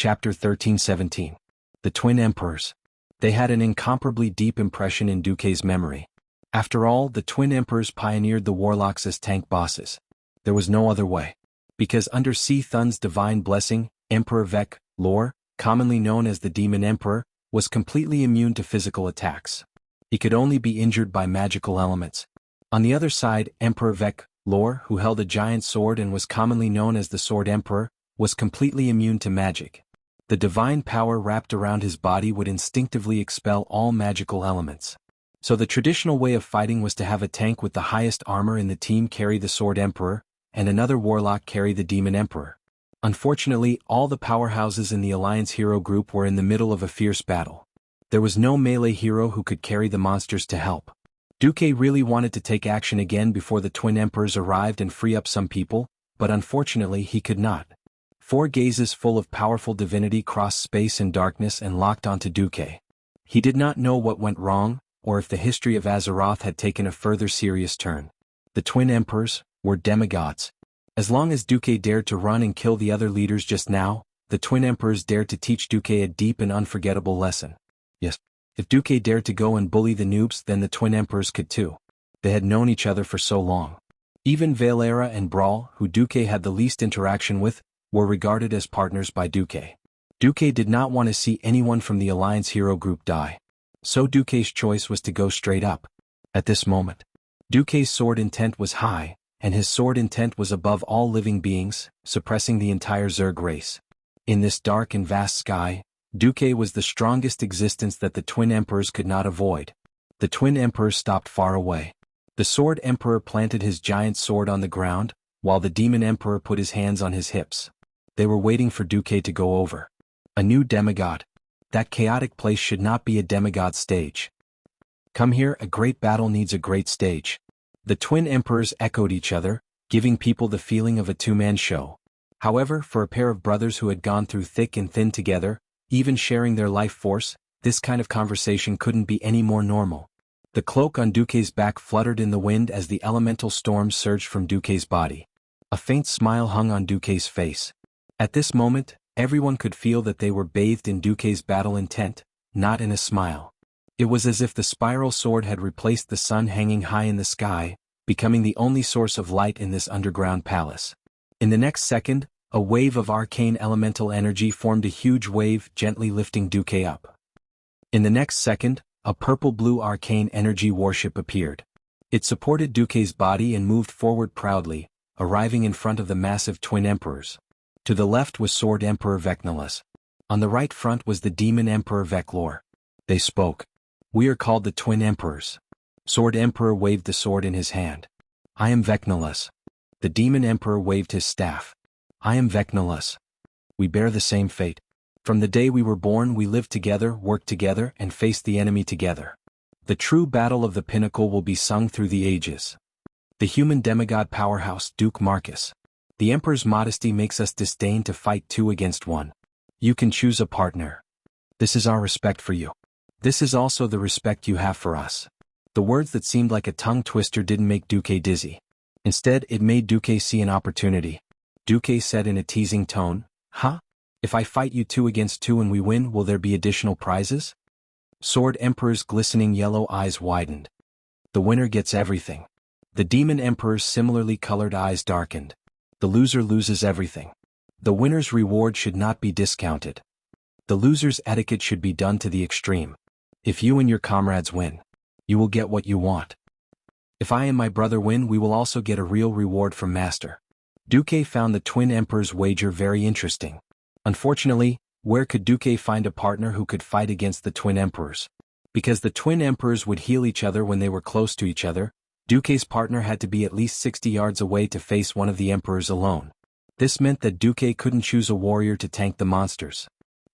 Chapter 13-17. The Twin Emperors. They had an incomparably deep impression in Duque's memory. After all, the Twin Emperors pioneered the warlocks as tank bosses. There was no other way. Because under Si Thun's divine blessing, Emperor Vec, Lor, commonly known as the Demon Emperor, was completely immune to physical attacks. He could only be injured by magical elements. On the other side, Emperor Vec, Lor, who held a giant sword and was commonly known as the Sword Emperor, was completely immune to magic. The divine power wrapped around his body would instinctively expel all magical elements. So the traditional way of fighting was to have a tank with the highest armor in the team carry the Sword Emperor, and another warlock carry the Demon Emperor. Unfortunately, all the powerhouses in the Alliance hero group were in the middle of a fierce battle. There was no melee hero who could carry the monsters to help. Duque really wanted to take action again before the Twin Emperors arrived and free up some people, but unfortunately he could not. 4 gazes full of powerful divinity crossed space and darkness and locked onto Duque. He did not know what went wrong, or if the history of Azeroth had taken a further serious turn. The Twin Emperors were demigods. As long as Duque dared to run and kill the other leaders just now, the Twin Emperors dared to teach Duque a deep and unforgettable lesson. Yes, if Duque dared to go and bully the noobs, then the Twin Emperors could too. They had known each other for so long. Even Valera and Brawl, who Duque had the least interaction with, were regarded as partners by Duque. Duque did not want to see anyone from the Alliance hero group die. So Duque's choice was to go straight up. At this moment, Duque's sword intent was high, and his sword intent was above all living beings, suppressing the entire Zerg race. In this dark and vast sky, Duque was the strongest existence that the Twin Emperors could not avoid. The Twin Emperors stopped far away. The Sword Emperor planted his giant sword on the ground, while the Demon Emperor put his hands on his hips. They were waiting for Duque to go over. A new demigod. That chaotic place should not be a demigod stage. Come here, a great battle needs a great stage. The Twin Emperors echoed each other, giving people the feeling of a two-man show. However, for a pair of brothers who had gone through thick and thin together, even sharing their life force, this kind of conversation couldn't be any more normal. The cloak on Duque's back fluttered in the wind as the elemental storm surged from Duque's body. A faint smile hung on Duque's face. At this moment, everyone could feel that they were bathed in Duque's battle intent, not in a smile. It was as if the spiral sword had replaced the sun hanging high in the sky, becoming the only source of light in this underground palace. In the next second, a wave of arcane elemental energy formed a huge wave, gently lifting Duque up. In the next second, a purple-blue arcane energy warship appeared. It supported Duque's body and moved forward proudly, arriving in front of the massive Twin Emperors. To the left was Sword Emperor Vecnalus. On the right front was the Demon Emperor Veclor. They spoke. We are called the Twin Emperors. Sword Emperor waved the sword in his hand. I am Vecnalus. The Demon Emperor waved his staff. I am Vecnalus. We bear the same fate. From the day we were born, we lived together, worked together, and faced the enemy together. The true battle of the pinnacle will be sung through the ages. The human demigod powerhouse, Duke Marcus. The Emperor's modesty makes us disdain to fight 2 against 1. You can choose a partner. This is our respect for you. This is also the respect you have for us. The words that seemed like a tongue twister didn't make Duque dizzy. Instead, it made Duque see an opportunity. Duque said in a teasing tone, Huh? If I fight you 2 against 2 and we win, will there be additional prizes? Sword Emperor's glistening yellow eyes widened. The winner gets everything. The Demon Emperor's similarly colored eyes darkened. The loser loses everything. The winner's reward should not be discounted. The loser's etiquette should be done to the extreme. If you and your comrades win, you will get what you want. If I and my brother win, we will also get a real reward from Master. Duque found the Twin Emperor's wager very interesting. Unfortunately, where could Duque find a partner who could fight against the Twin Emperors? Because the Twin Emperors would heal each other when they were close to each other, Duque's partner had to be at least 60 yards away to face one of the Emperors alone. This meant that Duque couldn't choose a warrior to tank the monsters.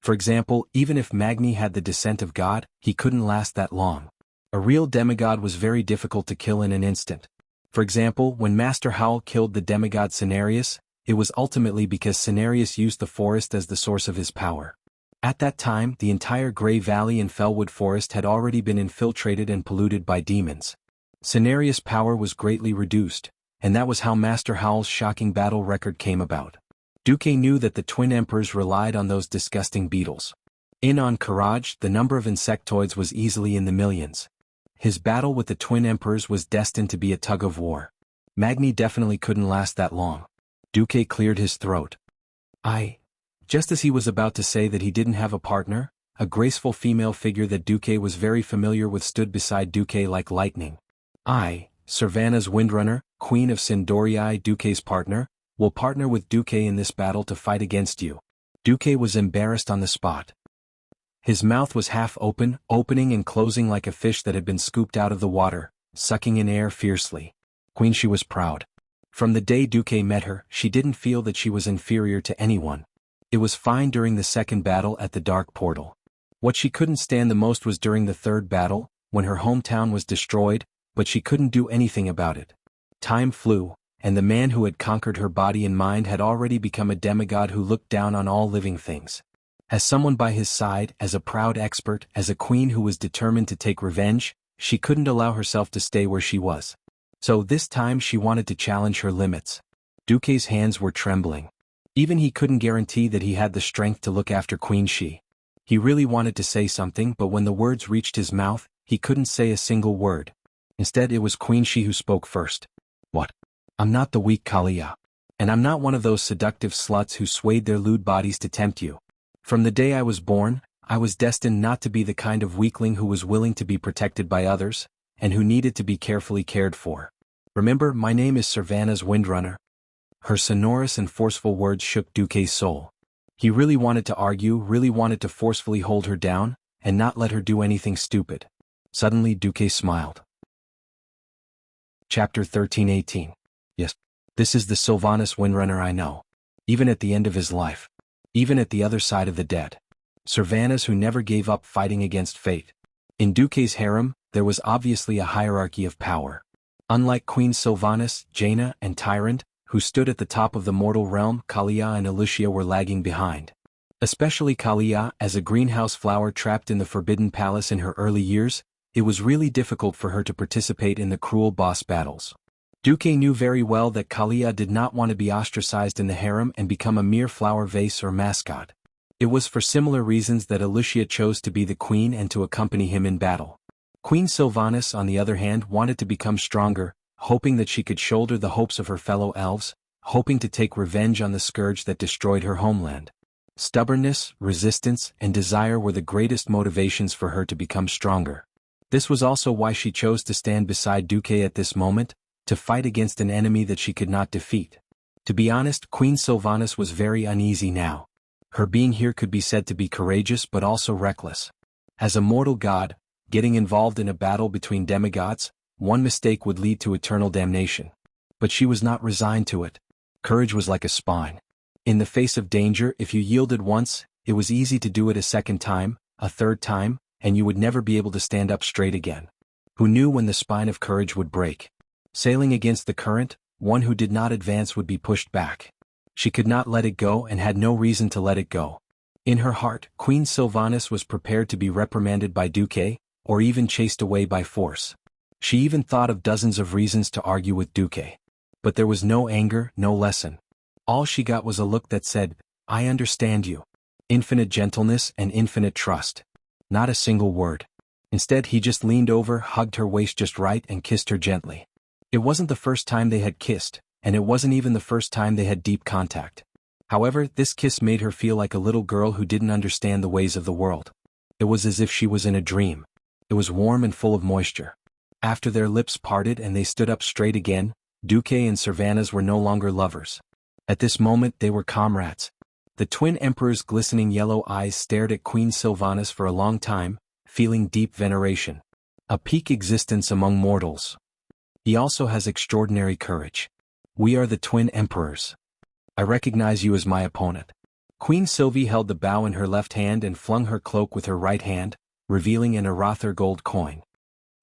For example, even if Magni had the descent of God, he couldn't last that long. A real demigod was very difficult to kill in an instant. For example, when Master Howl killed the demigod Cenarius, it was ultimately because Cenarius used the forest as the source of his power. At that time, the entire Grey Valley and Fellwood Forest had already been infiltrated and polluted by demons. Cenarius' power was greatly reduced, and that was how Master Howl's shocking battle record came about. Duque knew that the twin emperors relied on those disgusting beetles. On Courage, the number of insectoids was easily in the millions. His battle with the twin emperors was destined to be a tug-of-war. Magni definitely couldn't last that long. Duque cleared his throat. Just as he was about to say that he didn't have a partner, a graceful female figure that Duque was very familiar with stood beside Duque like lightning. Servana's Windrunner, Queen of Sindorii, Duque's partner, will partner with Duque in this battle to fight against you. Duque was embarrassed on the spot. His mouth was half open, opening and closing like a fish that had been scooped out of the water, sucking in air fiercely. Queen, she was proud. From the day Duque met her, she didn't feel that she was inferior to anyone. It was fine during the second battle at the Dark Portal. What she couldn't stand the most was during the third battle, when her hometown was destroyed, but she couldn't do anything about it. Time flew, and the man who had conquered her body and mind had already become a demigod who looked down on all living things. As someone by his side, as a proud expert, as a queen who was determined to take revenge, she couldn't allow herself to stay where she was. So this time she wanted to challenge her limits. Duque's hands were trembling. Even he couldn't guarantee that he had the strength to look after Queen Shi. He really wanted to say something, but when the words reached his mouth, he couldn't say a single word. Instead, it was Queen Shi who spoke first. What? I'm not the weak Kalia. And I'm not one of those seductive sluts who swayed their lewd bodies to tempt you. From the day I was born, I was destined not to be the kind of weakling who was willing to be protected by others, and who needed to be carefully cared for. Remember, my name is Servana's Windrunner. Her sonorous and forceful words shook Duque's soul. He really wanted to argue, really wanted to forcefully hold her down, and not let her do anything stupid. Suddenly Duque smiled. Chapter 13:18. Yes, this is the Sylvanus Windrunner I know. Even at the end of his life. Even at the other side of the dead. Servanas who never gave up fighting against fate. In Duque's harem, there was obviously a hierarchy of power. Unlike Queen Sylvanas, Jaina, and Tyrant, who stood at the top of the mortal realm, Kalia and Alucia were lagging behind. Especially Kalia, as a greenhouse flower trapped in the Forbidden Palace in her early years, it was really difficult for her to participate in the cruel boss battles. Duque knew very well that Kalia did not want to be ostracized in the harem and become a mere flower vase or mascot. It was for similar reasons that Alucia chose to be the queen and to accompany him in battle. Queen Sylvanas, on the other hand, wanted to become stronger, hoping that she could shoulder the hopes of her fellow elves, hoping to take revenge on the scourge that destroyed her homeland. Stubbornness, resistance, and desire were the greatest motivations for her to become stronger. This was also why she chose to stand beside Duque at this moment, to fight against an enemy that she could not defeat. To be honest, Queen Sylvanas was very uneasy now. Her being here could be said to be courageous but also reckless. As a mortal god, getting involved in a battle between demigods, one mistake would lead to eternal damnation. But she was not resigned to it. Courage was like a spine. In the face of danger, if you yielded once, it was easy to do it a second time, a third time, and you would never be able to stand up straight again. Who knew when the spine of courage would break? Sailing against the current, one who did not advance would be pushed back. She could not let it go and had no reason to let it go. In her heart, Queen Sylvanas was prepared to be reprimanded by Duque, or even chased away by force. She even thought of dozens of reasons to argue with Duque. But there was no anger, no lesson. All she got was a look that said, "I understand you." Infinite gentleness and infinite trust. Not a single word. Instead, he just leaned over, hugged her waist just right, and kissed her gently. It wasn't the first time they had kissed, and it wasn't even the first time they had deep contact. However, this kiss made her feel like a little girl who didn't understand the ways of the world. It was as if she was in a dream. It was warm and full of moisture. After their lips parted and they stood up straight again, Duque and Servanas were no longer lovers. At this moment they were comrades. The twin emperor's glistening yellow eyes stared at Queen Sylvanas for a long time, feeling deep veneration. A peak existence among mortals. He also has extraordinary courage. We are the twin emperors. I recognize you as my opponent. Queen Sylvie held the bow in her left hand and flung her cloak with her right hand, revealing an Arather gold coin.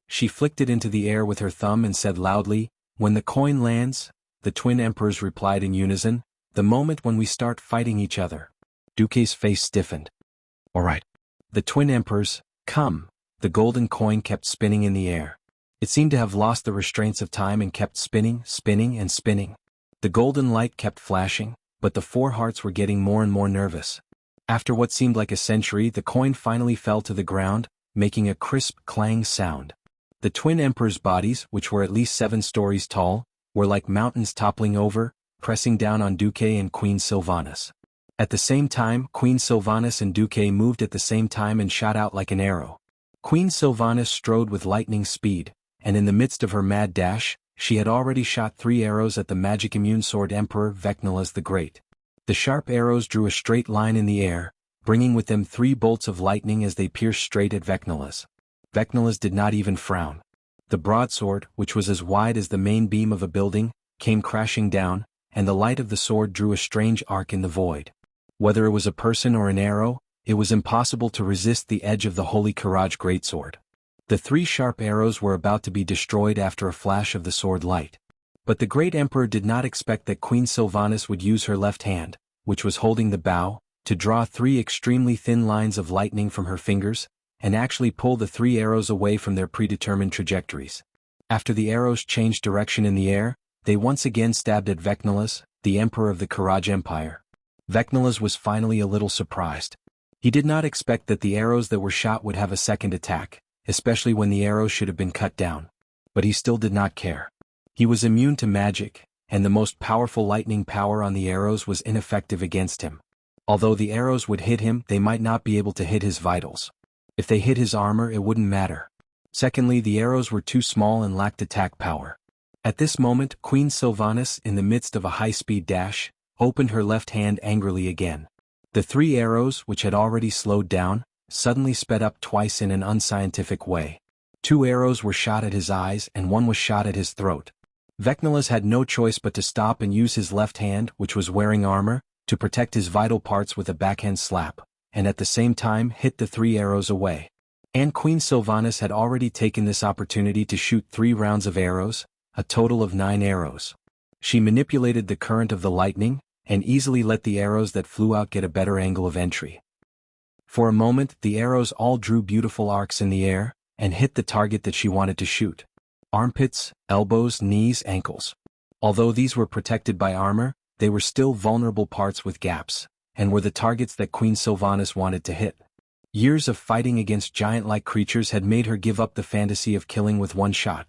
She flicked it into the air with her thumb and said loudly, "When the coin lands," the twin emperors replied in unison, "the moment when we start fighting each other." Duque's face stiffened. "All right." The twin emperors, "Come." The golden coin kept spinning in the air. It seemed to have lost the restraints of time and kept spinning, spinning, and spinning. The golden light kept flashing, but the four hearts were getting more and more nervous. After what seemed like a century, the coin finally fell to the ground, making a crisp clang sound. The twin emperors' bodies, which were at least 7 stories tall, were like mountains toppling over, pressing down on Duque and Queen Sylvanas. At the same time, Queen Sylvanas and Duque moved at the same time and shot out like an arrow. Queen Sylvanas strode with lightning speed, and in the midst of her mad dash, she had already shot 3 arrows at the magic-immune sword Emperor Vecnilus the Great. The sharp arrows drew a straight line in the air, bringing with them 3 bolts of lightning as they pierced straight at Vecnilus. Vecnilus did not even frown. The broadsword, which was as wide as the main beam of a building, came crashing down, and the light of the sword drew a strange arc in the void. Whether it was a person or an arrow, it was impossible to resist the edge of the Holy Courage greatsword. The 3 sharp arrows were about to be destroyed after a flash of the sword light. But the great emperor did not expect that Queen Sylvanas would use her left hand, which was holding the bow, to draw 3 extremely thin lines of lightning from her fingers, and actually pull the 3 arrows away from their predetermined trajectories. After the arrows changed direction in the air, they once again stabbed at Vecnilus, the emperor of the Courage Empire. Vecnilus was finally a little surprised. He did not expect that the arrows that were shot would have a second attack, especially when the arrows should have been cut down. But he still did not care. He was immune to magic, and the most powerful lightning power on the arrows was ineffective against him. Although the arrows would hit him, they might not be able to hit his vitals. If they hit his armor, it wouldn't matter. Secondly, the arrows were too small and lacked attack power. At this moment, Queen Sylvanas, in the midst of a high-speed dash, opened her left hand angrily again. The 3 arrows, which had already slowed down, suddenly sped up twice in an unscientific way. 2 arrows were shot at his eyes and 1 was shot at his throat. Vecnilus had no choice but to stop and use his left hand, which was wearing armor, to protect his vital parts with a backhand slap, and at the same time hit the 3 arrows away. And Queen Sylvanas had already taken this opportunity to shoot 3 rounds of arrows, a total of 9 arrows. She manipulated the current of the lightning, and easily let the arrows that flew out get a better angle of entry. For a moment, the arrows all drew beautiful arcs in the air, and hit the target that she wanted to shoot. Armpits, elbows, knees, ankles. Although these were protected by armor, they were still vulnerable parts with gaps, and were the targets that Queen Sylvanas wanted to hit. Years of fighting against giant-like creatures had made her give up the fantasy of killing with 1 shot.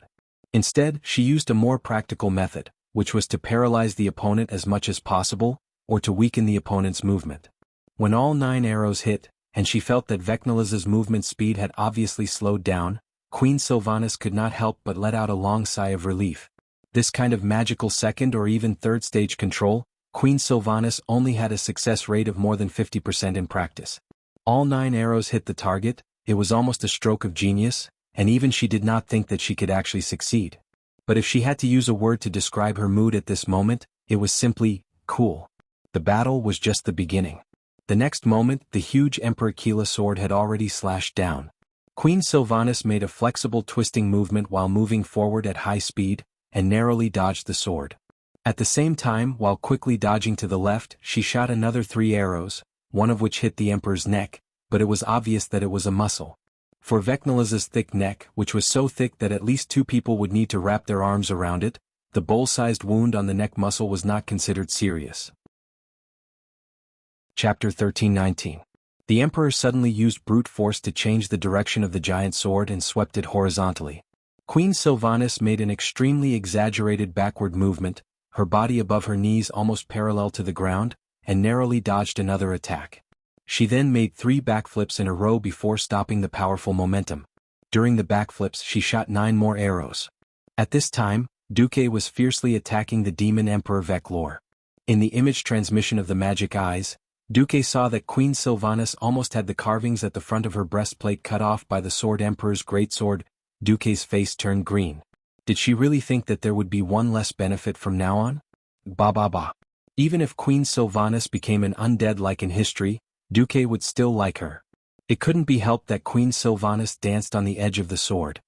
Instead, she used a more practical method, which was to paralyze the opponent as much as possible, or to weaken the opponent's movement. When all 9 arrows hit, and she felt that Vecnilus's movement speed had obviously slowed down, Queen Sylvanas could not help but let out a long sigh of relief. This kind of magical second or even third stage control, Queen Sylvanas only had a success rate of more than 50% in practice. All 9 arrows hit the target, it was almost a stroke of genius, and even she did not think that she could actually succeed. But if she had to use a word to describe her mood at this moment, it was simply, cool. The battle was just the beginning. The next moment, the huge Emperor Keela sword had already slashed down. Queen Sylvanas made a flexible twisting movement while moving forward at high speed, and narrowly dodged the sword. At the same time, while quickly dodging to the left, she shot another 3 arrows, one of which hit the Emperor's neck, but it was obvious that it was a muscle. For Vecnilus's thick neck, which was so thick that at least 2 people would need to wrap their arms around it, the bowl-sized wound on the neck muscle was not considered serious. Chapter 13-19. The Emperor suddenly used brute force to change the direction of the giant sword and swept it horizontally. Queen Sylvanas made an extremely exaggerated backward movement, her body above her knees almost parallel to the ground, and narrowly dodged another attack. She then made 3 backflips in a row before stopping the powerful momentum. During the backflips she shot 9 more arrows. At this time, Duque was fiercely attacking the demon Emperor Veclor. In the image transmission of the magic eyes, Duque saw that Queen Sylvanas almost had the carvings at the front of her breastplate cut off by the Sword Emperor's greatsword. Duque's face turned green. Did she really think that there would be 1 less benefit from now on? Bah. Even if Queen Sylvanas became an undead like in history, Duque would still like her. It couldn't be helped that Queen Sylvanas danced on the edge of the sword.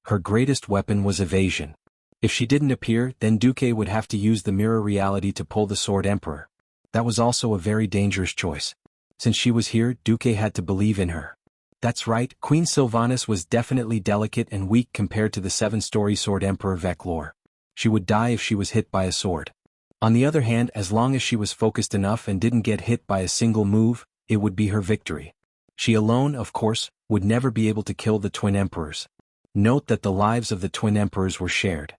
Her greatest weapon was evasion. If she didn't appear, then Duque would have to use the mirror reality to pull the Sword Emperor. That was also a very dangerous choice. Since she was here, Duque had to believe in her. That's right, Queen Sylvanas was definitely delicate and weak compared to the 7-story Sword Emperor Veclor. She would die if she was hit by a sword. On the other hand, as long as she was focused enough and didn't get hit by a single move, it would be her victory. She alone, of course, would never be able to kill the Twin Emperors. Note that the lives of the Twin Emperors were shared.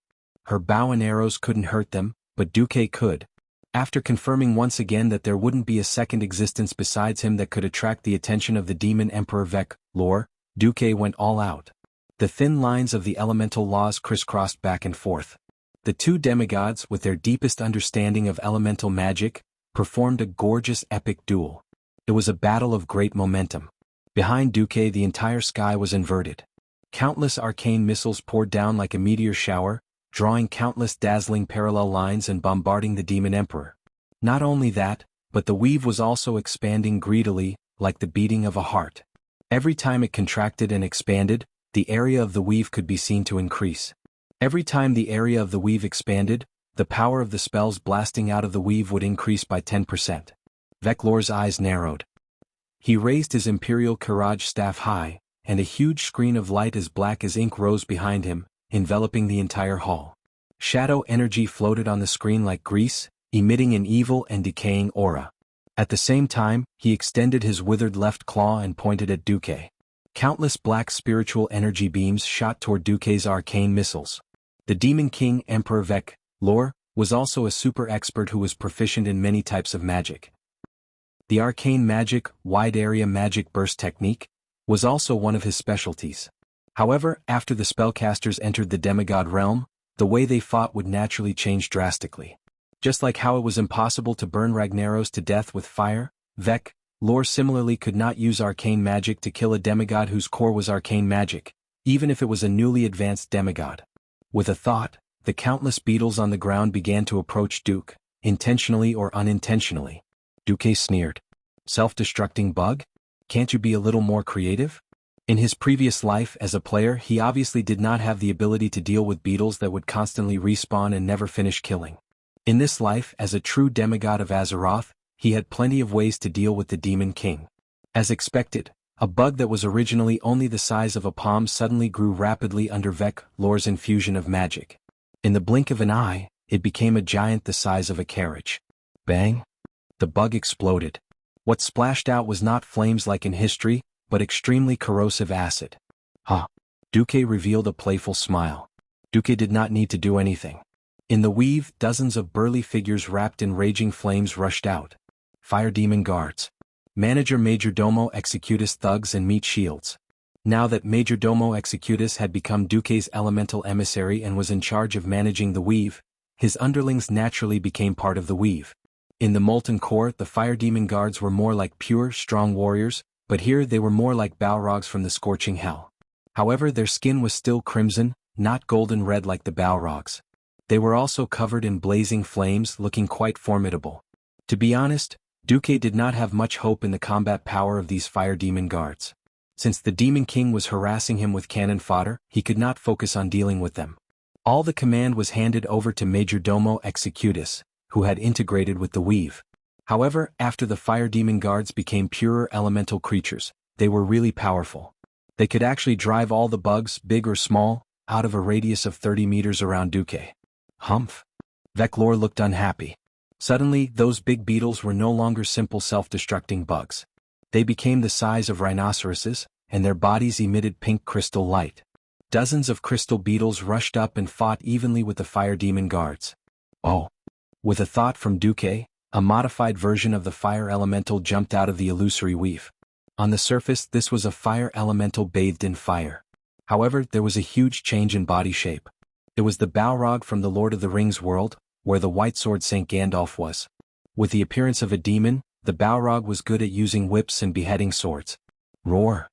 Her bow and arrows couldn't hurt them, but Duque could. After confirming once again that there wouldn't be a second existence besides him that could attract the attention of the demon Emperor Overlord, Duque went all out. The thin lines of the elemental laws crisscrossed back and forth. The two demigods, with their deepest understanding of elemental magic, performed a gorgeous epic duel. It was a battle of great momentum. Behind Duque, the entire sky was inverted. Countless arcane missiles poured down like a meteor shower, drawing countless dazzling parallel lines and bombarding the demon emperor. Not only that, but the weave was also expanding greedily, like the beating of a heart. Every time it contracted and expanded, the area of the weave could be seen to increase. Every time the area of the weave expanded, the power of the spells blasting out of the weave would increase by 10%. Overlord's eyes narrowed. He raised his imperial courage staff high, and a huge screen of light as black as ink rose behind him, enveloping the entire hall. Shadow energy floated on the screen like grease, emitting an evil and decaying aura. At the same time, he extended his withered left claw and pointed at Duque. Countless black spiritual energy beams shot toward Duque's arcane missiles. The Demon King Emperor Overlord was also a super expert who was proficient in many types of magic. The arcane magic, wide area magic burst technique, was also one of his specialties. However, after the spellcasters entered the demigod realm, the way they fought would naturally change drastically. Just like how it was impossible to burn Ragnaros to death with fire, Overlord similarly could not use arcane magic to kill a demigod whose core was arcane magic, even if it was a newly advanced demigod. With a thought, the countless beetles on the ground began to approach Duque, intentionally or unintentionally. Duque sneered. Self-destructing bug? Can't you be a little more creative? In his previous life as a player, he obviously did not have the ability to deal with beetles that would constantly respawn and never finish killing. In this life, as a true demigod of Azeroth, he had plenty of ways to deal with the Demon King. As expected, a bug that was originally only the size of a palm suddenly grew rapidly under Overlord's infusion of magic. In the blink of an eye, it became a giant the size of a carriage. Bang! The bug exploded. What splashed out was not flames like in history, but extremely corrosive acid. Duque revealed a playful smile. Duque did not need to do anything. In the weave, dozens of burly figures wrapped in raging flames rushed out. Fire demon guards. Manager Majordomo Executus thugs and meat shields. Now that Majordomo Executus had become Duque's elemental emissary and was in charge of managing the weave, his underlings naturally became part of the weave. In the Molten Core, the fire demon guards were more like pure, strong warriors, but here they were more like Balrogs from the scorching hell. However, their skin was still crimson, not golden red like the Balrogs. They were also covered in blazing flames, looking quite formidable. To be honest, Duque did not have much hope in the combat power of these fire demon guards. Since the Demon King was harassing him with cannon fodder, he could not focus on dealing with them. All the command was handed over to Majordomo Executus, who had integrated with the weave. However, after the fire demon guards became purer elemental creatures, they were really powerful. They could actually drive all the bugs, big or small, out of a radius of 30 meters around Duque. Humph. Overlord looked unhappy. Suddenly, those big beetles were no longer simple self-destructing bugs. They became the size of rhinoceroses, and their bodies emitted pink crystal light. Dozens of crystal beetles rushed up and fought evenly with the fire demon guards. Oh. With a thought from Duque, a modified version of the fire elemental jumped out of the illusory weave. On the surface, this was a fire elemental bathed in fire. However, there was a huge change in body shape. It was the Balrog from the Lord of the Rings world, where the white sword Saint Gandalf was. With the appearance of a demon, the Balrog was good at using whips and beheading swords. Roar!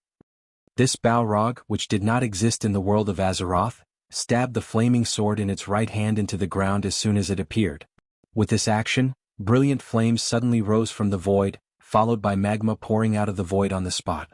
This Balrog, which did not exist in the world of Azeroth, stabbed the flaming sword in its right hand into the ground as soon as it appeared. With this action, brilliant flames suddenly rose from the void, followed by magma pouring out of the void on the spot.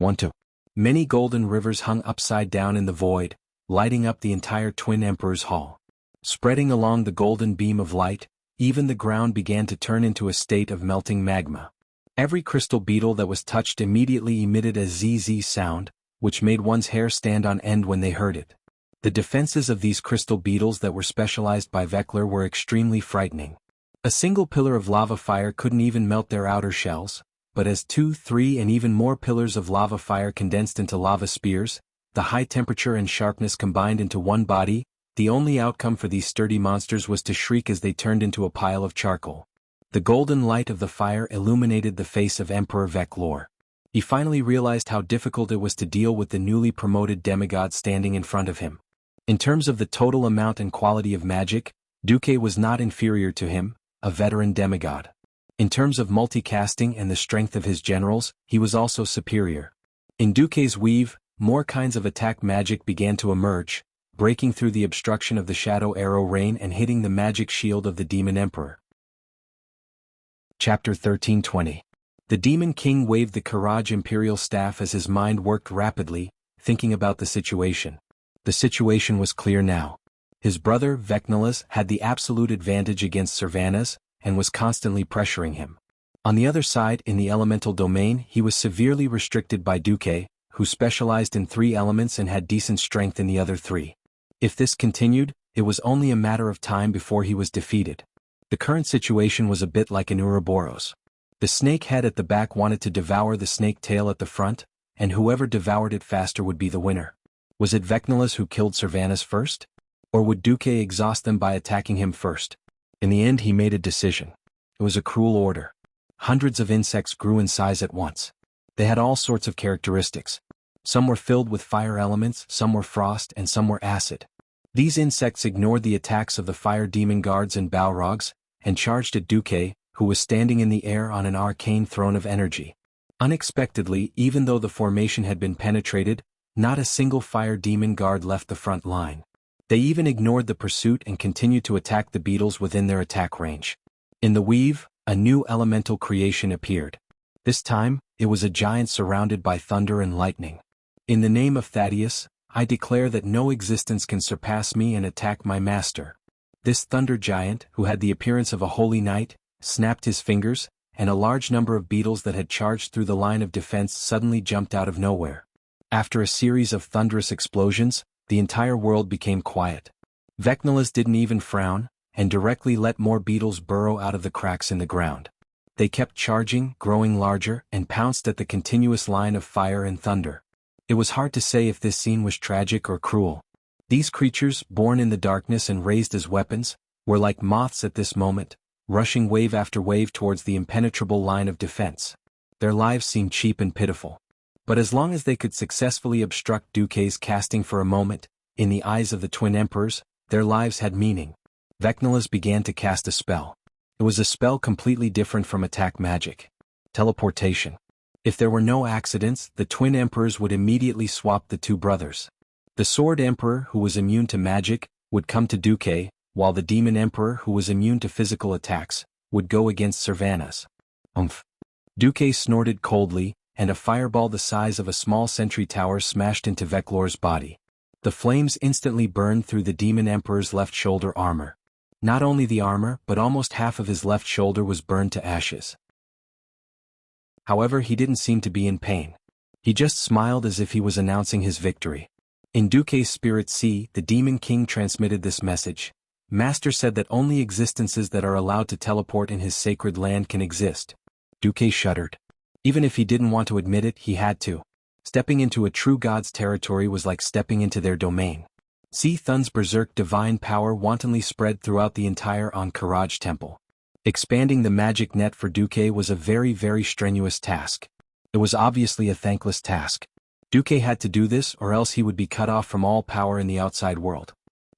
1-2. Many golden rivers hung upside down in the void, lighting up the entire Twin Emperor's hall. Spreading along the golden beam of light, even the ground began to turn into a state of melting magma. Every crystal beetle that was touched immediately emitted a ZZ sound, which made one's hair stand on end when they heard it. The defenses of these crystal beetles that were specialized by Overlord were extremely frightening. A single pillar of lava fire couldn't even melt their outer shells, but as 2, 3 and even more pillars of lava fire condensed into lava spears, the high temperature and sharpness combined into one body, the only outcome for these sturdy monsters was to shriek as they turned into a pile of charcoal. The golden light of the fire illuminated the face of Emperor Veclor. He finally realized how difficult it was to deal with the newly promoted demigod standing in front of him. In terms of the total amount and quality of magic, Duque was not inferior to him, a veteran demigod. In terms of multicasting and the strength of his generals, he was also superior. In Duque's weave, more kinds of attack magic began to emerge, breaking through the obstruction of the shadow arrow rain and hitting the magic shield of the Demon Emperor. Chapter 1320. The Demon King waved the Karaj Imperial Staff as his mind worked rapidly, thinking about the situation. The situation was clear now. His brother, Vecnalis, had the absolute advantage against Servanas, and was constantly pressuring him. On the other side, in the elemental domain, he was severely restricted by Duque, who specialized in 3 elements and had decent strength in the other 3. If this continued, it was only a matter of time before he was defeated. The current situation was a bit like an Ouroboros. The snake head at the back wanted to devour the snake tail at the front, and whoever devoured it faster would be the winner. Was it Vecnalis who killed Servanas first? Or would Duque exhaust them by attacking him first? In the end he made a decision. It was a cruel order. Hundreds of insects grew in size at once. They had all sorts of characteristics. Some were filled with fire elements, some were frost, and some were acid. These insects ignored the attacks of the fire demon guards and Balrogs, and charged at Duque, who was standing in the air on an arcane throne of energy. Unexpectedly, even though the formation had been penetrated, not a single fire demon guard left the front line. They even ignored the pursuit and continued to attack the beetles within their attack range. In the weave, a new elemental creation appeared. This time, it was a giant surrounded by thunder and lightning. In the name of Thaddeus, I declare that no existence can surpass me and attack my master. This thunder giant, who had the appearance of a holy knight, snapped his fingers, and a large number of beetles that had charged through the line of defense suddenly jumped out of nowhere. After a series of thunderous explosions, the entire world became quiet. Vecnalis didn't even frown, and directly let more beetles burrow out of the cracks in the ground. They kept charging, growing larger, and pounced at the continuous line of fire and thunder. It was hard to say if this scene was tragic or cruel. These creatures, born in the darkness and raised as weapons, were like moths at this moment, rushing wave after wave towards the impenetrable line of defense. Their lives seemed cheap and pitiful. But as long as they could successfully obstruct Duque's casting for a moment, in the eyes of the twin emperors, their lives had meaning. Vecnalis began to cast a spell. It was a spell completely different from attack magic. Teleportation. If there were no accidents, the twin emperors would immediately swap the 2 brothers. The sword emperor, who was immune to magic, would come to Duque, while the demon emperor, who was immune to physical attacks, would go against Servanas. Duque snorted coldly, and a fireball the size of a small sentry tower smashed into Veclor's body. The flames instantly burned through the demon emperor's left shoulder armor. Not only the armor, but almost half of his left shoulder was burned to ashes. However, he didn't seem to be in pain. He just smiled as if he was announcing his victory. In Duque's Spirit Sea, the Demon King transmitted this message. Master said that only existences that are allowed to teleport in his sacred land can exist. Duque shuddered. Even if he didn't want to admit it, he had to. Stepping into a true god's territory was like stepping into their domain. See Thun's berserk divine power wantonly spread throughout the entire Karaj temple. Expanding the magic net for Duque was a very, very strenuous task. It was obviously a thankless task. Duque had to do this or else he would be cut off from all power in the outside world.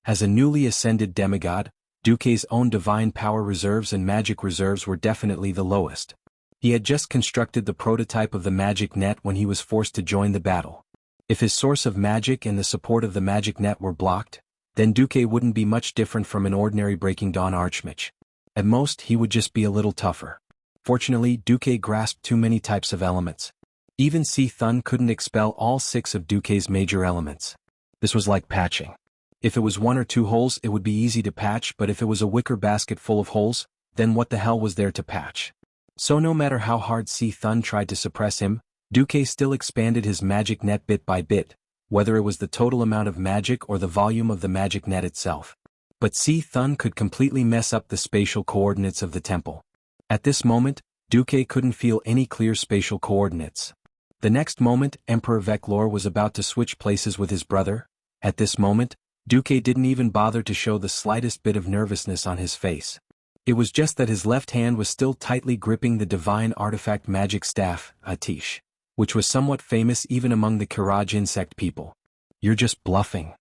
As a newly ascended demigod, Duque's own divine power reserves and magic reserves were definitely the lowest. He had just constructed the prototype of the magic net when he was forced to join the battle. If his source of magic and the support of the magic net were blocked, then Duque wouldn't be much different from an ordinary Breaking Dawn archmage. At most, he would just be a little tougher. Fortunately, Duque grasped too many types of elements. Even Si Thun couldn't expel all 6 of Duque's major elements. This was like patching. If it was 1 or 2 holes, it would be easy to patch, but if it was a wicker basket full of holes, then what the hell was there to patch? So no matter how hard Si Thun tried to suppress him, Duque still expanded his magic net bit by bit, whether it was the total amount of magic or the volume of the magic net itself. But Thun could completely mess up the spatial coordinates of the temple. At this moment, Duque couldn't feel any clear spatial coordinates. The next moment, Emperor Veclor was about to switch places with his brother. At this moment, Duque didn't even bother to show the slightest bit of nervousness on his face. It was just that his left hand was still tightly gripping the divine artifact magic staff, Atish, which was somewhat famous even among the Kiraj insect people. "You're just bluffing."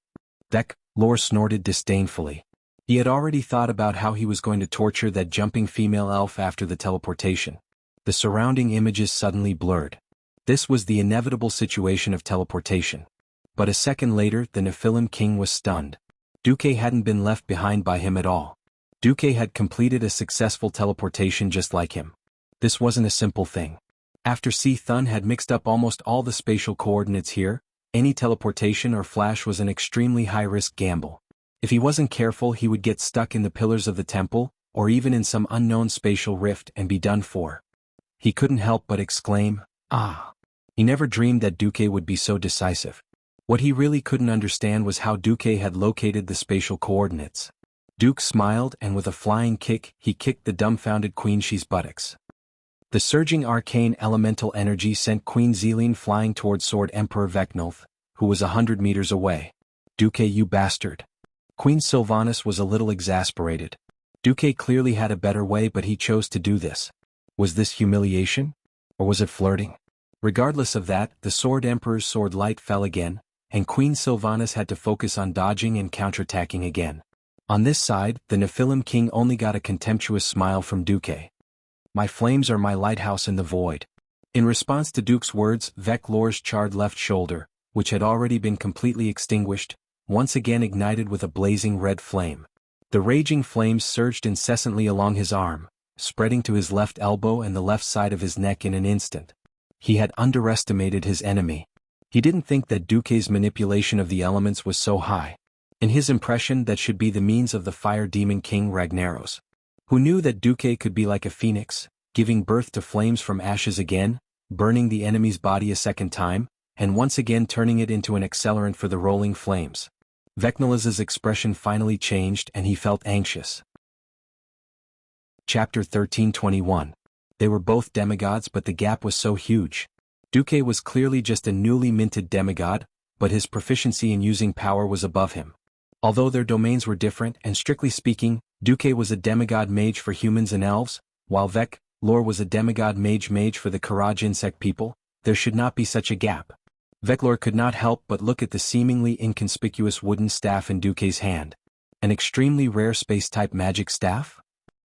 Veclor snorted disdainfully. He had already thought about how he was going to torture that jumping female elf after the teleportation. The surrounding images suddenly blurred. This was the inevitable situation of teleportation. But a second later, the Nephilim king was stunned. Duque hadn't been left behind by him at all. Duque had completed a successful teleportation just like him. This wasn't a simple thing. After Thun had mixed up almost all the spatial coordinates here, any teleportation or flash was an extremely high-risk gamble. If he wasn't careful, he would get stuck in the pillars of the temple, or even in some unknown spatial rift and be done for. He couldn't help but exclaim, "Ah!" He never dreamed that Duque would be so decisive. What he really couldn't understand was how Duque had located the spatial coordinates. Duke smiled and with a flying kick, he kicked the dumbfounded Queen Xi's buttocks. The surging arcane elemental energy sent Queen Zeline flying toward Sword Emperor Vecnulf, who was 100 meters away. "Duque, you bastard." Queen Sylvanas was a little exasperated. Duque clearly had a better way, but he chose to do this. Was this humiliation? Or was it flirting? Regardless of that, the Sword Emperor's sword light fell again, and Queen Sylvanas had to focus on dodging and counterattacking again. On this side, the Nephilim king only got a contemptuous smile from Duque. "My flames are my lighthouse in the void." In response to Duke's words, Veclor's charred left shoulder, which had already been completely extinguished, once again ignited with a blazing red flame. The raging flames surged incessantly along his arm, spreading to his left elbow and the left side of his neck in an instant. He had underestimated his enemy. He didn't think that Duque's manipulation of the elements was so high. In his impression, that should be the means of the fire demon king Ragnaros. Who knew that Duque could be like a phoenix, giving birth to flames from ashes again, burning the enemy's body a second time, and once again turning it into an accelerant for the rolling flames. Vecnulaz's expression finally changed and he felt anxious. Chapter 13:21. They were both demigods, but the gap was so huge. Duque was clearly just a newly minted demigod, but his proficiency in using power was above him. Although their domains were different, and strictly speaking, Duque was a demigod mage for humans and elves, while Veclor was a demigod mage for the Kiraj insect people, there should not be such a gap. Veclor could not help but look at the seemingly inconspicuous wooden staff in Duque's hand. An extremely rare space-type magic staff?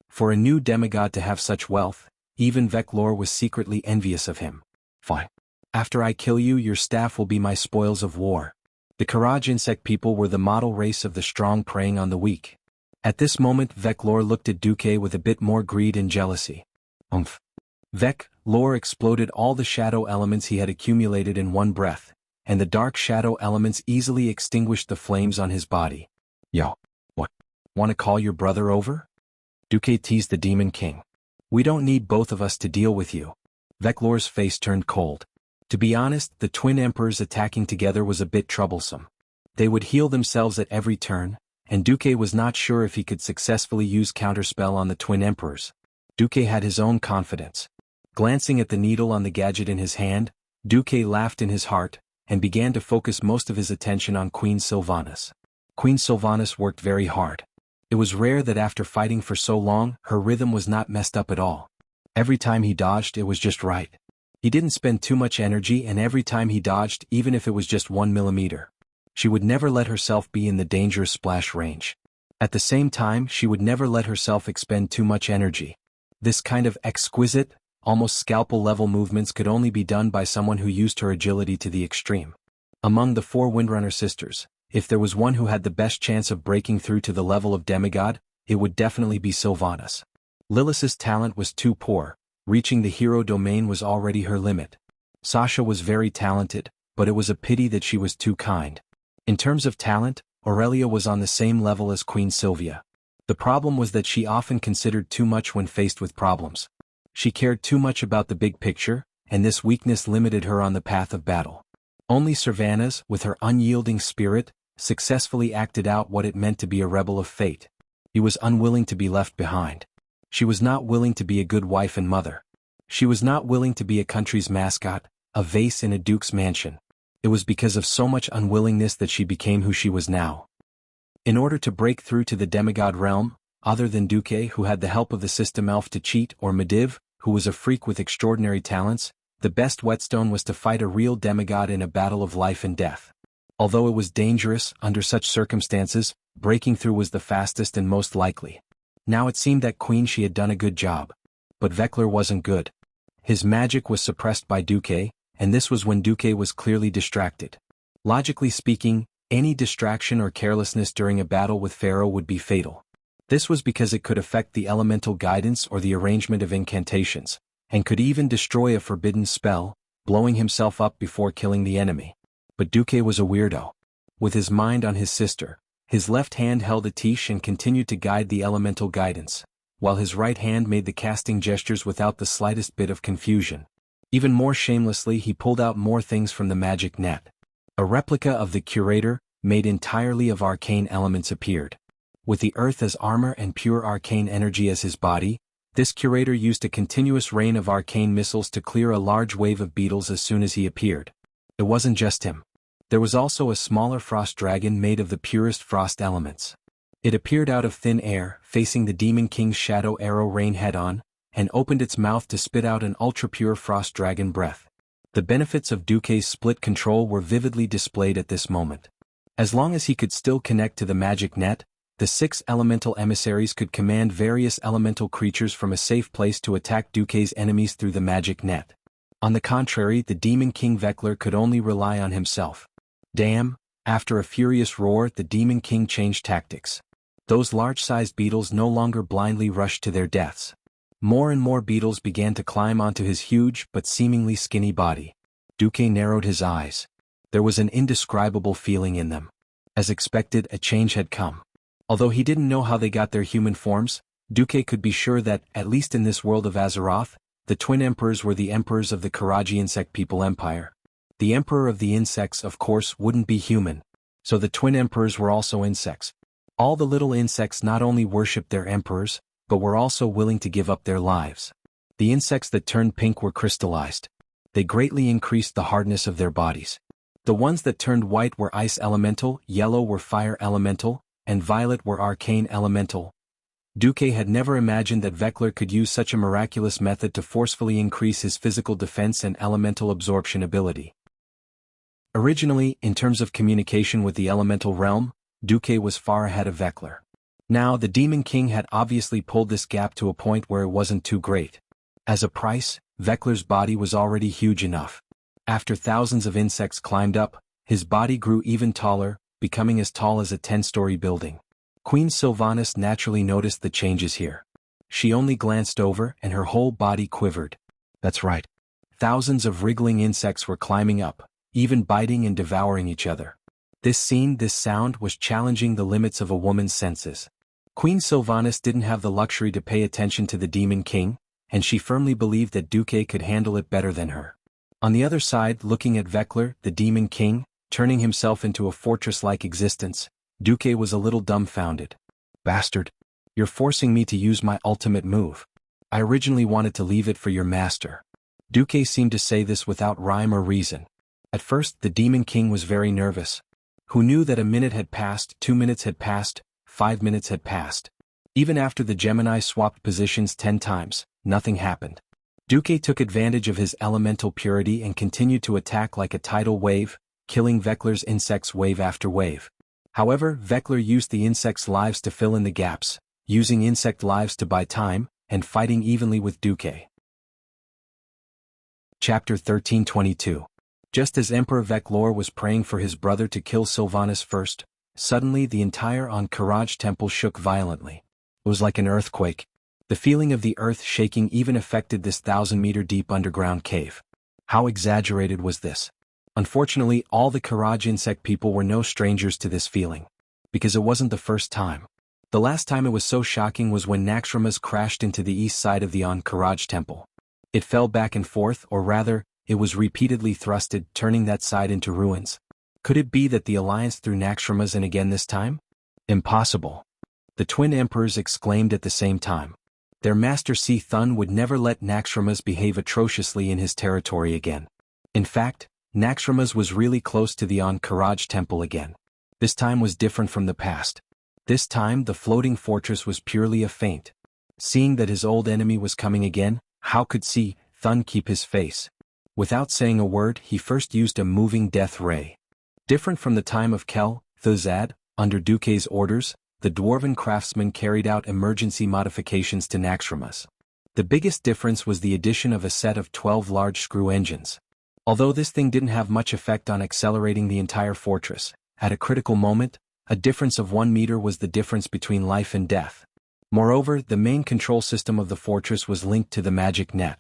For a new demigod to have such wealth, even Veclor was secretly envious of him. "Fine. After I kill you, your staff will be my spoils of war." The Kiraj insect people were the model race of the strong preying on the weak. At this moment Veclor looked at Duque with a bit more greed and jealousy. "Umph." Veclor exploded all the shadow elements he had accumulated in one breath, and the dark shadow elements easily extinguished the flames on his body. "Yo, what? Want to call your brother over?" Duque teased the Demon King. "We don't need both of us to deal with you." Veclor's face turned cold. To be honest, the twin emperors attacking together was a bit troublesome. They would heal themselves at every turn, and Duque was not sure if he could successfully use counterspell on the twin emperors. Duque had his own confidence. Glancing at the needle on the gadget in his hand, Duque laughed in his heart, and began to focus most of his attention on Queen Sylvanas. Queen Sylvanas worked very hard. It was rare that after fighting for so long, her rhythm was not messed up at all. Every time he dodged, it was just right. He didn't spend too much energy, and every time he dodged, even if it was just 1 millimeter. She would never let herself be in the dangerous splash range. At the same time, she would never let herself expend too much energy. This kind of exquisite, almost scalpel-level movements could only be done by someone who used her agility to the extreme. Among the 4 Windrunner sisters, if there was one who had the best chance of breaking through to the level of demigod, it would definitely be Sylvanas. Lilith's talent was too poor. Reaching the hero domain was already her limit. Sasha was very talented, but it was a pity that she was too kind. In terms of talent, Aurelia was on the same level as Queen Sylvia. The problem was that she often considered too much when faced with problems. She cared too much about the big picture, and this weakness limited her on the path of battle. Only Sylvanas, with her unyielding spirit, successfully acted out what it meant to be a rebel of fate. He was unwilling to be left behind. She was not willing to be a good wife and mother. She was not willing to be a country's mascot, a vase in a duke's mansion. It was because of so much unwillingness that she became who she was now. In order to break through to the demigod realm, other than Duque, who had the help of the system elf to cheat, or Mediv, who was a freak with extraordinary talents, the best whetstone was to fight a real demigod in a battle of life and death. Although it was dangerous, under such circumstances, breaking through was the fastest and most likely. Now it seemed that Queen she had done a good job. But Vekler wasn't good. His magic was suppressed by Duque, and this was when Duque was clearly distracted. Logically speaking, any distraction or carelessness during a battle with Pharaoh would be fatal. This was because it could affect the elemental guidance or the arrangement of incantations, and could even destroy a forbidden spell, blowing himself up before killing the enemy. But Duque was a weirdo. With his mind on his sister, his left hand held a tish and continued to guide the elemental guidance, while his right hand made the casting gestures without the slightest bit of confusion. Even more shamelessly, he pulled out more things from the magic net. A replica of the Curator, made entirely of arcane elements, appeared. With the earth as armor and pure arcane energy as his body, this Curator used a continuous rain of arcane missiles to clear a large wave of beetles as soon as he appeared. It wasn't just him. There was also a smaller frost dragon made of the purest frost elements. It appeared out of thin air, facing the Demon King's shadow arrow rain head-on, and opened its mouth to spit out an ultra-pure frost dragon breath. The benefits of Duque's split control were vividly displayed at this moment. As long as he could still connect to the magic net, the 6 elemental emissaries could command various elemental creatures from a safe place to attack Duque's enemies through the magic net. On the contrary, the Demon King Vekler could only rely on himself. Damn! After a furious roar, the Demon King changed tactics. Those large-sized beetles no longer blindly rushed to their deaths. More and more beetles began to climb onto his huge but seemingly skinny body. Duque narrowed his eyes. There was an indescribable feeling in them. As expected, a change had come. Although he didn't know how they got their human forms, Duque could be sure that, at least in this world of Azeroth, the twin emperors were the emperors of the Karaji insect people empire. The emperor of the insects, of course, wouldn't be human, so the twin emperors were also insects. All the little insects not only worshipped their emperors, but were also willing to give up their lives. The insects that turned pink were crystallized. They greatly increased the hardness of their bodies. The ones that turned white were ice elemental, yellow were fire elemental, and violet were arcane elemental. Duque had never imagined that Vekler could use such a miraculous method to forcefully increase his physical defense and elemental absorption ability. Originally, in terms of communication with the elemental realm, Duque was far ahead of Vekler. Now the Demon King had obviously pulled this gap to a point where it wasn't too great. As a price, Vekler's body was already huge enough. After thousands of insects climbed up, his body grew even taller, becoming as tall as a 10-story building. Queen Sylvanas naturally noticed the changes here. She only glanced over and her whole body quivered. That's right. Thousands of wriggling insects were climbing up, even biting and devouring each other. This scene, this sound, was challenging the limits of a woman's senses. Queen Sylvanas didn't have the luxury to pay attention to the Demon King, and she firmly believed that Duque could handle it better than her. On the other side, looking at Vekler, the Demon King, turning himself into a fortress-like existence, Duque was a little dumbfounded. Bastard! You're forcing me to use my ultimate move. I originally wanted to leave it for your master. Duque seemed to say this without rhyme or reason. At first, the Demon King was very nervous. Who knew that a minute had passed, 2 minutes had passed, 5 minutes had passed. Even after the Gemini swapped positions 10 times, nothing happened. Duque took advantage of his elemental purity and continued to attack like a tidal wave, killing Vekler's insects wave after wave. However, Vekler used the insects' lives to fill in the gaps, using insect lives to buy time, and fighting evenly with Duque. Chapter 1322. Just as Emperor Vekler was praying for his brother to kill Sylvanas first, suddenly the entire Ankh-Karaj temple shook violently. It was like an earthquake. The feeling of the earth shaking even affected this 1,000-meter-deep underground cave. How exaggerated was this? Unfortunately, all the Karaj insect people were no strangers to this feeling. Because it wasn't the first time. The last time it was so shocking was when Naxxramas crashed into the east side of the Ankh-Karaj temple. It fell back and forth, or rather, it was repeatedly thrusted, turning that side into ruins. Could it be that the alliance threw Naxxramas in again this time? Impossible. The twin emperors exclaimed at the same time. Their master Si Thun would never let Naxxramas behave atrociously in his territory again. In fact, Naxxramas was really close to the Ankh-Karaj temple again. This time was different from the past. This time the floating fortress was purely a feint. Seeing that his old enemy was coming again, how could Si Thun keep his face? Without saying a word, he first used a moving death ray. Different from the time of Kel Thuzad, under Duque's orders, the dwarven craftsman carried out emergency modifications to Naxxramas. The biggest difference was the addition of a set of 12 large screw engines. Although this thing didn't have much effect on accelerating the entire fortress, at a critical moment, a difference of 1 meter was the difference between life and death. Moreover, the main control system of the fortress was linked to the magic net.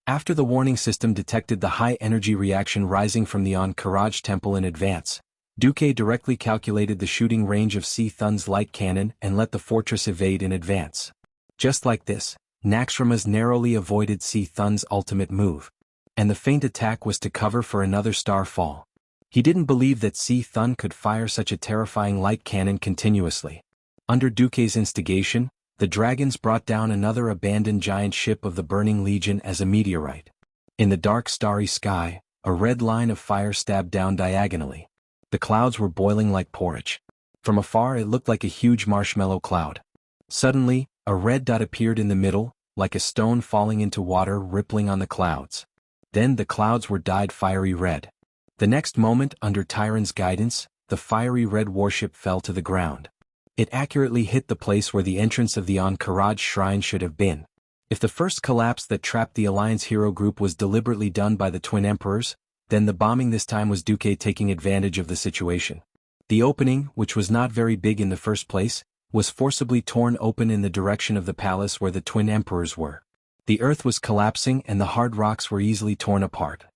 After the warning system detected the high energy reaction rising from the Ankh-Karaj temple in advance, Duque directly calculated the shooting range of Si Thun's light cannon and let the fortress evade in advance. Just like this, Naxxramas narrowly avoided Si Thun's ultimate move. And the feint attack was to cover for another star fall. He didn't believe that Si Thun could fire such a terrifying light cannon continuously. Under Duque's instigation, the dragons brought down another abandoned giant ship of the Burning Legion as a meteorite. In the dark starry sky, a red line of fire stabbed down diagonally. The clouds were boiling like porridge. From afar it looked like a huge marshmallow cloud. Suddenly, a red dot appeared in the middle, like a stone falling into water rippling on the clouds. Then the clouds were dyed fiery red. The next moment, under Tyron's guidance, the fiery red warship fell to the ground. It accurately hit the place where the entrance of the Ankh-Karaj shrine should have been. If the first collapse that trapped the Alliance hero group was deliberately done by the Twin Emperors, then the bombing this time was Duque taking advantage of the situation. The opening, which was not very big in the first place, was forcibly torn open in the direction of the palace where the Twin Emperors were. The earth was collapsing and the hard rocks were easily torn apart.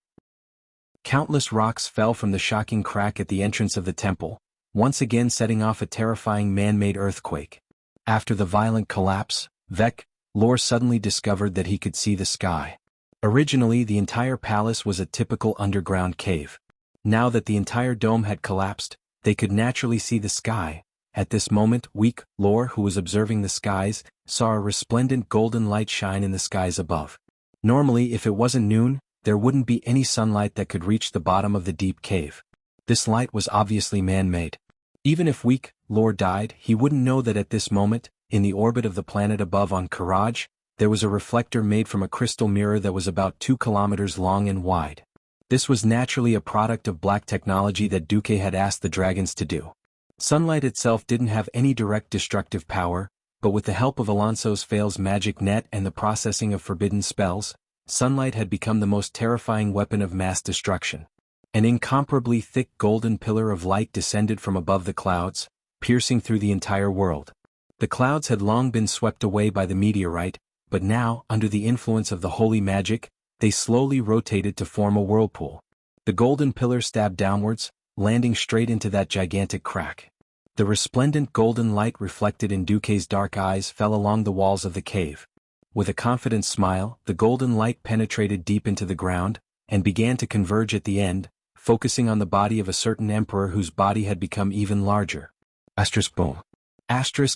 Countless rocks fell from the shocking crack at the entrance of the temple, once again setting off a terrifying man-made earthquake. After the violent collapse, Lore suddenly discovered that he could see the sky. Originally, the entire palace was a typical underground cave. Now that the entire dome had collapsed, they could naturally see the sky. At this moment, Lore, who was observing the skies, saw a resplendent golden light shine in the skies above. Normally, if it wasn't noon, there wouldn't be any sunlight that could reach the bottom of the deep cave. This light was obviously man-made. Even if Lore died, he wouldn't know that at this moment, in the orbit of the planet above on Karaj, there was a reflector made from a crystal mirror that was about 2 kilometers long and wide. This was naturally a product of black technology that Duque had asked the dragons to do. Sunlight itself didn't have any direct destructive power, but with the help of Alonso Fail's magic net and the processing of forbidden spells, sunlight had become the most terrifying weapon of mass destruction. An incomparably thick golden pillar of light descended from above the clouds, piercing through the entire world. The clouds had long been swept away by the meteorite, but now, under the influence of the holy magic, they slowly rotated to form a whirlpool. The golden pillar stabbed downwards, landing straight into that gigantic crack. The resplendent golden light reflected in Duque's dark eyes fell along the walls of the cave. With a confident smile, the golden light penetrated deep into the ground, and began to converge at the end, focusing on the body of a certain emperor whose body had become even larger. Boom.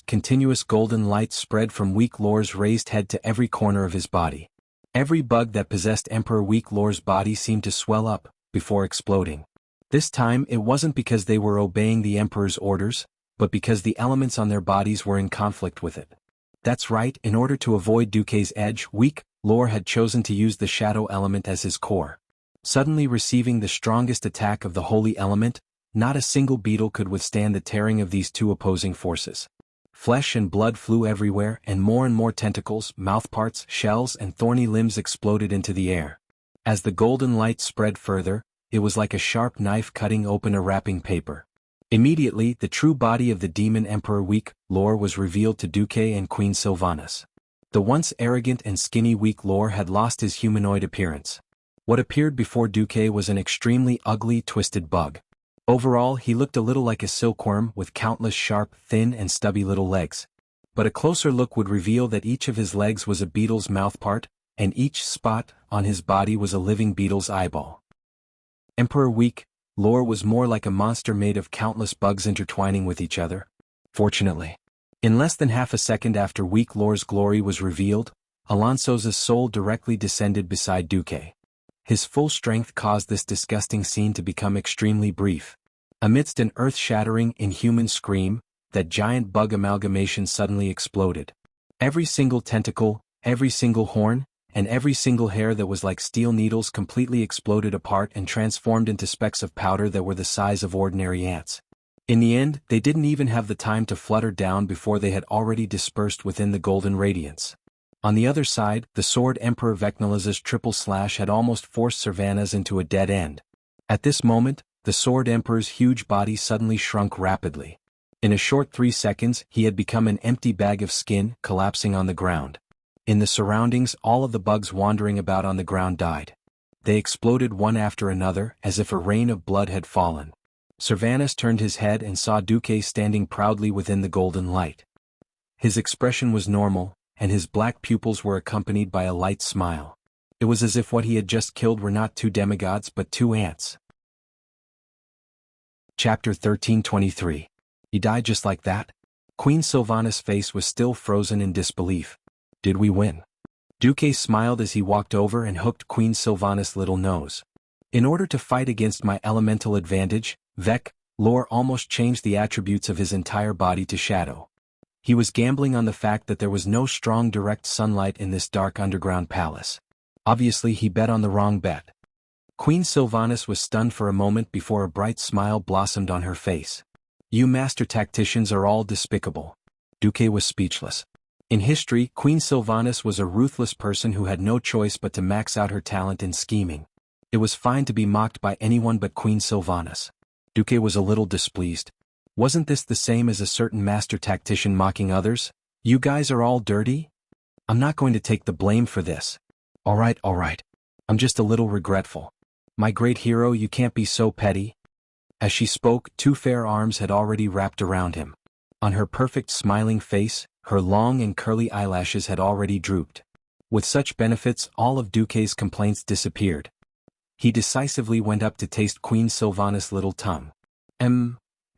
Continuous golden light spread from Lore's raised head to every corner of his body. Every bug that possessed Emperor Lore's body seemed to swell up, before exploding. This time it wasn't because they were obeying the Emperor's orders, but because the elements on their bodies were in conflict with it. That's right, in order to avoid Duque's edge, Lore had chosen to use the shadow element as his core. Suddenly receiving the strongest attack of the holy element, not a single beetle could withstand the tearing of these two opposing forces. Flesh and blood flew everywhere, and more tentacles, mouthparts, shells, and thorny limbs exploded into the air. As the golden light spread further, it was like a sharp knife cutting open a wrapping paper. Immediately, the true body of the demon Emperor Lore was revealed to Duque and Queen Sylvanas. The once arrogant and skinny Lore had lost his humanoid appearance. What appeared before Duque was an extremely ugly, twisted bug. Overall, he looked a little like a silkworm with countless sharp, thin and stubby little legs. But a closer look would reveal that each of his legs was a beetle's mouthpart, and each spot on his body was a living beetle's eyeball. Emperor Lore was more like a monster made of countless bugs intertwining with each other. Fortunately, in less than half a second after weak Lore's glory was revealed, Alonso's soul directly descended beside Duque. His full strength caused this disgusting scene to become extremely brief. Amidst an earth-shattering, inhuman scream, that giant bug amalgamation suddenly exploded. Every single tentacle, every single horn, and every single hair that was like steel needles completely exploded apart and transformed into specks of powder that were the size of ordinary ants. In the end, they didn't even have the time to flutter down before they had already dispersed within the golden radiance. On the other side, the Sword Emperor Vecnala's triple slash had almost forced Sylvanas into a dead end. At this moment, the Sword Emperor's huge body suddenly shrunk rapidly. In a short 3 seconds, he had become an empty bag of skin, collapsing on the ground. In the surroundings, all of the bugs wandering about on the ground died. They exploded one after another, as if a rain of blood had fallen. Sylvanas turned his head and saw Duque standing proudly within the golden light. His expression was normal, and his black pupils were accompanied by a light smile. It was as if what he had just killed were not 2 demigods but 2 ants. Chapter 1323. He died just like that? Queen Sylvanas' face was still frozen in disbelief. Did we win? Duque smiled as he walked over and hooked Queen Sylvanas' little nose. In order to fight against my elemental advantage, Lore almost changed the attributes of his entire body to shadow. He was gambling on the fact that there was no strong direct sunlight in this dark underground palace. Obviously he bet on the wrong bet. Queen Sylvanas was stunned for a moment before a bright smile blossomed on her face. You master tacticians are all despicable. Duque was speechless. In history, Queen Sylvanas was a ruthless person who had no choice but to max out her talent in scheming. It was fine to be mocked by anyone but Queen Sylvanas. Duque was a little displeased. Wasn't this the same as a certain master tactician mocking others? You guys are all dirty? I'm not going to take the blame for this. Alright. I'm just a little regretful. My great hero, you can't be so petty. As she spoke, 2 fair arms had already wrapped around him. On her perfect smiling face, her long and curly eyelashes had already drooped. With such benefits, all of Duque's complaints disappeared. He decisively went up to taste Queen Sylvanas' little tongue.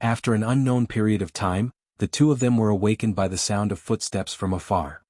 After an unknown period of time, the 2 of them were awakened by the sound of footsteps from afar.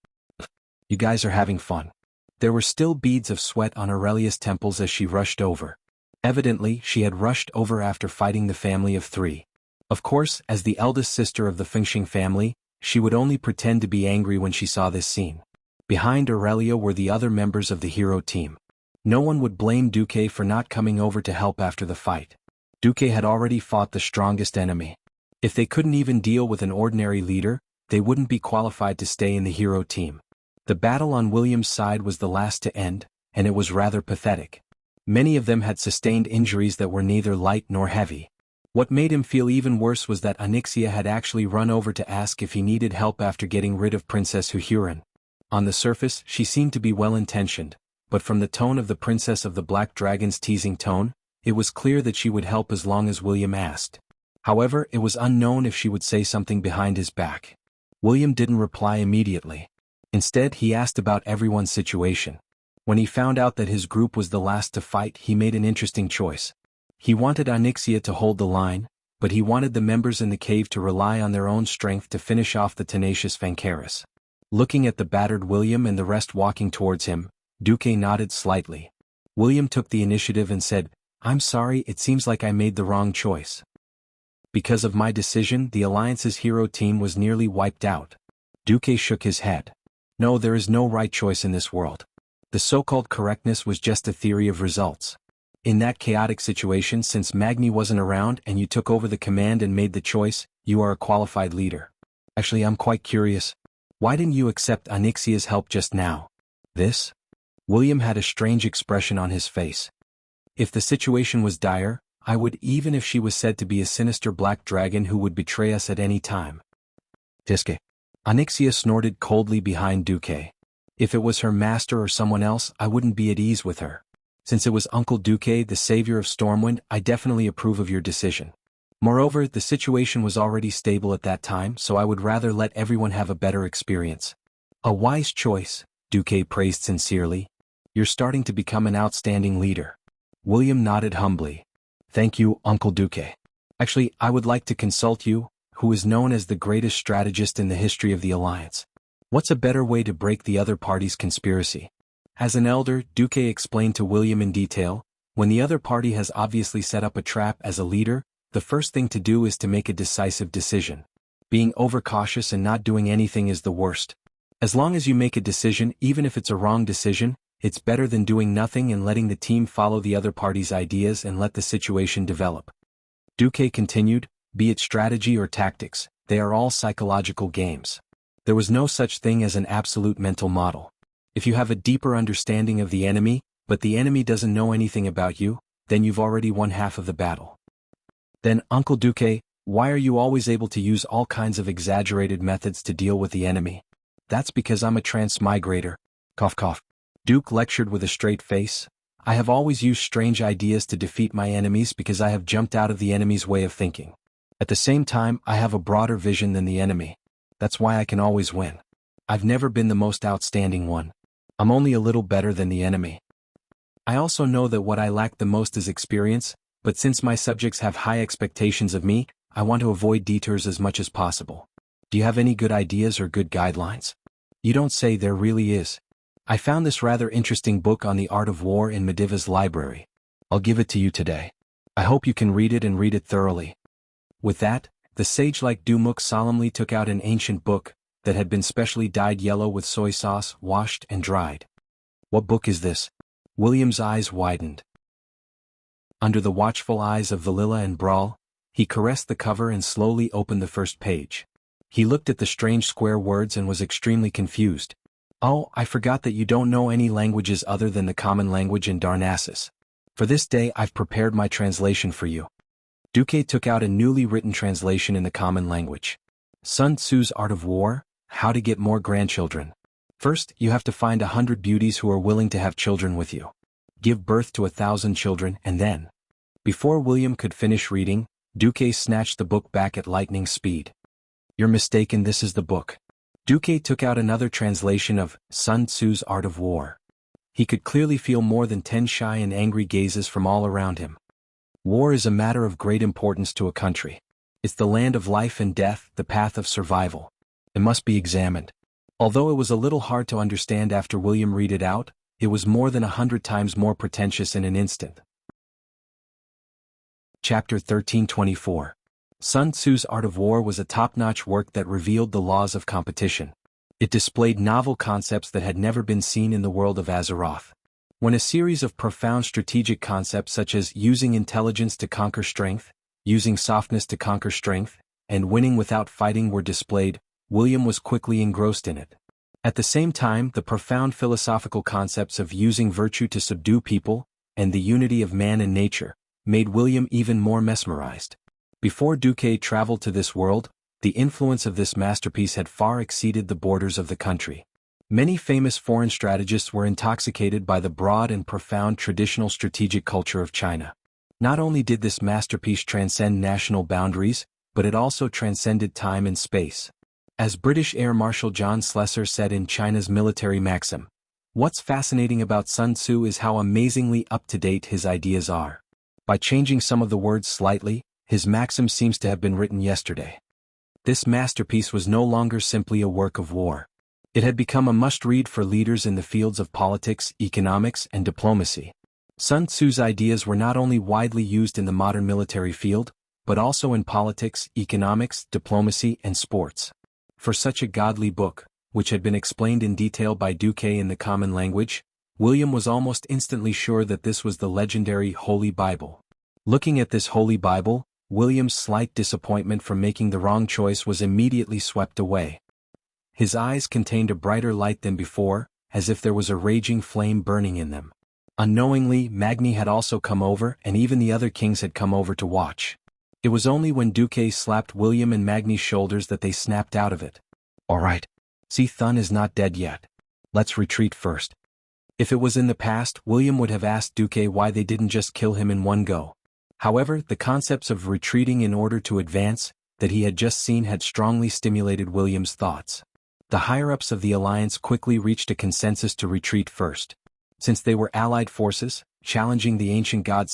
You guys are having fun. There were still beads of sweat on Aurelia's temples as she rushed over. Evidently, she had rushed over after fighting the family of 3. Of course, as the eldest sister of the Fengxing family, she would only pretend to be angry when she saw this scene. Behind Aurelia were the other members of the hero team. No one would blame Duque for not coming over to help after the fight. Duque had already fought the strongest enemy. If they couldn't even deal with an ordinary leader, they wouldn't be qualified to stay in the hero team. The battle on William's side was the last to end, and it was rather pathetic. Many of them had sustained injuries that were neither light nor heavy. What made him feel even worse was that Onyxia had actually run over to ask if he needed help after getting rid of Princess Huhuran. On the surface, she seemed to be well-intentioned, but from the tone of the Princess of the Black Dragon's teasing tone, it was clear that she would help as long as William asked. However, it was unknown if she would say something behind his back. William didn't reply immediately. Instead, he asked about everyone's situation. When he found out that his group was the last to fight, he made an interesting choice. He wanted Onyxia to hold the line, but he wanted the members in the cave to rely on their own strength to finish off the tenacious Fancaris. Looking at the battered William and the rest walking towards him, Duque nodded slightly. William took the initiative and said, I'm sorry, it seems like I made the wrong choice. Because of my decision, the Alliance's hero team was nearly wiped out. Duque shook his head. No, there is no right choice in this world. The so-called correctness was just a theory of results. In that chaotic situation, since Magni wasn't around and you took over the command and made the choice, you are a qualified leader. Actually, I'm quite curious. Why didn't you accept Onyxia's help just now? This? William had a strange expression on his face. If the situation was dire, I would, even if she was said to be a sinister black dragon who would betray us at any time. Disque. Onyxia snorted coldly behind Duque. If it was her master or someone else, I wouldn't be at ease with her. Since it was Uncle Duque, the savior of Stormwind, I definitely approve of your decision. Moreover, the situation was already stable at that time, so I would rather let everyone have a better experience. A wise choice, Duque praised sincerely. You're starting to become an outstanding leader. William nodded humbly. Thank you, Uncle Duque. Actually, I would like to consult you, who is known as the greatest strategist in the history of the Alliance. What's a better way to break the other party's conspiracy? As an elder, Duque explained to William in detail, when the other party has obviously set up a trap as a leader, the first thing to do is to make a decisive decision. Being overcautious and not doing anything is the worst. As long as you make a decision, even if it's a wrong decision, it's better than doing nothing and letting the team follow the other party's ideas and let the situation develop. Duque continued, be it strategy or tactics, they are all psychological games. There was no such thing as an absolute mental model. If you have a deeper understanding of the enemy, but the enemy doesn't know anything about you, then you've already won half of the battle. Then, Uncle Duque, why are you always able to use all kinds of exaggerated methods to deal with the enemy? That's because I'm a transmigrator. Cough cough. Duke lectured with a straight face. I have always used strange ideas to defeat my enemies because I have jumped out of the enemy's way of thinking. At the same time, I have a broader vision than the enemy. That's why I can always win. I've never been the most outstanding one. I'm only a little better than the enemy. I also know that what I lack the most is experience, but since my subjects have high expectations of me, I want to avoid detours as much as possible. Do you have any good ideas or good guidelines? You don't say. There really is. I found this rather interesting book on the art of war in Mediva's library. I'll give it to you today. I hope you can read it and read it thoroughly. With that, the sage-like Dumuk solemnly took out an ancient book that had been specially dyed yellow with soy sauce, washed and dried. What book is this? William's eyes widened. Under the watchful eyes of Valilla and Brawl, he caressed the cover and slowly opened the first page. He looked at the strange square words and was extremely confused. Oh, I forgot that you don't know any languages other than the common language in Darnassus. For this day I've prepared my translation for you. Duque took out a newly written translation in the common language. Sun Tzu's Art of War, How to Get More Grandchildren. First, you have to find 100 beauties who are willing to have children with you. Give birth to 1,000 children and then. Before William could finish reading, Duque snatched the book back at lightning speed. You're mistaken, this is the book. Duque took out another translation of Sun Tzu's Art of War. He could clearly feel more than 10 shy and angry gazes from all around him. War is a matter of great importance to a country. It's the land of life and death, the path of survival. It must be examined. Although it was a little hard to understand after William read it out, it was more than 100 times more pretentious in an instant. Chapter 1324. Sun Tzu's Art of War was a top-notch work that revealed the laws of competition. It displayed novel concepts that had never been seen in the world of Azeroth. When a series of profound strategic concepts such as using intelligence to conquer strength, using softness to conquer strength, and winning without fighting were displayed, William was quickly engrossed in it. At the same time, the profound philosophical concepts of using virtue to subdue people, and the unity of man and nature, made William even more mesmerized. Before Duque traveled to this world, the influence of this masterpiece had far exceeded the borders of the country. Many famous foreign strategists were intoxicated by the broad and profound traditional strategic culture of China. Not only did this masterpiece transcend national boundaries, but it also transcended time and space. As British Air Marshal John Slessor said in China's military maxim, "What's fascinating about Sun Tzu is how amazingly up-to-date his ideas are." By changing some of the words slightly, his maxim seems to have been written yesterday. This masterpiece was no longer simply a work of war. It had become a must-read for leaders in the fields of politics, economics, and diplomacy. Sun Tzu's ideas were not only widely used in the modern military field, but also in politics, economics, diplomacy, and sports. For such a godly book, which had been explained in detail by Duque in the common language, William was almost instantly sure that this was the legendary Holy Bible. Looking at this Holy Bible, William's slight disappointment from making the wrong choice was immediately swept away. His eyes contained a brighter light than before, as if there was a raging flame burning in them. Unknowingly, Magni had also come over, and even the other kings had come over to watch. It was only when Duque slapped William and Magni's shoulders that they snapped out of it. All right. See, Thun is not dead yet. Let's retreat first. If it was in the past, William would have asked Duque why they didn't just kill him in one go. However, the concepts of retreating in order to advance, that he had just seen had strongly stimulated William's thoughts. The higher-ups of the Alliance quickly reached a consensus to retreat first. Since they were allied forces, challenging the ancient god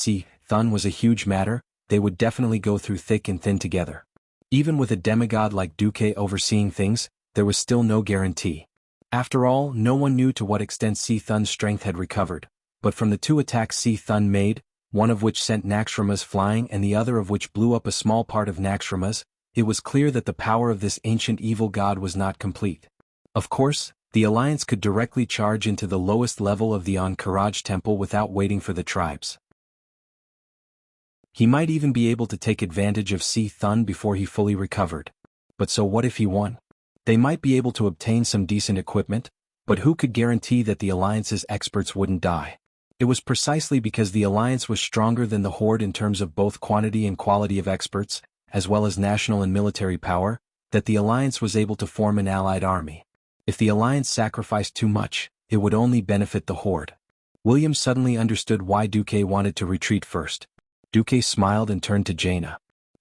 Thun was a huge matter, they would definitely go through thick and thin together. Even with a demigod like Duque overseeing things, there was still no guarantee. After all, no one knew to what extent C. Thun's strength had recovered, but from the two attacks C. Thun made, one of which sent Naxxramas flying and the other of which blew up a small part of Naxxramas, it was clear that the power of this ancient evil god was not complete. Of course, the Alliance could directly charge into the lowest level of the Ankh-Kharaj temple without waiting for the tribes. He might even be able to take advantage of C. Thun before he fully recovered. But so what if he won? They might be able to obtain some decent equipment, but who could guarantee that the Alliance's experts wouldn't die? It was precisely because the Alliance was stronger than the Horde in terms of both quantity and quality of experts, as well as national and military power, that the Alliance was able to form an allied army. If the Alliance sacrificed too much, it would only benefit the Horde. William suddenly understood why Duque wanted to retreat first. Duque smiled and turned to Jaina.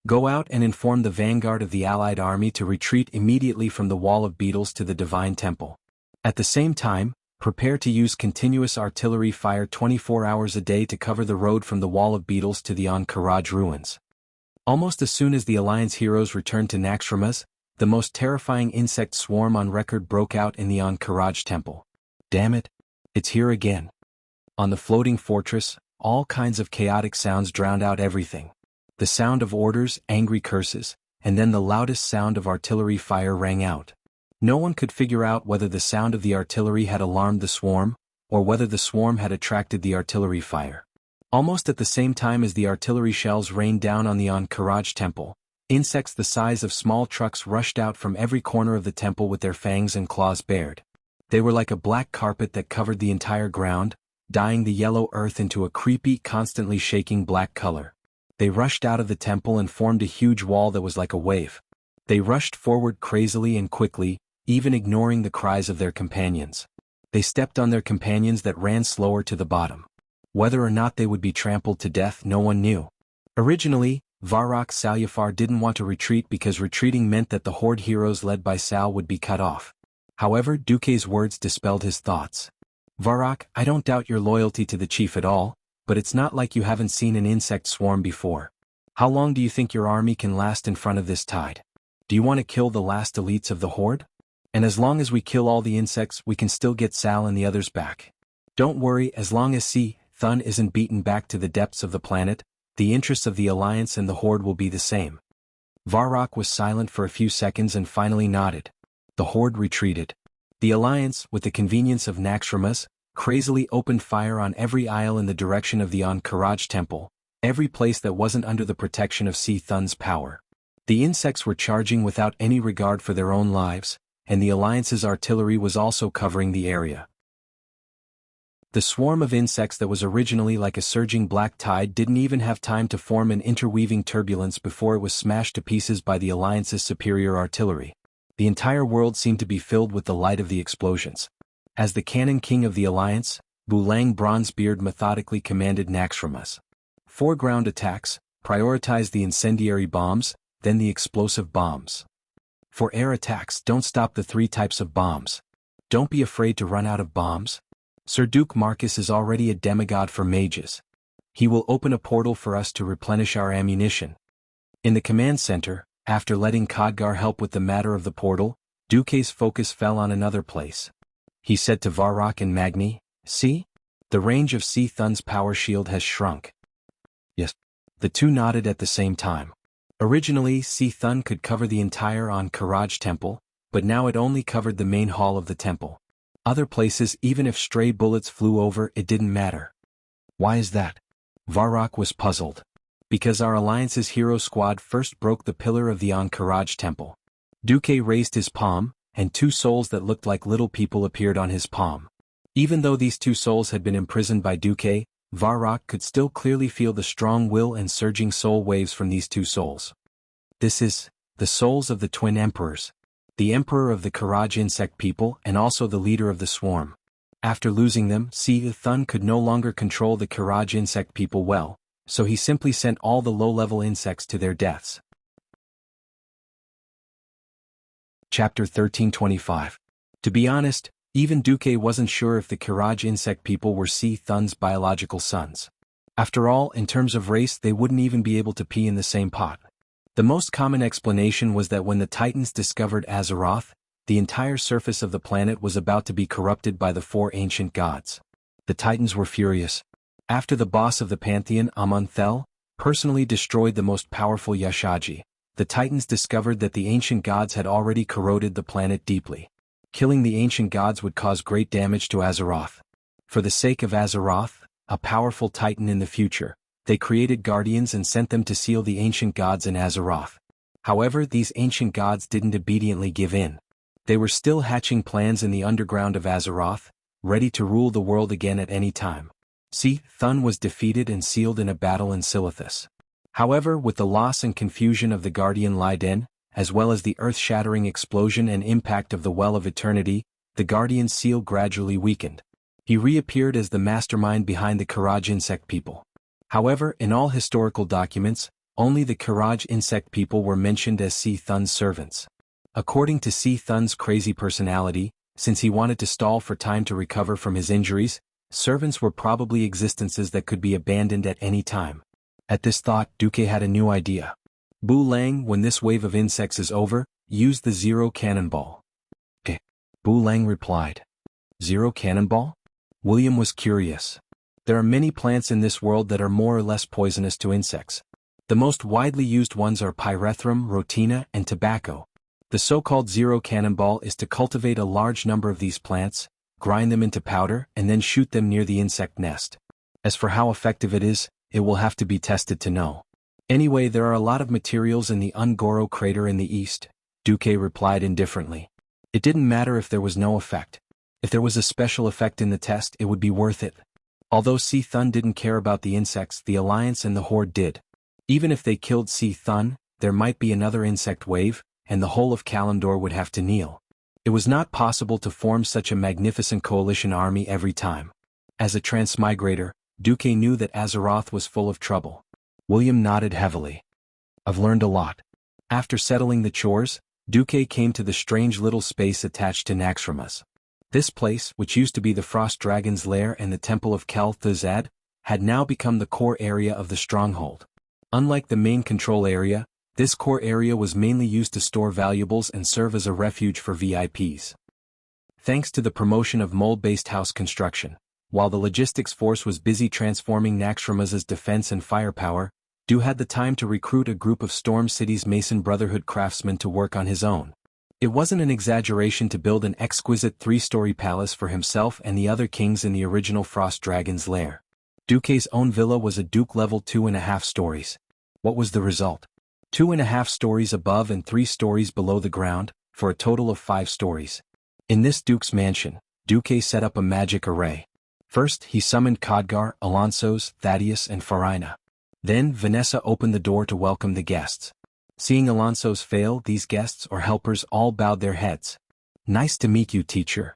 Go out and inform the vanguard of the allied army to retreat immediately from the Wall of Beetles to the Divine Temple. At the same time, prepare to use continuous artillery fire 24 hours a day to cover the road from the Wall of Beetles to the Ankh-Kharaj ruins. Almost as soon as the Alliance heroes returned to Naxxramas, the most terrifying insect swarm on record broke out in the Ankh-Kharaj temple. Damn it! It's here again. On the floating fortress, all kinds of chaotic sounds drowned out everything. The sound of orders, angry curses, and then the loudest sound of artillery fire rang out. No one could figure out whether the sound of the artillery had alarmed the swarm, or whether the swarm had attracted the artillery fire. Almost at the same time as the artillery shells rained down on the Ankh-Kharaj temple, insects the size of small trucks rushed out from every corner of the temple with their fangs and claws bared. They were like a black carpet that covered the entire ground, dyeing the yellow earth into a creepy, constantly shaking black color. They rushed out of the temple and formed a huge wall that was like a wave. They rushed forward crazily and quickly, even ignoring the cries of their companions. They stepped on their companions that ran slower to the bottom. Whether or not they would be trampled to death, no one knew. Originally, Varrock Salyafar didn't want to retreat because retreating meant that the Horde heroes led by Sal would be cut off. However, Duque's words dispelled his thoughts. Varrock, I don't doubt your loyalty to the chief at all, but it's not like you haven't seen an insect swarm before. How long do you think your army can last in front of this tide? Do you want to kill the last elites of the Horde? And as long as we kill all the insects, we can still get Sal and the others back. Don't worry, as long as C. Thun isn't beaten back to the depths of the planet, the interests of the Alliance and the Horde will be the same. Varrock was silent for a few seconds and finally nodded. The Horde retreated. The Alliance, with the convenience of Naxxramas, crazily opened fire on every aisle in the direction of the Ankh-Kharaj temple, every place that wasn't under the protection of C. Thun's power. The insects were charging without any regard for their own lives, and the Alliance's artillery was also covering the area. The swarm of insects that was originally like a surging black tide didn't even have time to form an interweaving turbulence before it was smashed to pieces by the Alliance's superior artillery. The entire world seemed to be filled with the light of the explosions. As the cannon king of the Alliance, Bulang Bronzebeard methodically commanded Naxxramas. For ground attacks, prioritize the incendiary bombs, then the explosive bombs. For air attacks, don't stop the 3 types of bombs. Don't be afraid to run out of bombs. Sir Duke Marcus is already a demigod for mages. He will open a portal for us to replenish our ammunition. In the command center, after letting Khadgar help with the matter of the portal, Duque's focus fell on another place. He said to Varrock and Magni, "See? The range of C. Thun's power shield has shrunk." Yes. The two nodded at the same time. Originally, C. Thun could cover the entire Ankh-Kharaj temple, but now it only covered the main hall of the temple. Other places, even if stray bullets flew over, it didn't matter. Why is that? Varrock was puzzled. Because our Alliance's hero squad first broke the pillar of the Ankh-Kharaj temple. Duque raised his palm, and 2 souls that looked like little people appeared on his palm. Even though these 2 souls had been imprisoned by Duque, Varrock could still clearly feel the strong will and surging soul waves from these 2 souls. This is the souls of the twin emperors. The emperor of the Kharaj insect people and also the leader of the swarm. After losing them, C. Thun could no longer control the Kharaj insect people well, so he simply sent all the low-level insects to their deaths. Chapter 1325. To be honest, even Duque wasn't sure if the Kharaj insect people were C. Thun's biological sons. After all, in terms of race, they wouldn't even be able to pee in the same pot. The most common explanation was that when the Titans discovered Azeroth, the entire surface of the planet was about to be corrupted by the 4 ancient gods. The Titans were furious. After the boss of the pantheon, Amun-Thel, personally destroyed the most powerful Yashaji, the Titans discovered that the ancient gods had already corroded the planet deeply. Killing the ancient gods would cause great damage to Azeroth. For the sake of Azeroth, a powerful Titan in the future, they created guardians and sent them to seal the ancient gods in Azeroth. However, these ancient gods didn't obediently give in. They were still hatching plans in the underground of Azeroth, ready to rule the world again at any time. Thun was defeated and sealed in a battle in Silithus. However, with the loss and confusion of the Guardian Liden, as well as the earth-shattering explosion and impact of the Well of Eternity, the Guardian's seal gradually weakened. He reappeared as the mastermind behind the Karaj insect people. However, in all historical documents, only the Karaj insect people were mentioned as Thun's servants. According to Thun's crazy personality, since he wanted to stall for time to recover from his injuries, servants were probably existences that could be abandoned at any time. At this thought, Duque had a new idea. Bu Lang, when this wave of insects is over, use the Zero Cannonball. Bu Lang replied. Zero Cannonball? William was curious. There are many plants in this world that are more or less poisonous to insects. The most widely used ones are pyrethrum, rhotina, and tobacco. The so-called Zero Cannonball is to cultivate a large number of these plants, grind them into powder, and then shoot them near the insect nest. As for how effective it is, it will have to be tested to know. Anyway, there are a lot of materials in the Ungoro crater in the east, Duque replied indifferently. It didn't matter if there was no effect. If there was a special effect in the test, it would be worth it. Although Thun didn't care about the insects, the Alliance and the Horde did. Even if they killed Thun, there might be another insect wave, and the whole of Kalimdor would have to kneel. It was not possible to form such a magnificent coalition army every time. As a transmigrator, Duque knew that Azeroth was full of trouble. William nodded heavily. I've learned a lot. After settling the chores, Duque came to the strange little space attached to Naxxramas. This place, which used to be the Frost Dragon's lair and the Temple of Kel-Thuzad, had now become the core area of the stronghold. Unlike the main control area, this core area was mainly used to store valuables and serve as a refuge for VIPs. Thanks to the promotion of mold-based house construction, while the logistics force was busy transforming Naxxramas' defense and firepower, Du had the time to recruit a group of Storm City's Mason Brotherhood craftsmen to work on his own. It wasn't an exaggeration to build an exquisite 3-story palace for himself and the other kings in the original Frost Dragon's lair. Duque's own villa was a Duke level 2.5 stories. What was the result? 2.5 stories above and 3 stories below the ground, for a total of 5 stories. In this Duke's mansion, Duque set up a magic array. First, he summoned Khadgar, Alonsos, Thaddeus, and Farina. Then, Vanessa opened the door to welcome the guests. Seeing Alonsos fail, these guests or helpers all bowed their heads. Nice to meet you, teacher.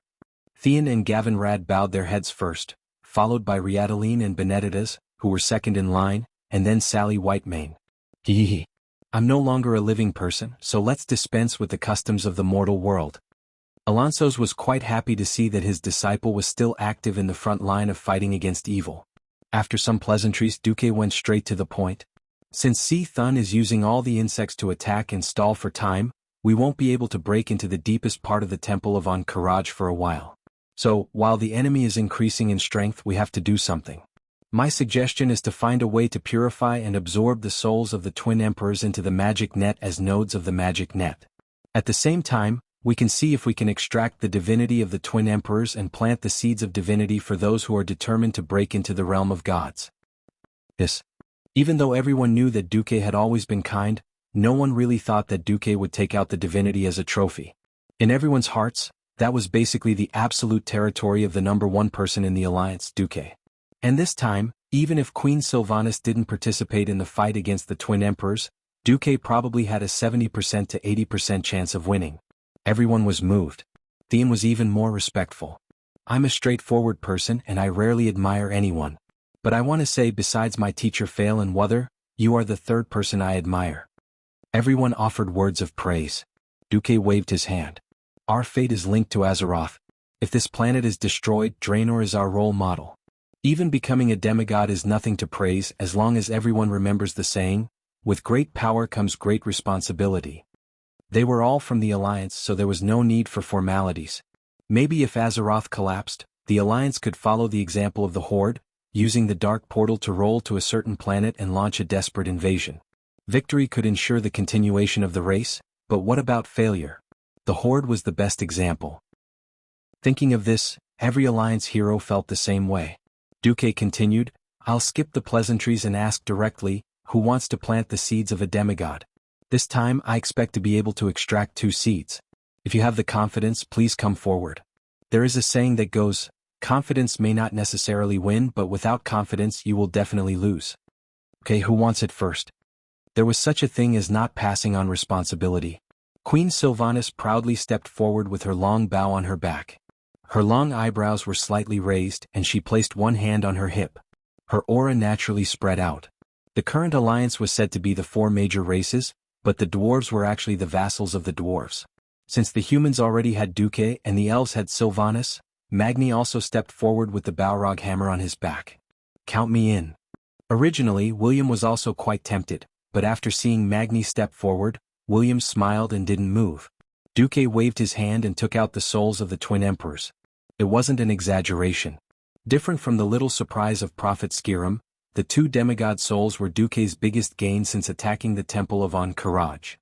Theon and Gavinrad bowed their heads first, followed by Riadaline and Benedictas, who were second in line, and then Sally Whitemane. Hee. I'm no longer a living person, so let's dispense with the customs of the mortal world. Alonsos was quite happy to see that his disciple was still active in the front line of fighting against evil. After some pleasantries, Duque went straight to the point. Since Thun is using all the insects to attack and stall for time, we won't be able to break into the deepest part of the Temple of Ankh-Karaj for a while. So, while the enemy is increasing in strength, we have to do something. My suggestion is to find a way to purify and absorb the souls of the twin emperors into the magic net as nodes of the magic net. At the same time, we can see if we can extract the divinity of the twin emperors and plant the seeds of divinity for those who are determined to break into the realm of gods. Yes. Even though everyone knew that Duque had always been kind, no one really thought that Duque would take out the divinity as a trophy. In everyone's hearts, that was basically the absolute territory of the number one person in the Alliance, Duque. And this time, even if Queen Sylvanas didn't participate in the fight against the twin emperors, Duque probably had a 70% to 80% chance of winning. Everyone was moved. Theon was even more respectful. I'm a straightforward person and I rarely admire anyone. But I want to say, besides my teacher Fail and Wuther, you are the third person I admire. Everyone offered words of praise. Duque waved his hand. Our fate is linked to Azeroth. If this planet is destroyed, Draenor is our role model. Even becoming a demigod is nothing to praise as long as everyone remembers the saying, with great power comes great responsibility. They were all from the Alliance, so there was no need for formalities. Maybe if Azeroth collapsed, the Alliance could follow the example of the Horde, using the Dark Portal to roll to a certain planet and launch a desperate invasion. Victory could ensure the continuation of the race, but what about failure? The Horde was the best example. Thinking of this, every Alliance hero felt the same way. Duque continued, I'll skip the pleasantries and ask directly, who wants to plant the seeds of a demigod? This time I expect to be able to extract 2 seeds. If you have the confidence, please come forward. There is a saying that goes, confidence may not necessarily win, but without confidence you will definitely lose. Okay, who wants it first? There was such a thing as not passing on responsibility. Queen Sylvanas proudly stepped forward with her long bow on her back. Her long eyebrows were slightly raised and she placed one hand on her hip. Her aura naturally spread out. The current alliance was said to be the 4 major races, but the dwarves were actually the vassals of the dwarves. Since the humans already had Duque and the elves had Sylvanas, Magni also stepped forward with the Balrog hammer on his back. Count me in. Originally, William was also quite tempted, but after seeing Magni step forward, William smiled and didn't move. Duque waved his hand and took out the souls of the twin emperors. It wasn't an exaggeration. Different from the little surprise of Prophet Skyrim, the 2 demigod souls were Duque's biggest gain since attacking the Temple of Ankh-Karaj.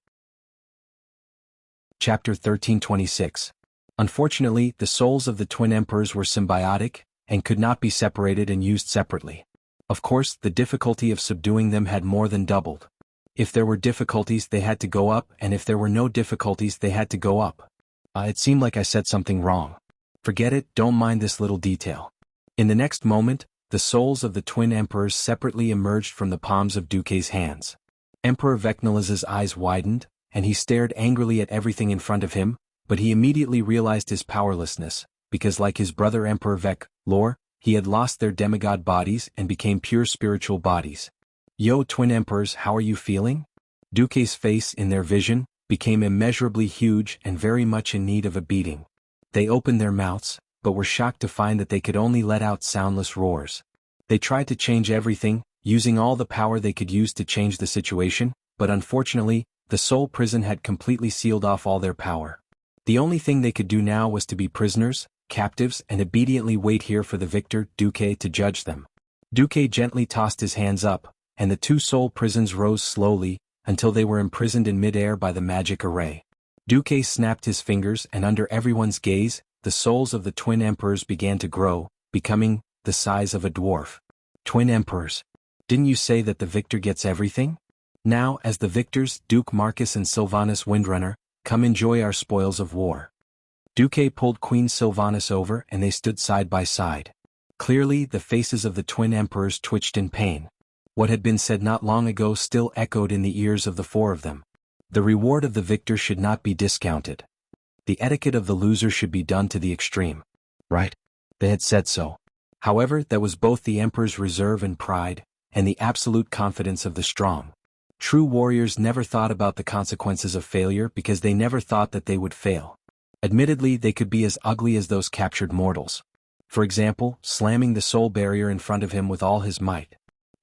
Chapter 1326. Unfortunately, the souls of the twin emperors were symbiotic, and could not be separated and used separately. Of course, the difficulty of subduing them had more than doubled. If there were difficulties they had to go up, and if there were no difficulties they had to go up. It seemed like I said something wrong. Forget it, don't mind this little detail. In the next moment, the souls of the twin emperors separately emerged from the palms of Duque's hands. Emperor Vecnaliz's eyes widened, and he stared angrily at everything in front of him, but he immediately realized his powerlessness, because like his brother Emperor Vec-Lor, he had lost their demigod bodies and became pure spiritual bodies. Yo, twin emperors, how are you feeling? Duque's face, in their vision, became immeasurably huge and very much in need of a beating. They opened their mouths, but were shocked to find that they could only let out soundless roars. They tried to change everything, using all the power they could use to change the situation, but unfortunately, the soul prison had completely sealed off all their power. The only thing they could do now was to be prisoners, captives, and obediently wait here for the victor, Duque, to judge them. Duque gently tossed his hands up, and the 2 soul prisons rose slowly, until they were imprisoned in mid-air by the magic array. Duque snapped his fingers, and under everyone's gaze, the souls of the twin emperors began to grow, becoming the size of a dwarf. Twin emperors. Didn't you say that the victor gets everything? Now, as the victors, Duke Marcus and Sylvanas Windrunner, come enjoy our spoils of war. Duque pulled Queen Sylvanas over and they stood side by side. Clearly, the faces of the twin emperors twitched in pain. What had been said not long ago still echoed in the ears of the 4 of them. The reward of the victor should not be discounted. The etiquette of the loser should be done to the extreme. Right? They had said so. However, that was both the emperor's reserve and pride, and the absolute confidence of the strong. True warriors never thought about the consequences of failure because they never thought that they would fail. Admittedly, they could be as ugly as those captured mortals. For example, slamming the soul barrier in front of him with all his might.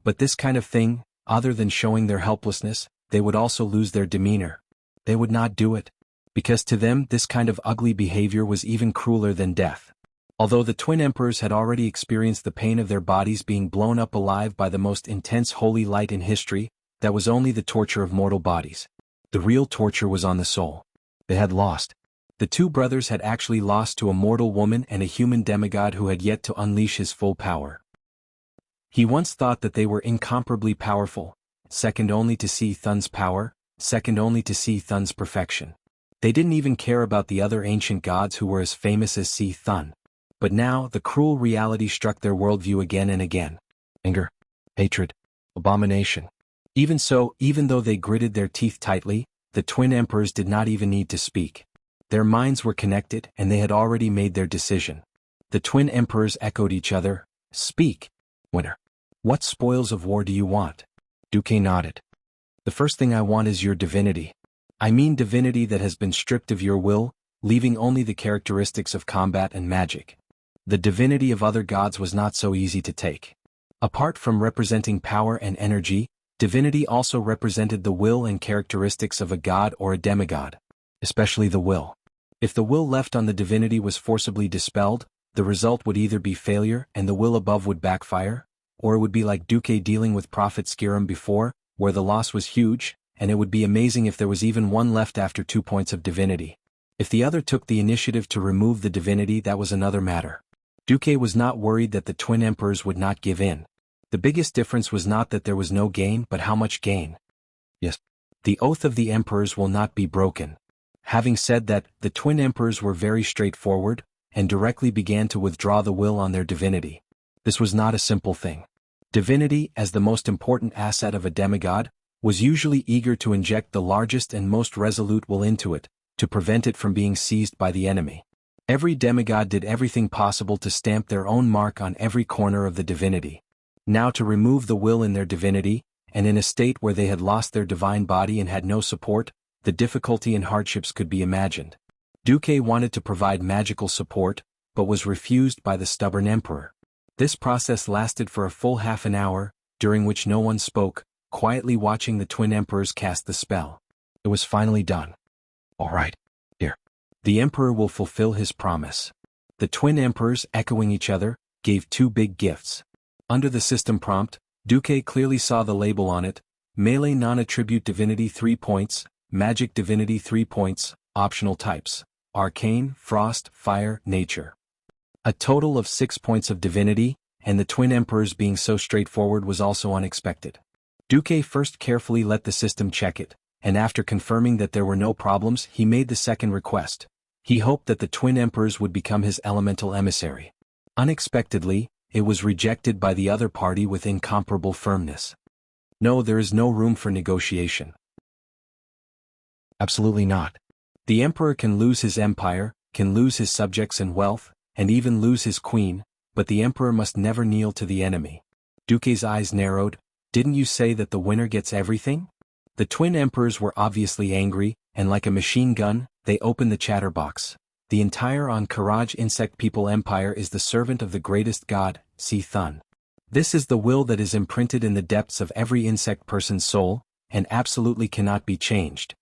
But this kind of thing, other than showing their helplessness, they would also lose their demeanor. They would not do it. Because to them this kind of ugly behavior was even crueler than death. Although the twin emperors had already experienced the pain of their bodies being blown up alive by the most intense holy light in history, that was only the torture of mortal bodies. The real torture was on the soul. They had lost. The 2 brothers had actually lost to a mortal woman and a human demigod who had yet to unleash his full power. He once thought that they were incomparably powerful, second only to See Thun's power, second only to See Thun's perfection. They didn't even care about the other ancient gods who were as famous as See Thun. But now the cruel reality struck their worldview again and again. Anger, hatred, abomination. Even so, even though they gritted their teeth tightly, the twin emperors did not even need to speak. Their minds were connected and they had already made their decision. The twin emperors echoed each other. Speak. Winner. What spoils of war do you want? Duque nodded. The first thing I want is your divinity. I mean divinity that has been stripped of your will, leaving only the characteristics of combat and magic. The divinity of other gods was not so easy to take. Apart from representing power and energy, divinity also represented the will and characteristics of a god or a demigod, especially the will. If the will left on the divinity was forcibly dispelled, the result would either be failure and the will above would backfire, or it would be like Duque dealing with Prophet Skirum before, where the loss was huge, and it would be amazing if there was even one left after 2 points of divinity. If the other took the initiative to remove the divinity, that was another matter. Duque was not worried that the twin emperors would not give in. The biggest difference was not that there was no gain but how much gain. Yes. The oath of the emperors will not be broken. Having said that, the twin emperors were very straightforward, and directly began to withdraw the will on their divinity. This was not a simple thing. Divinity, as the most important asset of a demigod, was usually eager to inject the largest and most resolute will into it, to prevent it from being seized by the enemy. Every demigod did everything possible to stamp their own mark on every corner of the divinity. Now to remove the will in their divinity, and in a state where they had lost their divine body and had no support, the difficulty and hardships could be imagined. Duque wanted to provide magical support, but was refused by the stubborn emperor. This process lasted for a full half an hour, during which no one spoke, quietly watching the twin emperors cast the spell. It was finally done. All right, here. The emperor will fulfill his promise. The twin emperors, echoing each other, gave 2 big gifts. Under the system prompt, Duque clearly saw the label on it: melee non-attribute divinity 3 points, magic divinity 3 points, optional types, arcane, frost, fire, nature. A total of 6 points of divinity, and the twin emperors being so straightforward was also unexpected. Duque first carefully let the system check it, and after confirming that there were no problems, he made the second request. He hoped that the twin emperors would become his elemental emissary. Unexpectedly, it was rejected by the other party with incomparable firmness. No, there is no room for negotiation. Absolutely not. The emperor can lose his empire, can lose his subjects and wealth, and even lose his queen, but the emperor must never kneel to the enemy. Duque's eyes narrowed. Didn't you say that the winner gets everything? The twin emperors were obviously angry, and like a machine gun, they opened the chatterbox. The entire Encourage insect people empire is the servant of the greatest god, Si Thun. This is the will that is imprinted in the depths of every insect person's soul, and absolutely cannot be changed.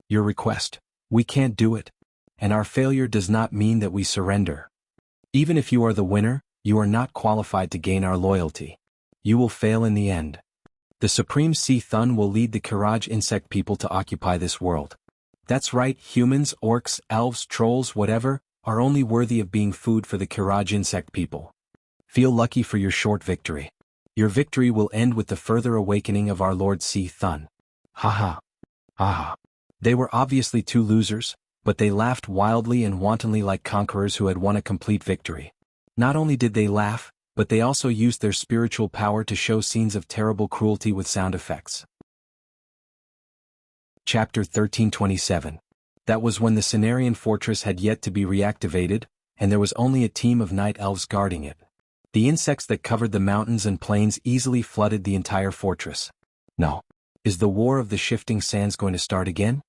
Your request. We can't do it. And our failure does not mean that we surrender. Even if you are the winner, you are not qualified to gain our loyalty. You will fail in the end. The supreme Si Thun will lead the Courage insect people to occupy this world. That's right, humans, orcs, elves, trolls, whatever, are only worthy of being food for the Courage insect people. Feel lucky for your short victory. Your victory will end with the further awakening of our Lord Si Thun. Haha. Haha. They were obviously 2 losers, but they laughed wildly and wantonly like conquerors who had won a complete victory. Not only did they laugh, but they also used their spiritual power to show scenes of terrible cruelty with sound effects. Chapter 1327. That was when the Cenarian fortress had yet to be reactivated, and there was only a team of night elves guarding it. The insects that covered the mountains and plains easily flooded the entire fortress. No. Is the War of the Shifting Sands going to start again?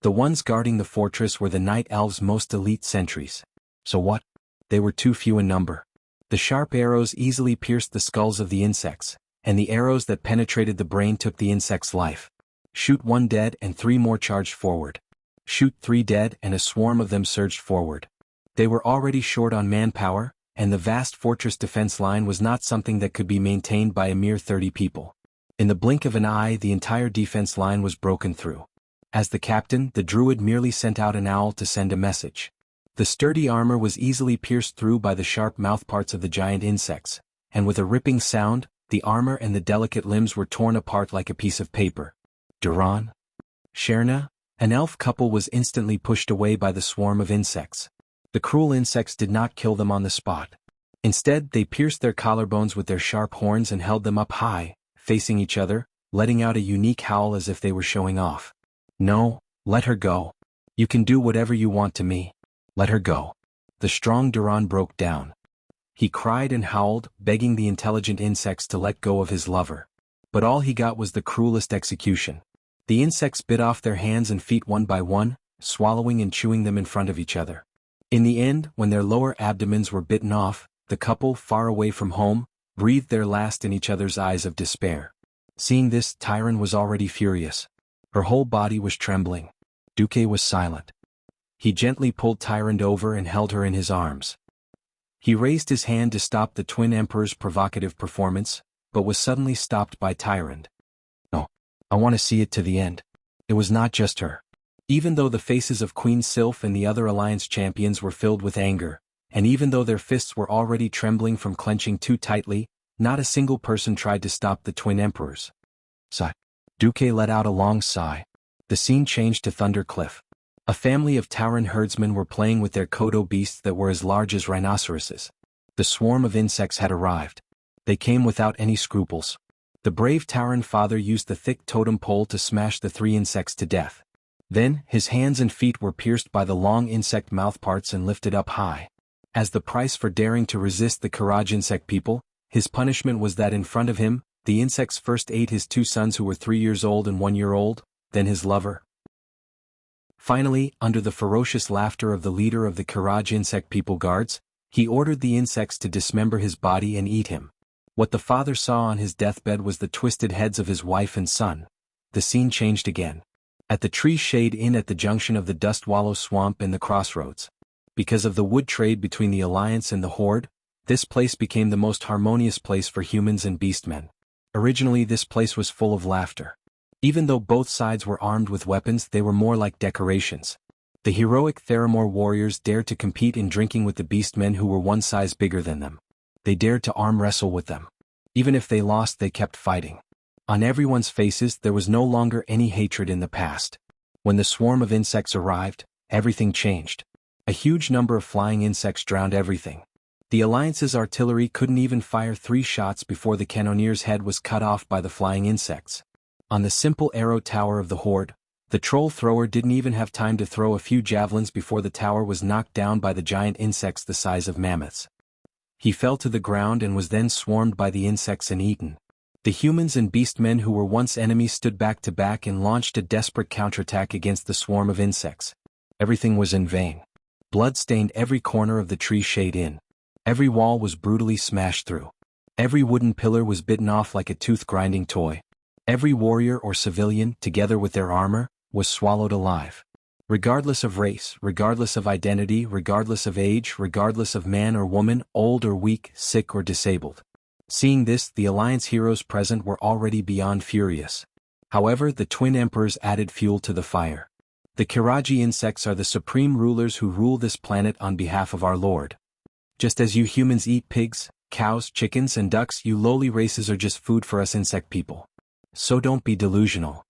The ones guarding the fortress were the night elves' most elite sentries. So what? They were too few in number. The sharp arrows easily pierced the skulls of the insects, and the arrows that penetrated the brain took the insect's life. Shoot 1 dead and 3 more charged forward. Shoot 3 dead and a swarm of them surged forward. They were already short on manpower, and the vast fortress defense line was not something that could be maintained by a mere 30 people. In the blink of an eye, the entire defense line was broken through. As the captain, the druid merely sent out an owl to send a message. The sturdy armor was easily pierced through by the sharp mouthparts of the giant insects, and with a ripping sound, the armor and the delicate limbs were torn apart like a piece of paper. Duran? Sherna? An elf couple was instantly pushed away by the swarm of insects. The cruel insects did not kill them on the spot. Instead, they pierced their collarbones with their sharp horns and held them up high, facing each other, letting out a unique howl as if they were showing off. No, let her go. You can do whatever you want to me. Let her go. The strong Duran broke down. He cried and howled, begging the intelligent insects to let go of his lover. But all he got was the cruelest execution. The insects bit off their hands and feet one by one, swallowing and chewing them in front of each other. In the end, when their lower abdomens were bitten off, the couple, far away from home, breathed their last in each other's eyes of despair. Seeing this, Tyron was already furious. Her whole body was trembling. Duque was silent. He gently pulled Tyrant over and held her in his arms. He raised his hand to stop the twin emperor's provocative performance, but was suddenly stopped by Tyrant. "No, I want to see it to the end." It was not just her. Even though the faces of Queen Sylph and the other Alliance champions were filled with anger, and even though their fists were already trembling from clenching too tightly, not a single person tried to stop the twin emperors. Sigh. Duque let out a long sigh. The scene changed to Thunder Cliff. A family of Tauren herdsmen were playing with their kodo beasts that were as large as rhinoceroses. The swarm of insects had arrived. They came without any scruples. The brave Tauren father used the thick totem pole to smash the 3 insects to death. Then, his hands and feet were pierced by the long insect mouthparts and lifted up high. As the price for daring to resist the Karaj insect people, his punishment was that in front of him, the insects first ate his 2 sons who were 3 years old and 1 year old, then his lover. Finally, under the ferocious laughter of the leader of the Karaj insect people guards, he ordered the insects to dismember his body and eat him. What the father saw on his deathbed was the twisted heads of his wife and son. The scene changed again. At the Tree Shade Inn at the junction of the Dust Wallow Swamp and the Crossroads. Because of the wood trade between the Alliance and the Horde, this place became the most harmonious place for humans and beastmen. Originally this place was full of laughter. Even though both sides were armed with weapons, they were more like decorations. The heroic Theramore warriors dared to compete in drinking with the beastmen who were 1 size bigger than them. They dared to arm wrestle with them. Even if they lost, they kept fighting. On everyone's faces there was no longer any hatred in the past. When the swarm of insects arrived, everything changed. A huge number of flying insects drowned everything. The Alliance's artillery couldn't even fire 3 shots before the cannonier's head was cut off by the flying insects. On the simple arrow tower of the Horde, the troll thrower didn't even have time to throw a few javelins before the tower was knocked down by the giant insects the size of mammoths. He fell to the ground and was then swarmed by the insects and eaten. The humans and beastmen who were once enemies stood back to back and launched a desperate counterattack against the swarm of insects. Everything was in vain. Blood stained every corner of the Tree Shade Inn. Every wall was brutally smashed through. Every wooden pillar was bitten off like a tooth-grinding toy. Every warrior or civilian, together with their armor, was swallowed alive. Regardless of race, regardless of identity, regardless of age, regardless of man or woman, old or weak, sick or disabled. Seeing this, the Alliance heroes present were already beyond furious. However, the twin emperors added fuel to the fire. The Kiraji insects are the supreme rulers who rule this planet on behalf of our Lord. Just as you humans eat pigs, cows, chickens, and ducks, you lowly races are just food for us insect people. So don't be delusional.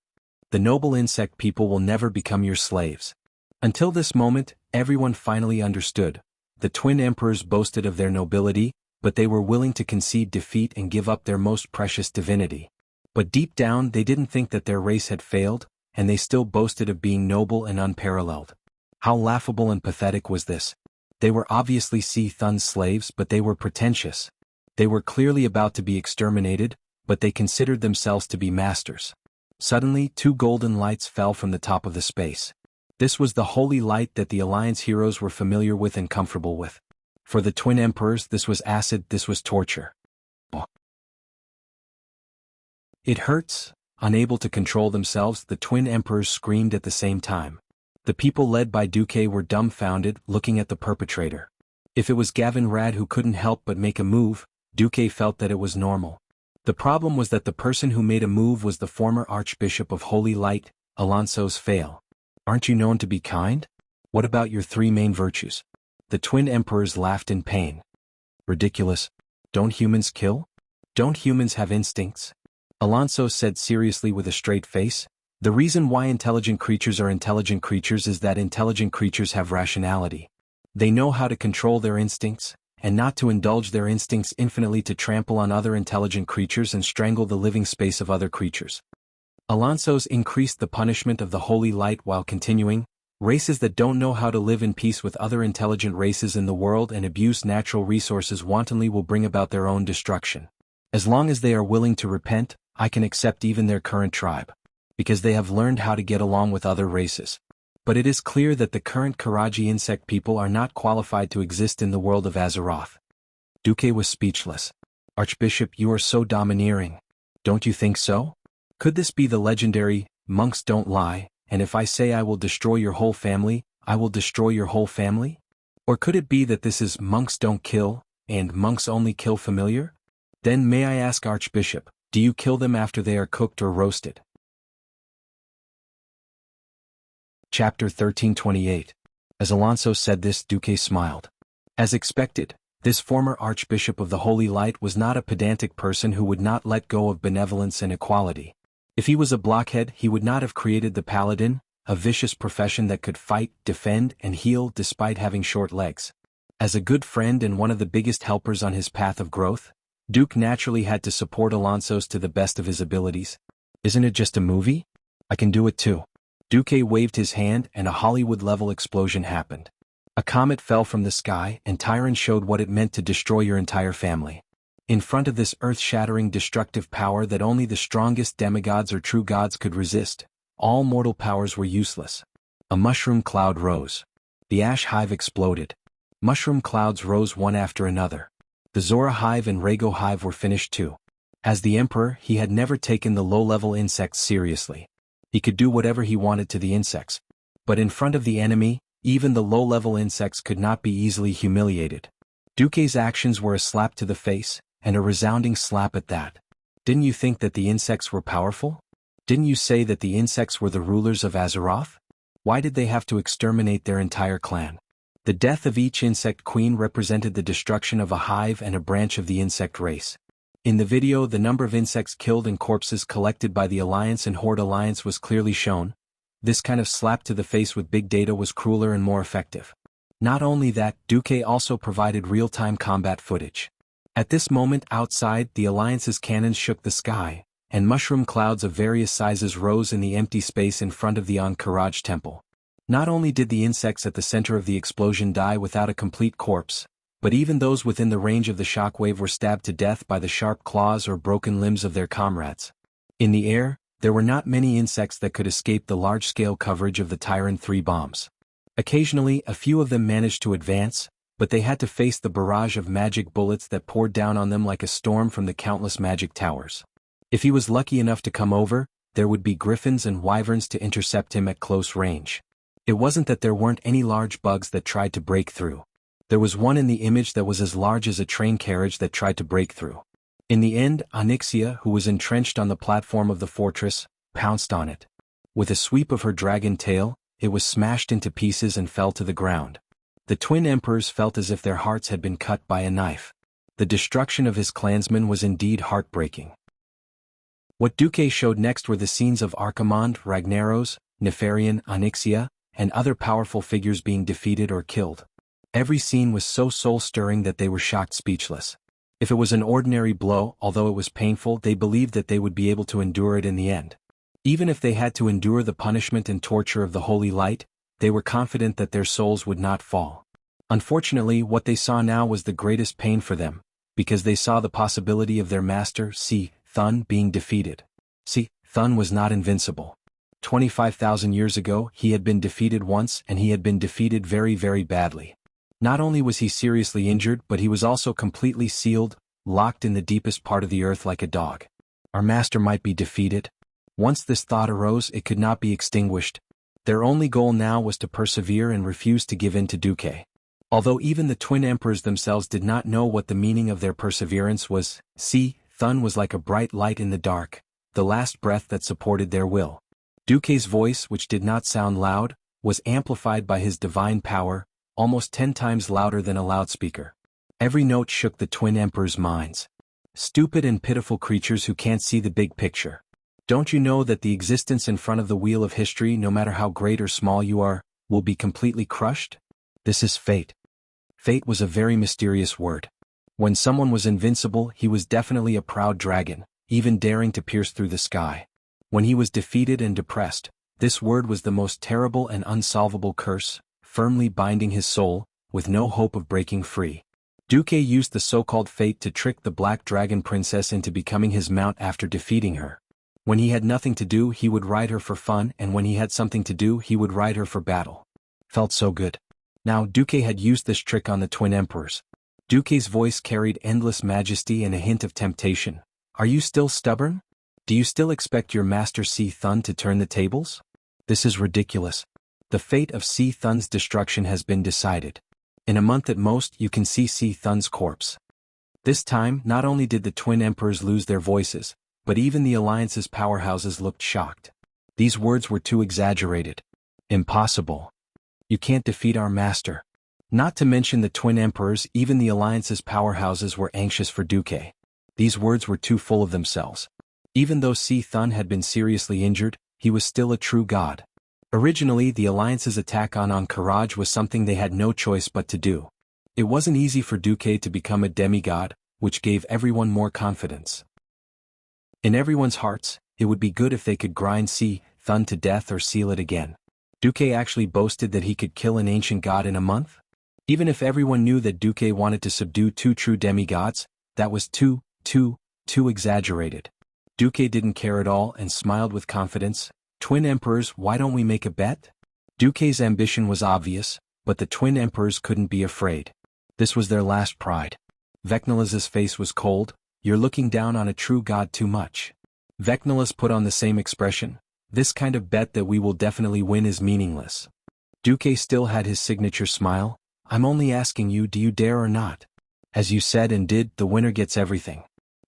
The noble insect people will never become your slaves. Until this moment, everyone finally understood. The twin emperors boasted of their nobility, but they were willing to concede defeat and give up their most precious divinity. But deep down they didn't think that their race had failed, and they still boasted of being noble and unparalleled. How laughable and pathetic was this? They were obviously Thun's slaves, but they were pretentious. They were clearly about to be exterminated, but they considered themselves to be masters. Suddenly, 2 golden lights fell from the top of the space. This was the holy light that the Alliance heroes were familiar with and comfortable with. For the twin emperors, this was acid, this was torture. It hurts. Unable to control themselves, the twin emperors screamed at the same time. The people led by Duque were dumbfounded, looking at the perpetrator. If it was Gavin Rad who couldn't help but make a move, Duque felt that it was normal. The problem was that the person who made a move was the former Archbishop of Holy Light, Alonso's Fail. Aren't you known to be kind? What about your 3 main virtues? The twin emperors laughed in pain. Ridiculous. Don't humans kill? Don't humans have instincts? Alonso said seriously with a straight face. The reason why intelligent creatures are intelligent creatures is that intelligent creatures have rationality. They know how to control their instincts, and not to indulge their instincts infinitely to trample on other intelligent creatures and strangle the living space of other creatures. Alonso's increased the punishment of the holy light while continuing, races that don't know how to live in peace with other intelligent races in the world and abuse natural resources wantonly will bring about their own destruction. As long as they are willing to repent, I can accept even their current tribe. Because they have learned how to get along with other races. But it is clear that the current Karaji insect people are not qualified to exist in the world of Azeroth. Duque was speechless. Archbishop, you are so domineering. Don't you think so? Could this be the legendary, monks don't lie, and if I say I will destroy your whole family, I will destroy your whole family? Or could it be that this is monks don't kill, and monks only kill familiar? Then may I ask, Archbishop, do you kill them after they are cooked or roasted? Chapter 1328. As Alonso said this, Duque smiled. As expected, this former Archbishop of the Holy Light was not a pedantic person who would not let go of benevolence and equality. If he was a blockhead, he would not have created the paladin, a vicious profession that could fight, defend, and heal despite having short legs. As a good friend and one of the biggest helpers on his path of growth, Duke naturally had to support Alonso's to the best of his abilities. Isn't it just a movie? I can do it too. Duque waved his hand and a Hollywood-level explosion happened. A comet fell from the sky and Tyron showed what it meant to destroy your entire family. In front of this earth-shattering destructive power that only the strongest demigods or true gods could resist, all mortal powers were useless. A mushroom cloud rose. The ash hive exploded. Mushroom clouds rose one after another. The Zora hive and Rago hive were finished too. As the Emperor, he had never taken the low-level insects seriously. He could do whatever he wanted to the insects. But in front of the enemy, even the low-level insects could not be easily humiliated. Duque's actions were a slap to the face, and a resounding slap at that. Didn't you think that the insects were powerful? Didn't you say that the insects were the rulers of Azeroth? Why did they have to exterminate their entire clan? The death of each insect queen represented the destruction of a hive and a branch of the insect race. In the video, the number of insects killed and corpses collected by the Alliance and Horde Alliance was clearly shown. This kind of slap to the face with big data was crueler and more effective. Not only that, Duque also provided real-time combat footage. At this moment outside, the Alliance's cannons shook the sky, and mushroom clouds of various sizes rose in the empty space in front of the Ankh-Karaj temple. Not only did the insects at the center of the explosion die without a complete corpse, but even those within the range of the shockwave were stabbed to death by the sharp claws or broken limbs of their comrades. In the air, there were not many insects that could escape the large-scale coverage of the Tyrant 3 bombs. Occasionally, a few of them managed to advance, but they had to face the barrage of magic bullets that poured down on them like a storm from the countless magic towers. If he was lucky enough to come over, there would be griffins and wyverns to intercept him at close range. It wasn't that there weren't any large bugs that tried to break through. There was one in the image that was as large as a train carriage that tried to break through. In the end, Onyxia, who was entrenched on the platform of the fortress, pounced on it. With a sweep of her dragon tail, it was smashed into pieces and fell to the ground. The twin emperors felt as if their hearts had been cut by a knife. The destruction of his clansmen was indeed heartbreaking. What Duque showed next were the scenes of Archimonde, Ragnaros, Nefarian, Onyxia, and other powerful figures being defeated or killed. Every scene was so soul-stirring that they were shocked speechless. If it was an ordinary blow, although it was painful, they believed that they would be able to endure it in the end. Even if they had to endure the punishment and torture of the Holy Light, they were confident that their souls would not fall. Unfortunately, what they saw now was the greatest pain for them, because they saw the possibility of their master, Thun, being defeated. Thun was not invincible. 25,000 years ago, he had been defeated once, and he had been defeated very, very badly. Not only was he seriously injured, but he was also completely sealed, locked in the deepest part of the earth like a dog. Our master might be defeated. Once this thought arose, it could not be extinguished. Their only goal now was to persevere and refuse to give in to Duque. Although even the twin emperors themselves did not know what the meaning of their perseverance was, Thun was like a bright light in the dark, the last breath that supported their will. Duque's voice, which did not sound loud, was amplified by his divine power, almost 10 times louder than a loudspeaker. Every note shook the twin emperors' minds. Stupid and pitiful creatures who can't see the big picture. Don't you know that the existence in front of the wheel of history, no matter how great or small you are, will be completely crushed? This is fate. Fate was a very mysterious word. When someone was invincible, he was definitely a proud dragon, even daring to pierce through the sky. When he was defeated and depressed, this word was the most terrible and unsolvable curse, firmly binding his soul, with no hope of breaking free. Duque used the so-called fate to trick the Black Dragon Princess into becoming his mount after defeating her. When he had nothing to do, he would ride her for fun, and when he had something to do, he would ride her for battle. Felt so good. Now Duque had used this trick on the twin emperors. Duque's voice carried endless majesty and a hint of temptation. Are you still stubborn? Do you still expect your master Si Thun to turn the tables? This is ridiculous. The fate of Si Thun's destruction has been decided. In a month at most you can see Si Thun's corpse. This time, not only did the twin emperors lose their voices, but even the alliance's powerhouses looked shocked. These words were too exaggerated. Impossible. You can't defeat our master. Not to mention the twin emperors, even the alliance's powerhouses were anxious for Duque. These words were too full of themselves. Even though Si Thun had been seriously injured, he was still a true god. Originally, the alliance's attack on Ankaraj was something they had no choice but to do. It wasn't easy for Duque to become a demigod, which gave everyone more confidence. In everyone's hearts, it would be good if they could grind Si Thun to death or seal it again. Duque actually boasted that he could kill an ancient god in a month? Even if everyone knew that Duque wanted to subdue two true demigods, that was too exaggerated. Duque didn't care at all and smiled with confidence. Twin emperors, why don't we make a bet? Duque's ambition was obvious, but the twin emperors couldn't be afraid. This was their last pride. Vecnala's face was cold. You're looking down on a true god too much. Vecnala's put on the same expression. This kind of bet that we will definitely win is meaningless. Duque still had his signature smile. I'm only asking you, do you dare or not? As you said and did, the winner gets everything.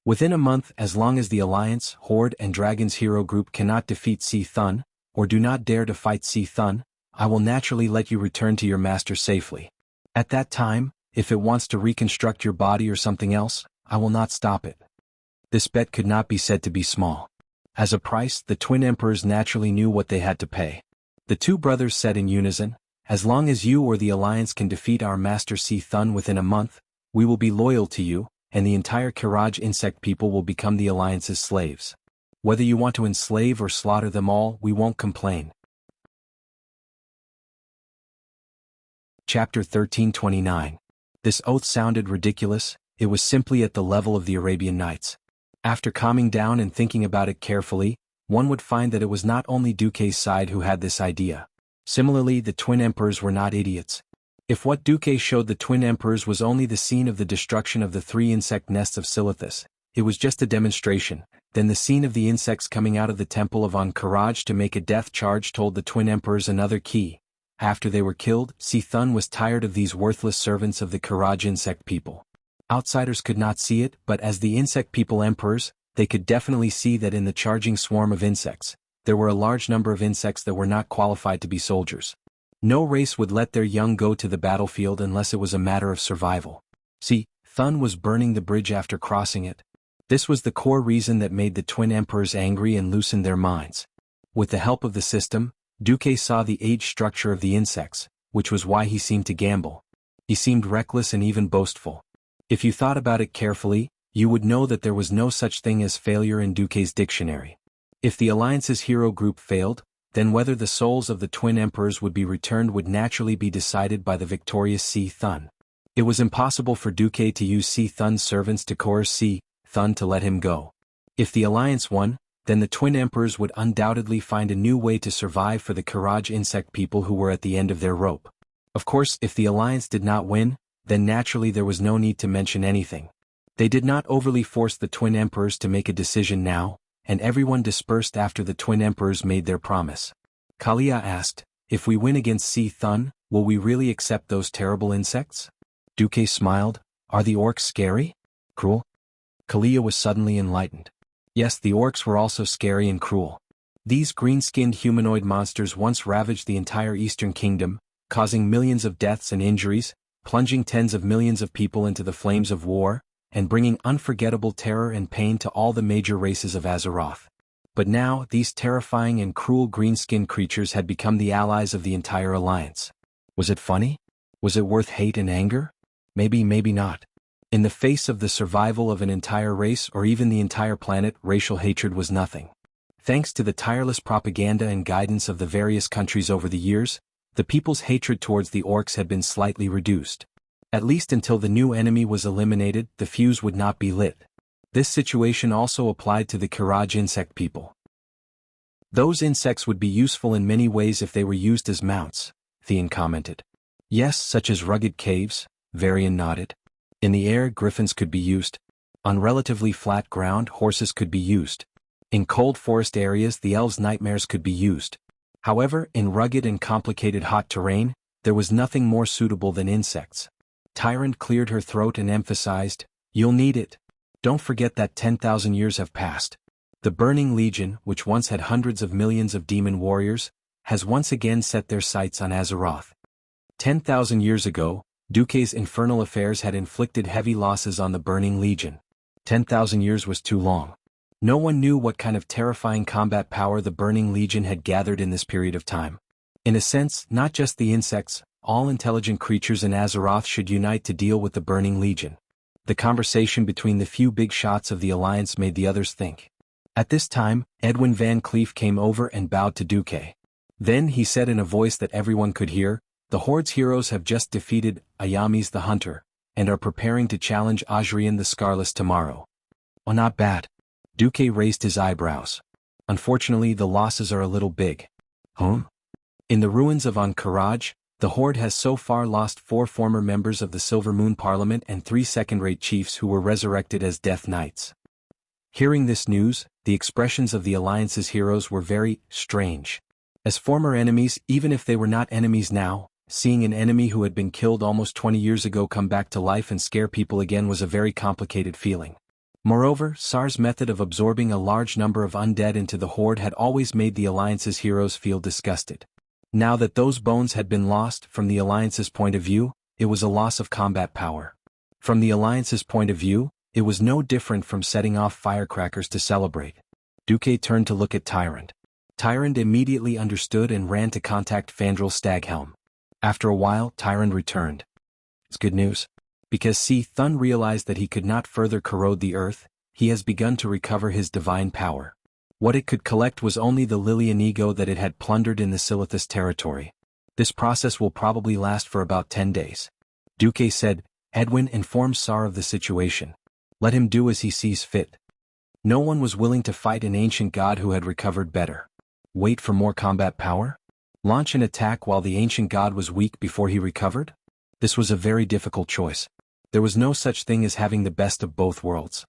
Within a month, as long as the Alliance, Horde and Dragon's hero group cannot defeat Si Thun, or do not dare to fight Si Thun, I will naturally let you return to your master safely. At that time, if it wants to reconstruct your body or something else, I will not stop it. This bet could not be said to be small. As a price, the twin emperors naturally knew what they had to pay. The two brothers said in unison, as long as you or the Alliance can defeat our master Si Thun within a month, we will be loyal to you, and the entire Kiraj insect people will become the Alliance's slaves. Whether you want to enslave or slaughter them all, we won't complain. Chapter 1329. This oath sounded ridiculous. It was simply at the level of the Arabian Nights. After calming down and thinking about it carefully, one would find that it was not only Duque's side who had this idea. Similarly, the twin emperors were not idiots. If what Duque showed the twin emperors was only the scene of the destruction of the 3 insect nests of Silithus, it was just a demonstration, then the scene of the insects coming out of the temple of Ankaraj to make a death charge told the twin emperors another key. After they were killed, Si Thun was tired of these worthless servants of the Kiraj insect people. Outsiders could not see it, but as the insect people emperors, they could definitely see that in the charging swarm of insects, there were a large number of insects that were not qualified to be soldiers. No race would let their young go to the battlefield unless it was a matter of survival. Si Thun was burning the bridge after crossing it. This was the core reason that made the twin emperors angry and loosened their minds. With the help of the system, Duque saw the age structure of the insects, which was why he seemed to gamble. He seemed reckless and even boastful. If you thought about it carefully, you would know that there was no such thing as failure in Duque's dictionary. If the Alliance's hero group failed, then whether the souls of the twin emperors would be returned would naturally be decided by the victorious Si Thun. It was impossible for Duque to use Si Thun's servants to coerce Si Thun to let him go. If the Alliance won, then the twin emperors would undoubtedly find a new way to survive for the Kiraj insect people who were at the end of their rope. Of course, if the Alliance did not win, then naturally there was no need to mention anything. They did not overly force the twin emperors to make a decision now, and everyone dispersed after the twin emperors made their promise. Kalia asked, if we win against Si Thun, will we really accept those terrible insects? Duque smiled. Are the orcs scary? Cruel? Kalia was suddenly enlightened. Yes, the orcs were also scary and cruel. These green-skinned humanoid monsters once ravaged the entire Eastern Kingdom, causing millions of deaths and injuries, plunging tens of millions of people into the flames of war, and bringing unforgettable terror and pain to all the major races of Azeroth. But now, these terrifying and cruel green-skinned creatures had become the allies of the entire Alliance. Was it funny? Was it worth hate and anger? Maybe, maybe not. In the face of the survival of an entire race or even the entire planet, racial hatred was nothing. Thanks to the tireless propaganda and guidance of the various countries over the years, the people's hatred towards the orcs had been slightly reduced. At least until the new enemy was eliminated, the fuse would not be lit. This situation also applied to the Kiraj insect people. Those insects would be useful in many ways if they were used as mounts, Theon commented. Yes, such as rugged caves, Varian nodded. In the air, griffins could be used. On relatively flat ground, horses could be used. In cold forest areas, the elves' nightmares could be used. However, in rugged and complicated hot terrain, there was nothing more suitable than insects. Tyrant cleared her throat and emphasized, "You'll need it. Don't forget that 10,000 years have passed. The Burning Legion, which once had hundreds of millions of demon warriors, has once again set their sights on Azeroth. 10,000 years ago, Duke's infernal affairs had inflicted heavy losses on the Burning Legion. 10,000 years was too long. No one knew what kind of terrifying combat power the Burning Legion had gathered in this period of time. In a sense, not just the insects, all intelligent creatures in Azeroth should unite to deal with the Burning Legion." The conversation between the few big shots of the Alliance made the others think. At this time, Edwin Van Cleef came over and bowed to Duque. Then he said in a voice that everyone could hear, "The Horde's heroes have just defeated Ayamis the Hunter, and are preparing to challenge Ajrian the Scarless tomorrow." "Oh, not bad." Duque raised his eyebrows. "Unfortunately, the losses are a little big." "Huh?" "In the ruins of Ahn'Qiraj, the Horde has so far lost 4 former members of the Silver Moon Parliament and 3 second-rate chiefs who were resurrected as Death Knights." Hearing this news, the expressions of the Alliance's heroes were very strange. As former enemies, even if they were not enemies now, seeing an enemy who had been killed almost 20 years ago come back to life and scare people again was a very complicated feeling. Moreover, Sar's method of absorbing a large number of undead into the Horde had always made the Alliance's heroes feel disgusted. Now that those bones had been lost, from the Alliance's point of view, it was a loss of combat power. From the Alliance's point of view, it was no different from setting off firecrackers to celebrate. Duque turned to look at Tyrant. Tyrant immediately understood and ran to contact Fandral Staghelm. After a while, Tyrant returned. "It's good news. Because Thun realized that he could not further corrode the earth, he has begun to recover his divine power. What it could collect was only the Lilian ego that it had plundered in the Silithus territory. This process will probably last for about 10 days. Duque said, "Edwin, inform Sar of the situation. Let him do as he sees fit." No one was willing to fight an ancient god who had recovered better. Wait for more combat power? Launch an attack while the ancient god was weak before he recovered? This was a very difficult choice. There was no such thing as having the best of both worlds.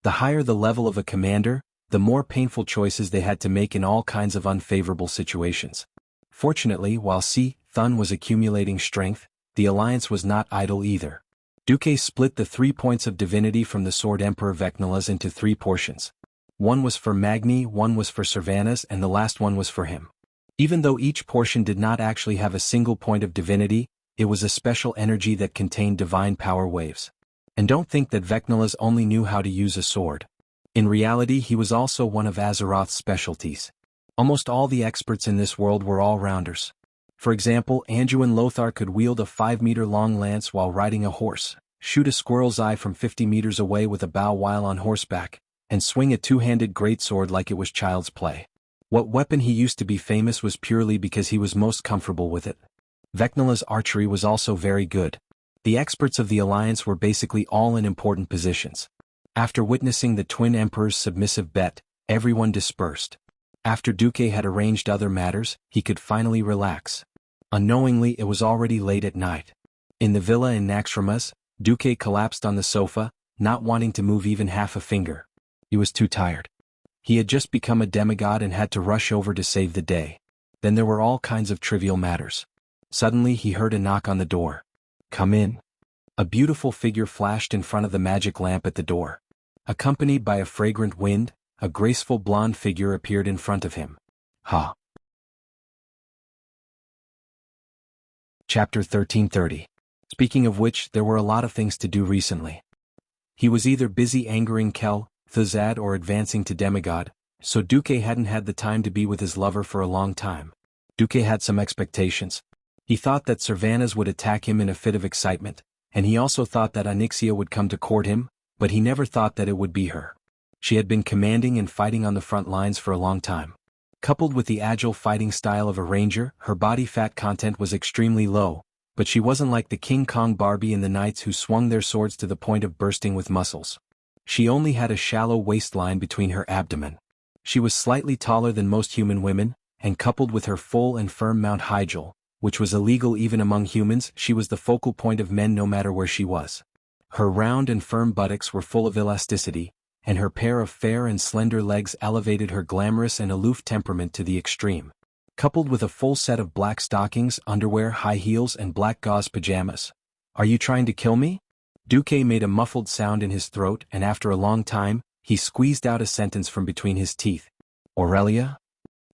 The higher the level of a commander, the more painful choices they had to make in all kinds of unfavorable situations. Fortunately, while Thun was accumulating strength, the Alliance was not idle either. Duque split the 3 points of divinity from the Sword Emperor Vecnalas into 3 portions. One was for Magni, one was for Servanas, and the last one was for him. Even though each portion did not actually have a single point of divinity, it was a special energy that contained divine power waves. And don't think that Vecnalas only knew how to use a sword. In reality, he was also one of Azeroth's specialties. Almost all the experts in this world were all-rounders. For example, Anduin Lothar could wield a 5-meter-long lance while riding a horse, shoot a squirrel's eye from 50 meters away with a bow while on horseback, and swing a 2-handed greatsword like it was child's play. What weapon he used to be famous was purely because he was most comfortable with it. Vecnalas' archery was also very good. The experts of the Alliance were basically all in important positions. After witnessing the Twin Emperor's submissive bet, everyone dispersed. After Duque had arranged other matters, he could finally relax. Unknowingly, it was already late at night. In the villa in Naxxramas, Duque collapsed on the sofa, not wanting to move even half a finger. He was too tired. He had just become a demigod and had to rush over to save the day. Then there were all kinds of trivial matters. Suddenly he heard a knock on the door. "Come in." A beautiful figure flashed in front of the magic lamp at the door. Accompanied by a fragrant wind, a graceful blonde figure appeared in front of him. Ha! Chapter 1330. Speaking of which, there were a lot of things to do recently. He was either busy angering Kel, Thuzad, or advancing to demigod, so Duque hadn't had the time to be with his lover for a long time. Duque had some expectations. He thought that Servanas would attack him in a fit of excitement, and he also thought that Onyxia would come to court him, but he never thought that it would be her. She had been commanding and fighting on the front lines for a long time. Coupled with the agile fighting style of a ranger, her body fat content was extremely low, but she wasn't like the King Kong Barbie and the knights who swung their swords to the point of bursting with muscles. She only had a shallow waistline between her abdomen. She was slightly taller than most human women, and coupled with her full and firm Mount Hyjal, which was illegal even among humans. She was the focal point of men no matter where she was. Her round and firm buttocks were full of elasticity, and her pair of fair and slender legs elevated her glamorous and aloof temperament to the extreme. Coupled with a full set of black stockings, underwear, high heels, and black gauze pajamas. "Are you trying to kill me?" Duque made a muffled sound in his throat, and after a long time, he squeezed out a sentence from between his teeth. "Aurelia?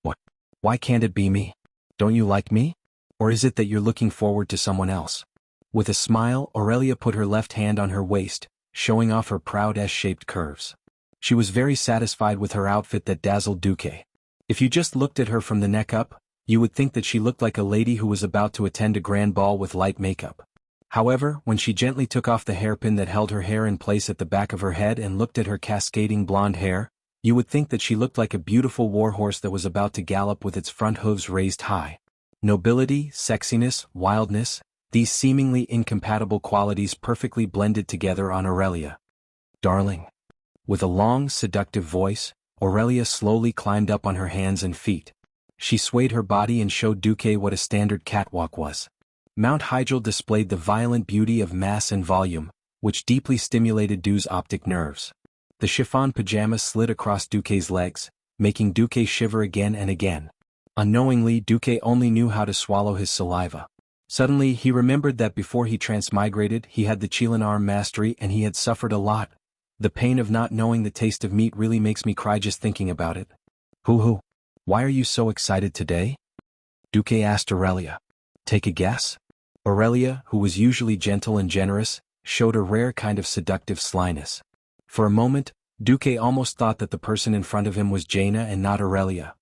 What? Why can't it be me? Don't you like me? Or is it that you're looking forward to someone else?" With a smile, Aurelia put her left hand on her waist, showing off her proud S-shaped curves. She was very satisfied with her outfit that dazzled Duque. If you just looked at her from the neck up, you would think that she looked like a lady who was about to attend a grand ball with light makeup. However, when she gently took off the hairpin that held her hair in place at the back of her head and looked at her cascading blonde hair, you would think that she looked like a beautiful warhorse that was about to gallop with its front hooves raised high. Nobility, sexiness, wildness, these seemingly incompatible qualities perfectly blended together on Aurelia. "Darling." With a long, seductive voice, Aurelia slowly climbed up on her hands and feet. She swayed her body and showed Duque what a standard catwalk was. Mount Hygel displayed the violent beauty of mass and volume, which deeply stimulated Du's optic nerves. The chiffon pajamas slid across Duque's legs, making Duque shiver again and again. Unknowingly, Duque only knew how to swallow his saliva. Suddenly, he remembered that before he transmigrated, he had the Chilan arm mastery and he had suffered a lot. The pain of not knowing the taste of meat really makes me cry just thinking about it. "Hoo-hoo. Why are you so excited today?" Duque asked Aurelia. "Take a guess?" Aurelia, who was usually gentle and generous, showed a rare kind of seductive slyness. For a moment, Duque almost thought that the person in front of him was Jaina and not Aurelia.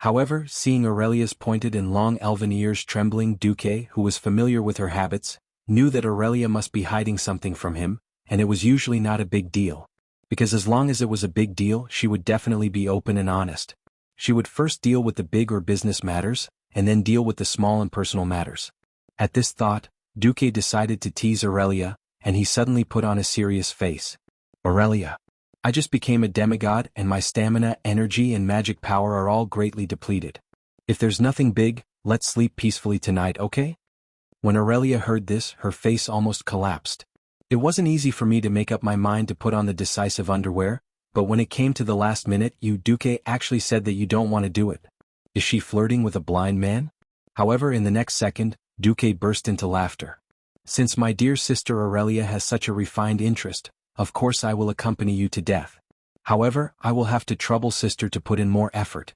However, seeing Aurelia's pointed and long elven ears trembling, Duque, who was familiar with her habits, knew that Aurelia must be hiding something from him, and it was usually not a big deal. Because as long as it was a big deal, she would definitely be open and honest. She would first deal with the big or business matters, and then deal with the small and personal matters. At this thought, Duque decided to tease Aurelia, and he suddenly put on a serious face. "Aurelia, I just became a demigod and my stamina, energy and magic power are all greatly depleted. If there's nothing big, let's sleep peacefully tonight, okay?" When Aurelia heard this, her face almost collapsed. "It wasn't easy for me to make up my mind to put on the decisive underwear, but when it came to the last minute, you Duque actually said that you don't want to do it. Is she flirting with a blind man?" However, in the next second, Duque burst into laughter. "Since my dear sister Aurelia has such a refined interest, of course I will accompany you to death. However, I will have to trouble sister to put in more effort."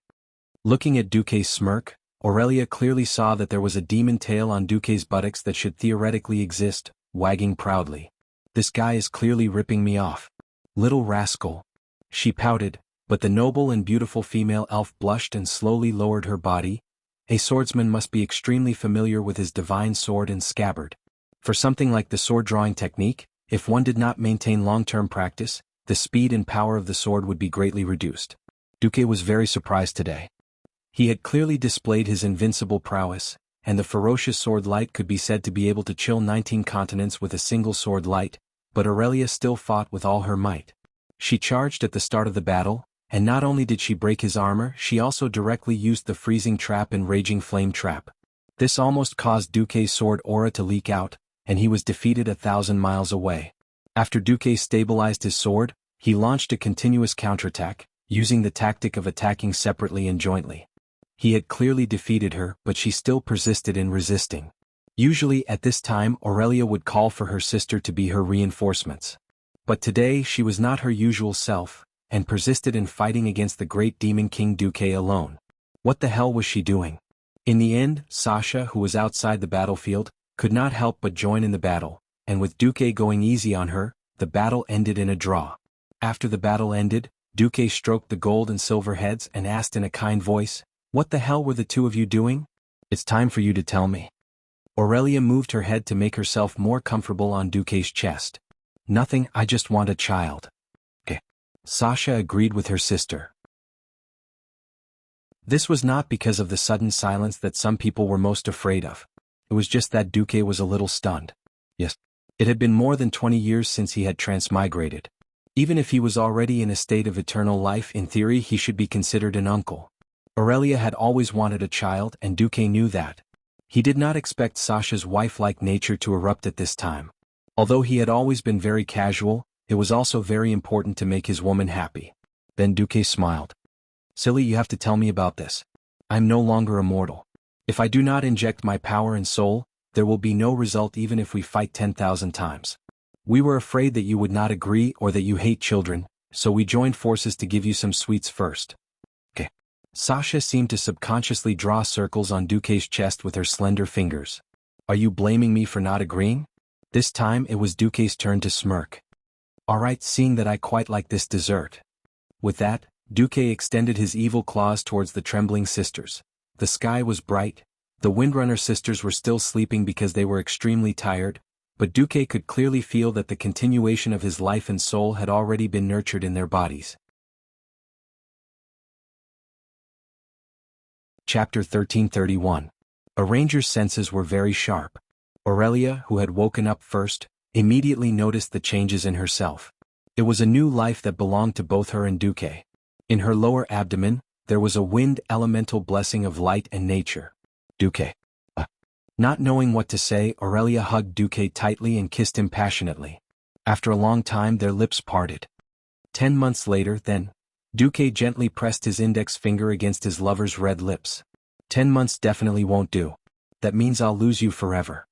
Looking at Duque's smirk, Aurelia clearly saw that there was a demon tail on Duque's buttocks that should theoretically exist, wagging proudly. "This guy is clearly ripping me off. Little rascal." She pouted, but the noble and beautiful female elf blushed and slowly lowered her body. A swordsman must be extremely familiar with his divine sword and scabbard. For something like the sword-drawing technique, if one did not maintain long-term practice, the speed and power of the sword would be greatly reduced. Duque was very surprised today. He had clearly displayed his invincible prowess, and the ferocious sword light could be said to be able to chill 19 continents with a single sword light, but Aurelia still fought with all her might. She charged at the start of the battle, and not only did she break his armor, she also directly used the freezing trap and raging flame trap. This almost caused Duque's sword aura to leak out, and he was defeated 1,000 miles away. After Duque stabilized his sword, he launched a continuous counterattack, using the tactic of attacking separately and jointly. He had clearly defeated her, but she still persisted in resisting. Usually at this time Aurelia would call for her sister to be her reinforcements. But today she was not her usual self, and persisted in fighting against the great demon king Duque alone. What the hell was she doing? In the end, Sasha, who was outside the battlefield, could not help but join in the battle, and with Duque going easy on her, the battle ended in a draw. After the battle ended, Duque stroked the gold and silver heads and asked in a kind voice, "What the hell were the two of you doing? It's time for you to tell me." Aurelia moved her head to make herself more comfortable on Duque's chest. "Nothing, I just want a child." "Okay." Sasha agreed with her sister. This was not because of the sudden silence that some people were most afraid of. It was just that Duque was a little stunned. Yes. It had been more than 20 years since he had transmigrated. Even if he was already in a state of eternal life, in theory he should be considered an uncle. Aurelia had always wanted a child and Duque knew that. He did not expect Sasha's wife-like nature to erupt at this time. Although he had always been very casual, it was also very important to make his woman happy. Then Duque smiled. Silly, you have to tell me about this. I'm no longer immortal. If I do not inject my power and soul, there will be no result even if we fight 10,000 times. We were afraid that you would not agree or that you hate children, so we joined forces to give you some sweets first. Okay. Sasha seemed to subconsciously draw circles on Duque's chest with her slender fingers. Are you blaming me for not agreeing? This time it was Duque's turn to smirk. Alright, seeing that I quite like this dessert. With that, Duque extended his evil claws towards the trembling sisters. The sky was bright. The Windrunner sisters were still sleeping because they were extremely tired, but Duque could clearly feel that the continuation of his life and soul had already been nurtured in their bodies. Chapter 1331. A ranger's senses were very sharp. Aurelia, who had woken up first, immediately noticed the changes in herself. It was a new life that belonged to both her and Duque. In her lower abdomen, there was a wind elemental blessing of light and nature. Duque. Not knowing what to say, Aurelia hugged Duque tightly and kissed him passionately. After a long time their lips parted. 10 months later, then, Duque gently pressed his index finger against his lover's red lips. 10 months definitely won't do. That means I'll lose you forever.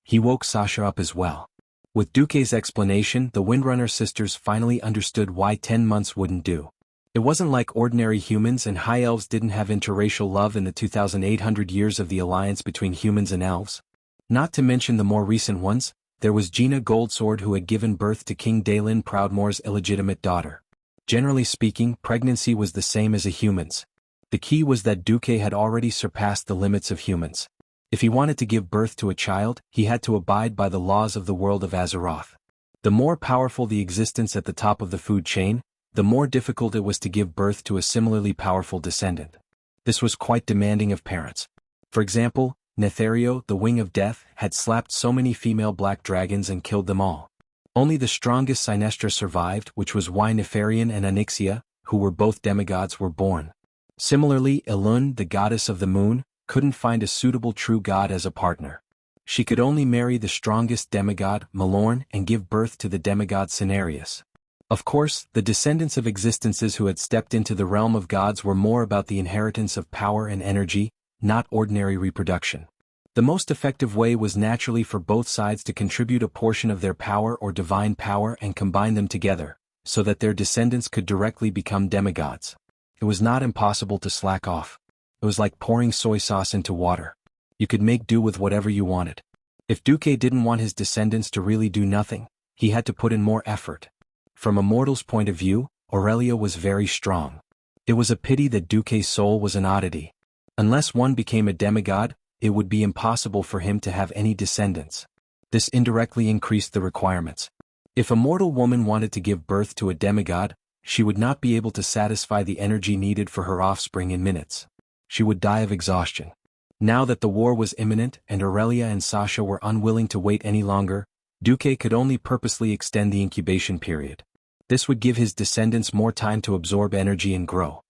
He woke Sasha up as well. With Duque's explanation, the Windrunner sisters finally understood why 10 months wouldn't do. It wasn't like ordinary humans, and high elves didn't have interracial love in the 2,800 years of the alliance between humans and elves. Not to mention the more recent ones, there was Gina Goldsword, who had given birth to King Dalen Proudmoore's illegitimate daughter. Generally speaking, pregnancy was the same as a human's. The key was that Duque had already surpassed the limits of humans. If he wanted to give birth to a child, he had to abide by the laws of the world of Azeroth. The more powerful the existence at the top of the food chain, the more difficult it was to give birth to a similarly powerful descendant. This was quite demanding of parents. For example, Nethario, the Wing of Death, had slapped so many female black dragons and killed them all. Only the strongest Sinestra survived, which was why Nefarian and Onyxia, who were both demigods, were born. Similarly, Elun, the goddess of the moon, couldn't find a suitable true god as a partner. She could only marry the strongest demigod, Malorn, and give birth to the demigod Cenarius. Of course, the descendants of existences who had stepped into the realm of gods were more about the inheritance of power and energy, not ordinary reproduction. The most effective way was naturally for both sides to contribute a portion of their power or divine power and combine them together, so that their descendants could directly become demigods. It was not impossible to slack off. It was like pouring soy sauce into water. You could make do with whatever you wanted. If Duque didn't want his descendants to really do nothing, he had to put in more effort. From a mortal's point of view, Aurelia was very strong. It was a pity that Duque's soul was an oddity. Unless one became a demigod, it would be impossible for him to have any descendants. This indirectly increased the requirements. If a mortal woman wanted to give birth to a demigod, she would not be able to satisfy the energy needed for her offspring in minutes. She would die of exhaustion. Now that the war was imminent and Aurelia and Sasha were unwilling to wait any longer, Duque could only purposely extend the incubation period. This would give his descendants more time to absorb energy and grow.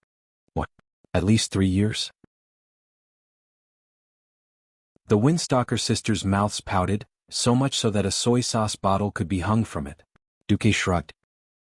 What? At least 3 years? The Windstalker sisters' mouths pouted, so much so that a soy sauce bottle could be hung from it. Duque shrugged.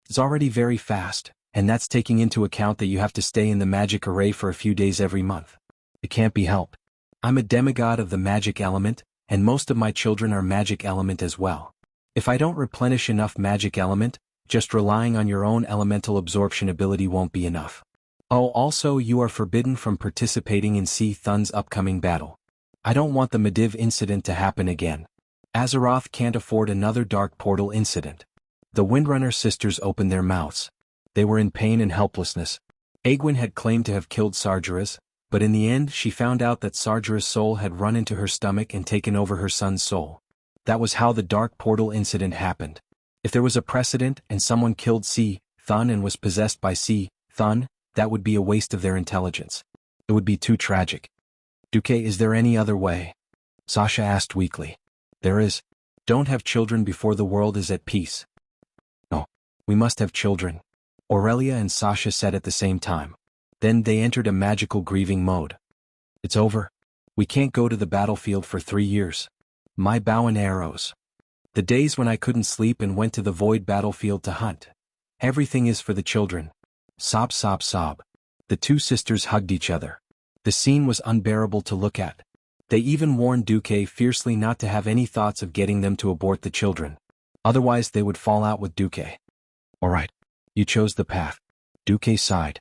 It's already very fast, and that's taking into account that you have to stay in the magic array for a few days every month. It can't be helped. I'm a demigod of the magic element, and most of my children are magic element as well. If I don't replenish enough magic element, just relying on your own elemental absorption ability won't be enough. Oh, also you are forbidden from participating in Sea Thun's upcoming battle. I don't want the Mediv incident to happen again. Azeroth can't afford another Dark Portal incident. The Windrunner sisters opened their mouths. They were in pain and helplessness. Aegwynn had claimed to have killed Sargeras, but in the end she found out that Sargeras' soul had run into her stomach and taken over her son's soul. That was how the Dark Portal incident happened. If there was a precedent and someone killed Sea Thun and was possessed by Sea Thun, that would be a waste of their intelligence. It would be too tragic. Duque, is there any other way? Sasha asked weakly. There is. Don't have children before the world is at peace. No. We must have children. Aurelia and Sasha said at the same time. Then they entered a magical grieving mode. It's over. We can't go to the battlefield for 3 years. My bow and arrows. The days when I couldn't sleep and went to the void battlefield to hunt. Everything is for the children. Sob, sob, sob. The two sisters hugged each other. The scene was unbearable to look at. They even warned Duque fiercely not to have any thoughts of getting them to abort the children. Otherwise they would fall out with Duque. All right. You chose the path. Duque sighed.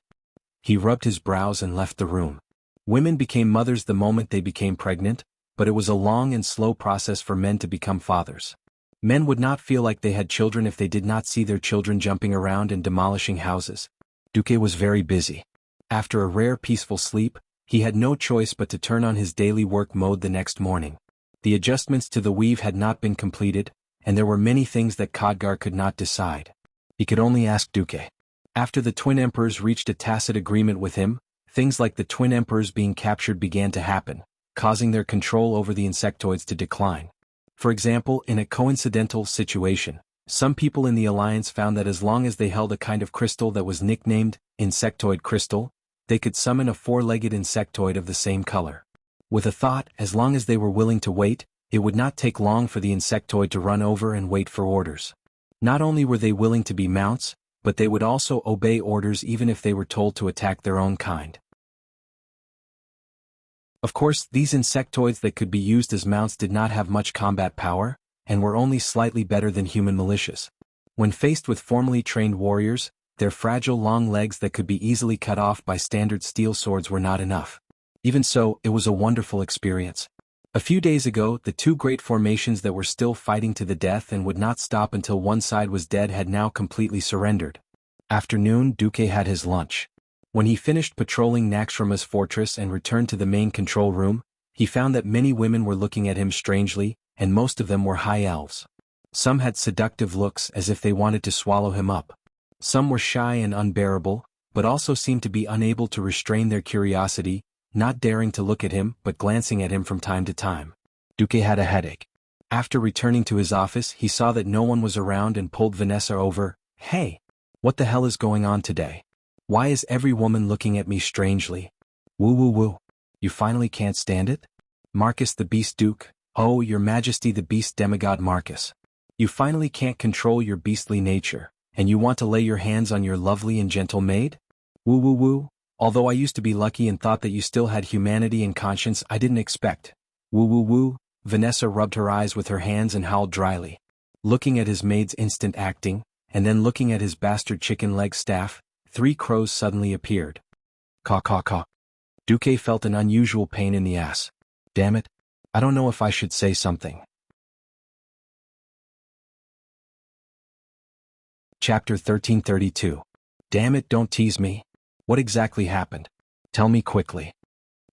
He rubbed his brows and left the room. Women became mothers the moment they became pregnant, but it was a long and slow process for men to become fathers. Men would not feel like they had children if they did not see their children jumping around and demolishing houses. Duque was very busy. After a rare peaceful sleep, he had no choice but to turn on his daily work mode the next morning. The adjustments to the weave had not been completed, and there were many things that Khadgar could not decide. He could only ask Duque. After the twin emperors reached a tacit agreement with him, things like the twin emperors being captured began to happen, causing their control over the insectoids to decline. For example, in a coincidental situation, some people in the Alliance found that as long as they held a kind of crystal that was nicknamed insectoid crystal, they could summon a four-legged insectoid of the same color. With a thought, as long as they were willing to wait, it would not take long for the insectoid to run over and wait for orders. Not only were they willing to be mounts, but they would also obey orders even if they were told to attack their own kind. Of course, these insectoids that could be used as mounts did not have much combat power, and were only slightly better than human militias. When faced with formally trained warriors, their fragile long legs that could be easily cut off by standard steel swords were not enough. Even so, it was a wonderful experience. A few days ago, the two great formations that were still fighting to the death and would not stop until one side was dead had now completely surrendered. After noon, Duque had his lunch. When he finished patrolling Naxxrama's fortress and returned to the main control room, he found that many women were looking at him strangely, and most of them were high elves. Some had seductive looks as if they wanted to swallow him up. Some were shy and unbearable, but also seemed to be unable to restrain their curiosity, not daring to look at him but glancing at him from time to time. Duque had a headache. After returning to his office, he saw that no one was around and pulled Vanessa over. Hey! What the hell is going on today? Why is every woman looking at me strangely? Woo woo woo. You finally can't stand it? Marcus the Beast Duke, oh, your Majesty the Beast Demigod Marcus. You finally can't control your beastly nature, and you want to lay your hands on your lovely and gentle maid? Woo woo woo. Although I used to be lucky and thought that you still had humanity and conscience, I didn't expect. Woo woo woo. Vanessa rubbed her eyes with her hands and howled dryly. Looking at his maid's instant acting, and then looking at his bastard chicken leg staff, 3 crows suddenly appeared. Caw caw caw. Duque felt an unusual pain in the ass. Damn it. I don't know if I should say something. Chapter 1332. Damn it, don't tease me. What exactly happened? Tell me quickly.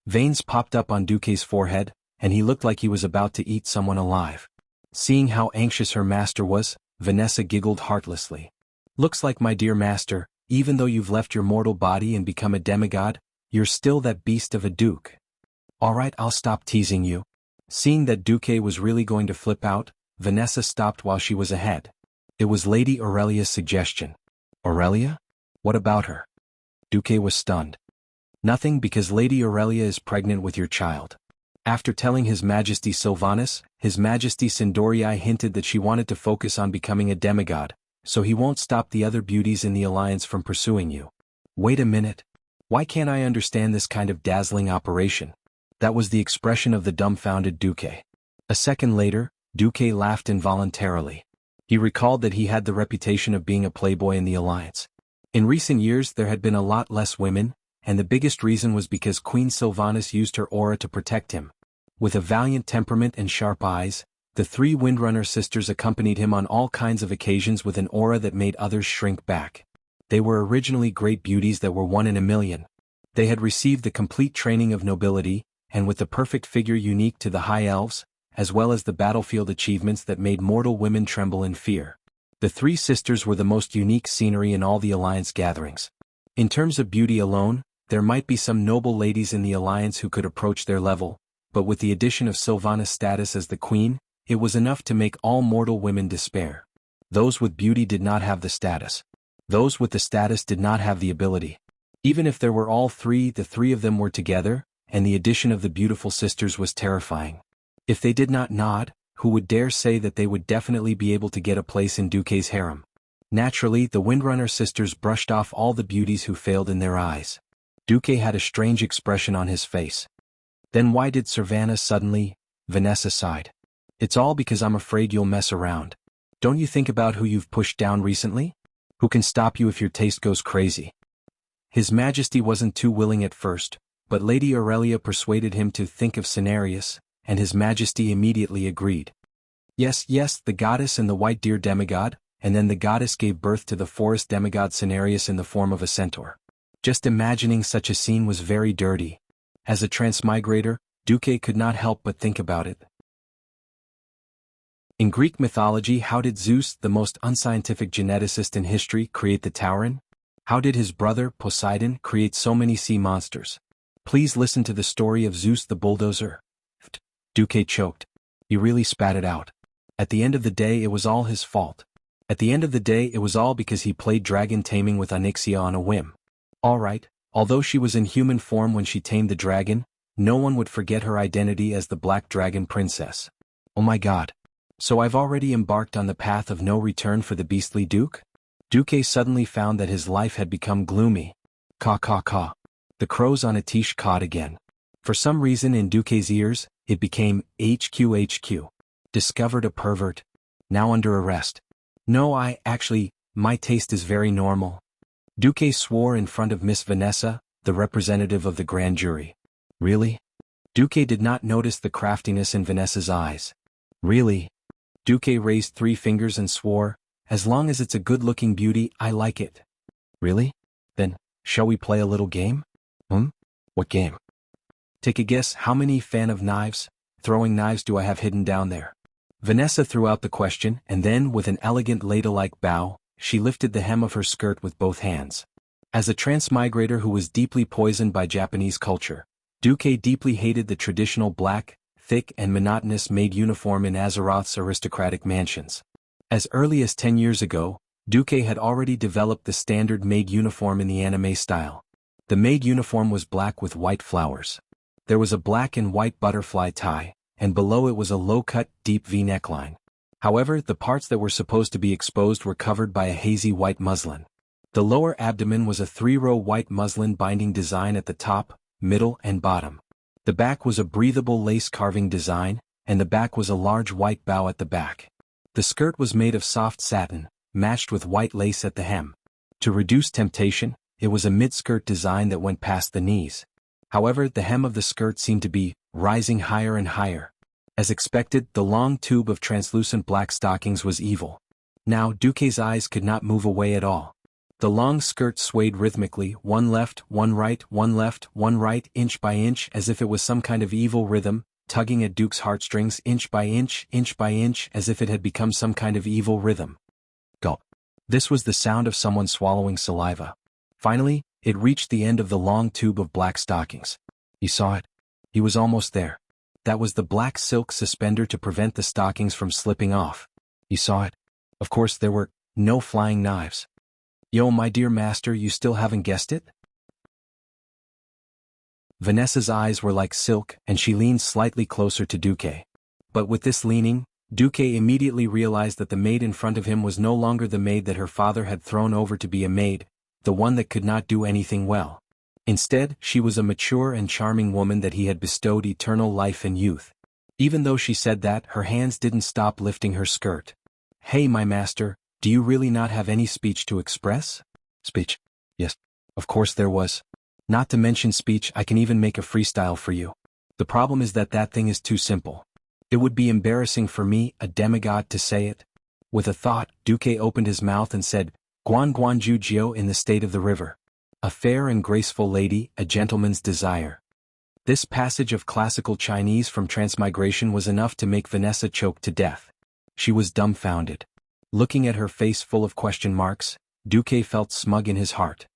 Veins popped up on Duque's forehead, and he looked like he was about to eat someone alive. Seeing how anxious her master was, Vanessa giggled heartlessly. Looks like, my dear master, even though you've left your mortal body and become a demigod, you're still that beast of a duke. Alright, I'll stop teasing you. Seeing that Duque was really going to flip out, Vanessa stopped while she was ahead. It was Lady Aurelia's suggestion. Aurelia? What about her? Duque was stunned. Nothing, because Lady Aurelia is pregnant with your child. After telling His Majesty Sylvanus, His Majesty Sindorii hinted that she wanted to focus on becoming a demigod, so he won't stop the other beauties in the Alliance from pursuing you. Wait a minute. Why can't I understand this kind of dazzling operation? That was the expression of the dumbfounded Duque. A second later, Duque laughed involuntarily. He recalled that he had the reputation of being a playboy in the Alliance. In recent years there had been a lot less women, and the biggest reason was because Queen Sylvanus used her aura to protect him. With a valiant temperament and sharp eyes, the 3 Windrunner sisters accompanied him on all kinds of occasions with an aura that made others shrink back. They were originally great beauties that were 1 in a million. They had received the complete training of nobility, and with the perfect figure unique to the High Elves, as well as the battlefield achievements that made mortal women tremble in fear. The 3 sisters were the most unique scenery in all the Alliance gatherings. In terms of beauty alone, there might be some noble ladies in the Alliance who could approach their level, but with the addition of Sylvanus' status as the queen, it was enough to make all mortal women despair. Those with beauty did not have the status. Those with the status did not have the ability. Even if there were all three, the three of them were together, and the addition of the beautiful sisters was terrifying. If they did not nod, who would dare say that they would definitely be able to get a place in Duque's harem? Naturally, the Windrunner sisters brushed off all the beauties who failed in their eyes. Duque had a strange expression on his face. Then why did Savannah suddenly? Vanessa sighed. It's all because I'm afraid you'll mess around. Don't you think about who you've pushed down recently? Who can stop you if your taste goes crazy? His Majesty wasn't too willing at first, but Lady Aurelia persuaded him to think of Cenarius, and His Majesty immediately agreed. Yes, the goddess and the white deer demigod, and then the goddess gave birth to the forest demigod Cenarius in the form of a centaur. Just imagining such a scene was very dirty. As a transmigrator, Duque could not help but think about it. In Greek mythology, how did Zeus, the most unscientific geneticist in history, create the tauren? How did his brother, Poseidon, create so many sea monsters? Please listen to the story of Zeus the bulldozer. Duque choked. He really spat it out. At the end of the day, it was all his fault. At the end of the day, it was all because he played dragon taming with Onyxia on a whim. Alright, although she was in human form when she tamed the dragon, no one would forget her identity as the Black Dragon Princess. Oh my god. So I've already embarked on the path of no return for the beastly Duke? Duque suddenly found that his life had become gloomy. Caw caw caw. The crows on a tiche cawed again. For some reason in Duque's ears, it became HQ. Discovered a pervert. Now under arrest. No, my taste is very normal. Duque swore in front of Miss Vanessa, the representative of the grand jury. Really? Duque did not notice the craftiness in Vanessa's eyes. Really? Duque raised 3 fingers and swore, as long as it's a good-looking beauty, I like it. Really? Then, shall we play a little game? What game? Take a guess, how many fan of knives, throwing knives do I have hidden down there? Vanessa threw out the question, and then, with an elegant ladle-like bow, she lifted the hem of her skirt with both hands. As a transmigrator who was deeply poisoned by Japanese culture, Duque deeply hated the traditional black, thick and monotonous maid uniform in Azeroth's aristocratic mansions. As early as 10 years ago, Duque had already developed the standard maid uniform in the anime style. The maid uniform was black with white flowers. There was a black and white butterfly tie, and below it was a low-cut, deep V neckline. However, the parts that were supposed to be exposed were covered by a hazy white muslin. The lower abdomen was a 3-row white muslin binding design at the top, middle, and bottom. The back was a breathable lace carving design, and the back was a large white bow at the back. The skirt was made of soft satin, matched with white lace at the hem. To reduce temptation, it was a mid-skirt design that went past the knees. However, the hem of the skirt seemed to be rising higher and higher. As expected, the long tube of translucent black stockings was evil. Now, Duque's eyes could not move away at all. The long skirt swayed rhythmically, one left, one right, one left, one right, inch by inch, as if it was some kind of evil rhythm, tugging at Duke's heartstrings inch by inch, as if it had become some kind of evil rhythm. Gulp. This was the sound of someone swallowing saliva. Finally, it reached the end of the long tube of black stockings. He saw it. He was almost there. That was the black silk suspender to prevent the stockings from slipping off. He saw it. Of course, there were no flying knives. Yo, my dear master, you still haven't guessed it? Vanessa's eyes were like silk, and she leaned slightly closer to Duque. But with this leaning, Duque immediately realized that the maid in front of him was no longer the maid that her father had thrown over to be a maid, the one that could not do anything well. Instead, she was a mature and charming woman that he had bestowed eternal life and youth. Even though she said that, her hands didn't stop lifting her skirt. Hey, my master, do you really not have any speech to express? Speech? Yes, of course there was. Not to mention speech, I can even make a freestyle for you. The problem is that thing is too simple. It would be embarrassing for me, a demigod, to say it. With a thought, Duque opened his mouth and said, Guan Guan Ju Jiu in the state of the river. A fair and graceful lady, a gentleman's desire. This passage of classical Chinese from Transmigration was enough to make Vanessa choke to death. She was dumbfounded. Looking at her face full of question marks, Duque felt smug in his heart.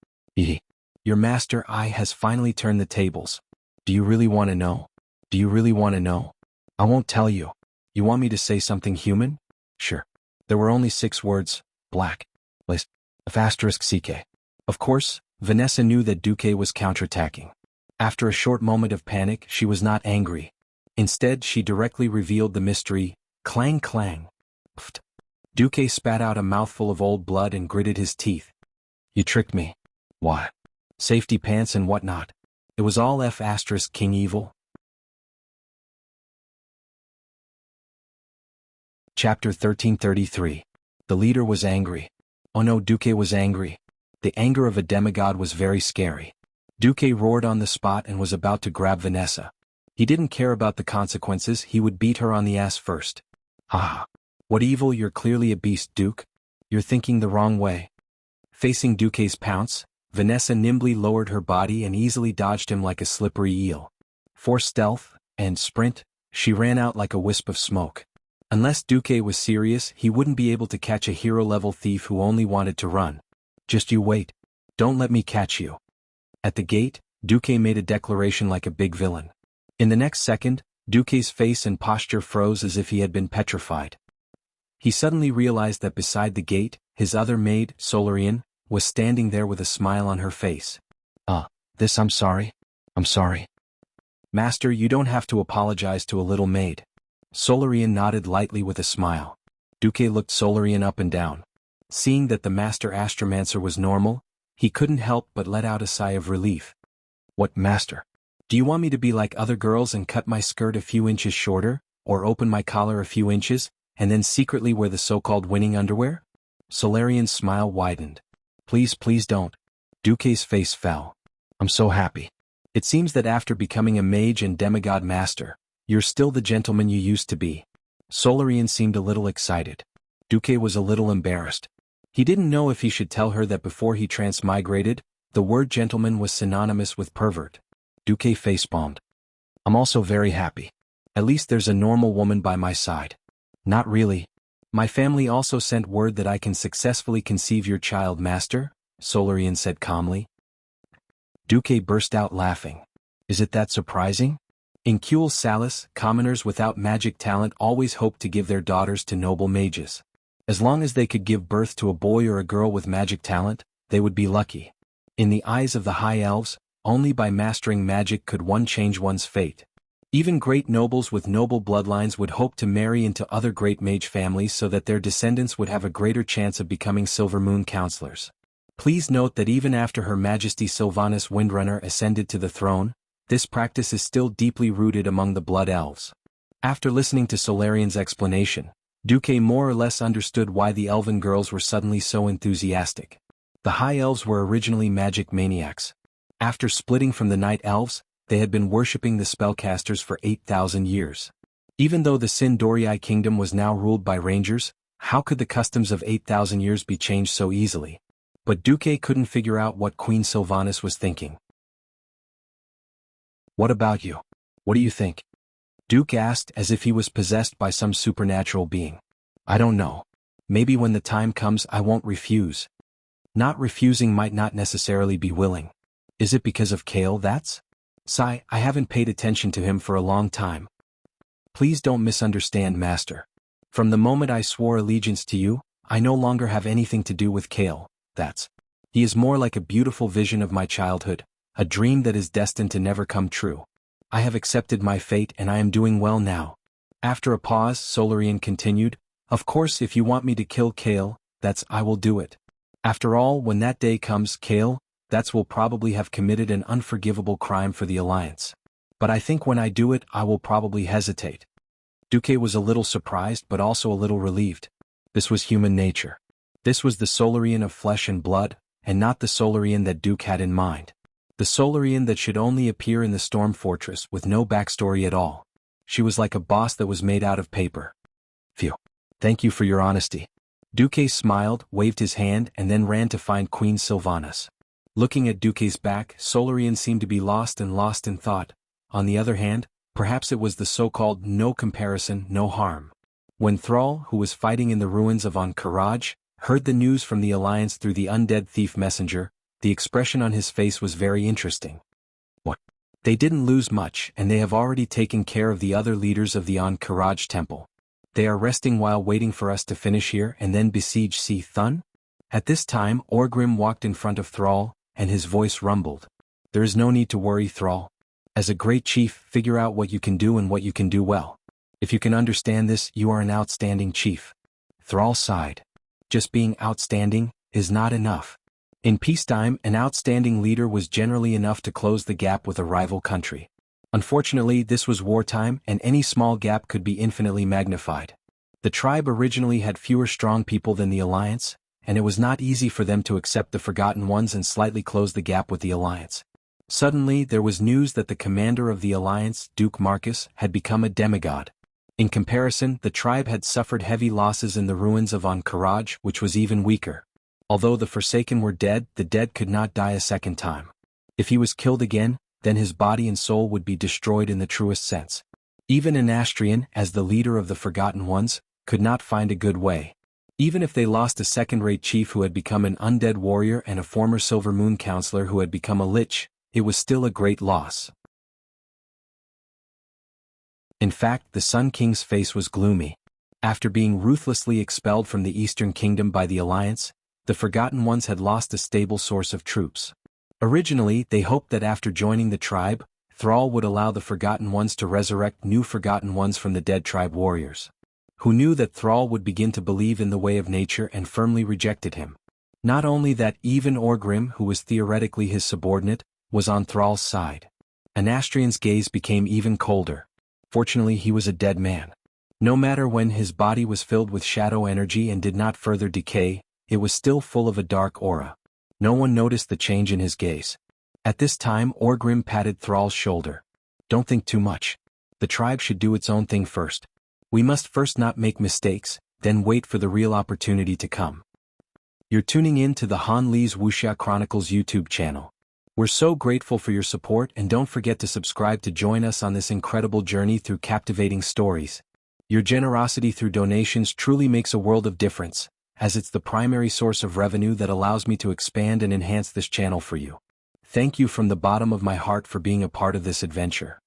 Your master eye has finally turned the tables. Do you really want to know? Do you really want to know? I won't tell you. You want me to say something human? Sure. There were only 6 words, black, lace, asterisk ck. Of course, Vanessa knew that Duque was counterattacking. After a short moment of panic, she was not angry. Instead, she directly revealed the mystery. Clang clang. Pfft. Duque spat out a mouthful of old blood and gritted his teeth. You tricked me. What? Safety pants and whatnot. It was all King evil. Chapter 1333. The leader was angry. Oh no, Duque was angry. The anger of a demigod was very scary. Duque roared on the spot and was about to grab Vanessa. He didn't care about the consequences, he would beat her on the ass first. Ah. What evil, you're clearly a beast, Duke. You're thinking the wrong way. Facing Duque's pounce, Vanessa nimbly lowered her body and easily dodged him like a slippery eel. For stealth and sprint, she ran out like a wisp of smoke. Unless Duque was serious, he wouldn't be able to catch a hero-level thief who only wanted to run. Just you wait. Don't let me catch you. At the gate, Duque made a declaration like a big villain. In the next second, Duque's face and posture froze as if he had been petrified. He suddenly realized that beside the gate, his other maid, Solarian, was standing there with a smile on her face. I'm sorry. I'm sorry. Master, you don't have to apologize to a little maid. Solarian nodded lightly with a smile. Duque looked Solarian up and down. Seeing that the master astromancer was normal, he couldn't help but let out a sigh of relief. What, master? Do you want me to be like other girls and cut my skirt a few inches shorter, or open my collar a few inches, and then secretly wear the so-called winning underwear? Solarian's smile widened. Please, please don't. Duque's face fell. I'm so happy. It seems that after becoming a mage and demigod master, you're still the gentleman you used to be. Solarian seemed a little excited. Duque was a little embarrassed. He didn't know if he should tell her that before he transmigrated, the word gentleman was synonymous with pervert. Duque facepalmed. I'm also very happy. At least there's a normal woman by my side. Not really. My family also sent word that I can successfully conceive your child, master, Solarian said calmly. Duque burst out laughing. Is it that surprising? In Cule Salis, commoners without magic talent always hoped to give their daughters to noble mages. As long as they could give birth to a boy or a girl with magic talent, they would be lucky. In the eyes of the high elves, only by mastering magic could one change one's fate. Even great nobles with noble bloodlines would hope to marry into other great mage families so that their descendants would have a greater chance of becoming Silver Moon counselors. Please note that even after Her Majesty Sylvanas Windrunner ascended to the throne, this practice is still deeply rooted among the Blood Elves. After listening to Solarian's explanation, Duque more or less understood why the elven girls were suddenly so enthusiastic. The High Elves were originally magic maniacs. After splitting from the Night Elves, they had been worshipping the spellcasters for 8,000 years. Even though the Sindorii kingdom was now ruled by rangers, how could the customs of 8,000 years be changed so easily? But Duque couldn't figure out what Queen Sylvanas was thinking. What about you? What do you think? Duke asked as if he was possessed by some supernatural being. I don't know. Maybe when the time comes I won't refuse. Not refusing might not necessarily be willing. Is it because of Kale that's? Sigh, I haven't paid attention to him for a long time. Please don't misunderstand, Master. From the moment I swore allegiance to you, I no longer have anything to do with Kale, that's. He is more like a beautiful vision of my childhood, a dream that is destined to never come true. I have accepted my fate and I am doing well now. After a pause, Solarian continued, of course if you want me to kill Kale, that's I will do it. After all, when that day comes, Kale, that's will probably have committed an unforgivable crime for the Alliance. But I think when I do it, I will probably hesitate. Duque was a little surprised but also a little relieved. This was human nature. This was the Solarian of flesh and blood, and not the Solarian that Duke had in mind. The Solarian that should only appear in the Storm Fortress with no backstory at all. She was like a boss that was made out of paper. Phew. Thank you for your honesty. Duque smiled, waved his hand, and then ran to find Queen Sylvanas. Looking at Duque's back, Solarian seemed to be lost in thought. On the other hand, perhaps it was the so-called no comparison, no harm. When Thrall, who was fighting in the ruins of Ankaraj, heard the news from the Alliance through the undead thief messenger, the expression on his face was very interesting. What? They didn't lose much, and they have already taken care of the other leaders of the Ankaraj temple. They are resting while waiting for us to finish here and then besiege Si Thun? At this time, Orgrim walked in front of Thrall, and his voice rumbled. There is no need to worry, Thrall. As a great chief, figure out what you can do and what you can do well. If you can understand this, you are an outstanding chief. Thrall sighed. Just being outstanding is not enough. In peacetime, an outstanding leader was generally enough to close the gap with a rival country. Unfortunately, this was wartime, and any small gap could be infinitely magnified. The tribe originally had fewer strong people than the Alliance, and it was not easy for them to accept the Forgotten Ones and slightly close the gap with the Alliance. Suddenly, there was news that the commander of the Alliance, Duke Marcus, had become a demigod. In comparison, the tribe had suffered heavy losses in the ruins of Karaj, which was even weaker. Although the Forsaken were dead, the dead could not die a second time. If he was killed again, then his body and soul would be destroyed in the truest sense. Even an Astrian, as the leader of the Forgotten Ones, could not find a good way. Even if they lost a second-rate chief who had become an undead warrior and a former Silver Moon counselor who had become a lich, it was still a great loss. In fact, the Sun King's face was gloomy. After being ruthlessly expelled from the Eastern Kingdom by the Alliance, the Forgotten Ones had lost a stable source of troops. Originally, they hoped that after joining the tribe, Thrall would allow the Forgotten Ones to resurrect new Forgotten Ones from the dead tribe warriors. Who knew that Thrall would begin to believe in the way of nature and firmly rejected him. Not only that, even Orgrim, who was theoretically his subordinate, was on Thrall's side. Anastrian's gaze became even colder. Fortunately, he was a dead man. No matter when his body was filled with shadow energy and did not further decay, it was still full of a dark aura. No one noticed the change in his gaze. At this time, Orgrim patted Thrall's shoulder. Don't think too much. The tribe should do its own thing first. We must first not make mistakes, then wait for the real opportunity to come. You're tuning in to the Han Lee's Wuxia Chronicles YouTube channel. We're so grateful for your support, and don't forget to subscribe to join us on this incredible journey through captivating stories. Your generosity through donations truly makes a world of difference, as it's the primary source of revenue that allows me to expand and enhance this channel for you. Thank you from the bottom of my heart for being a part of this adventure.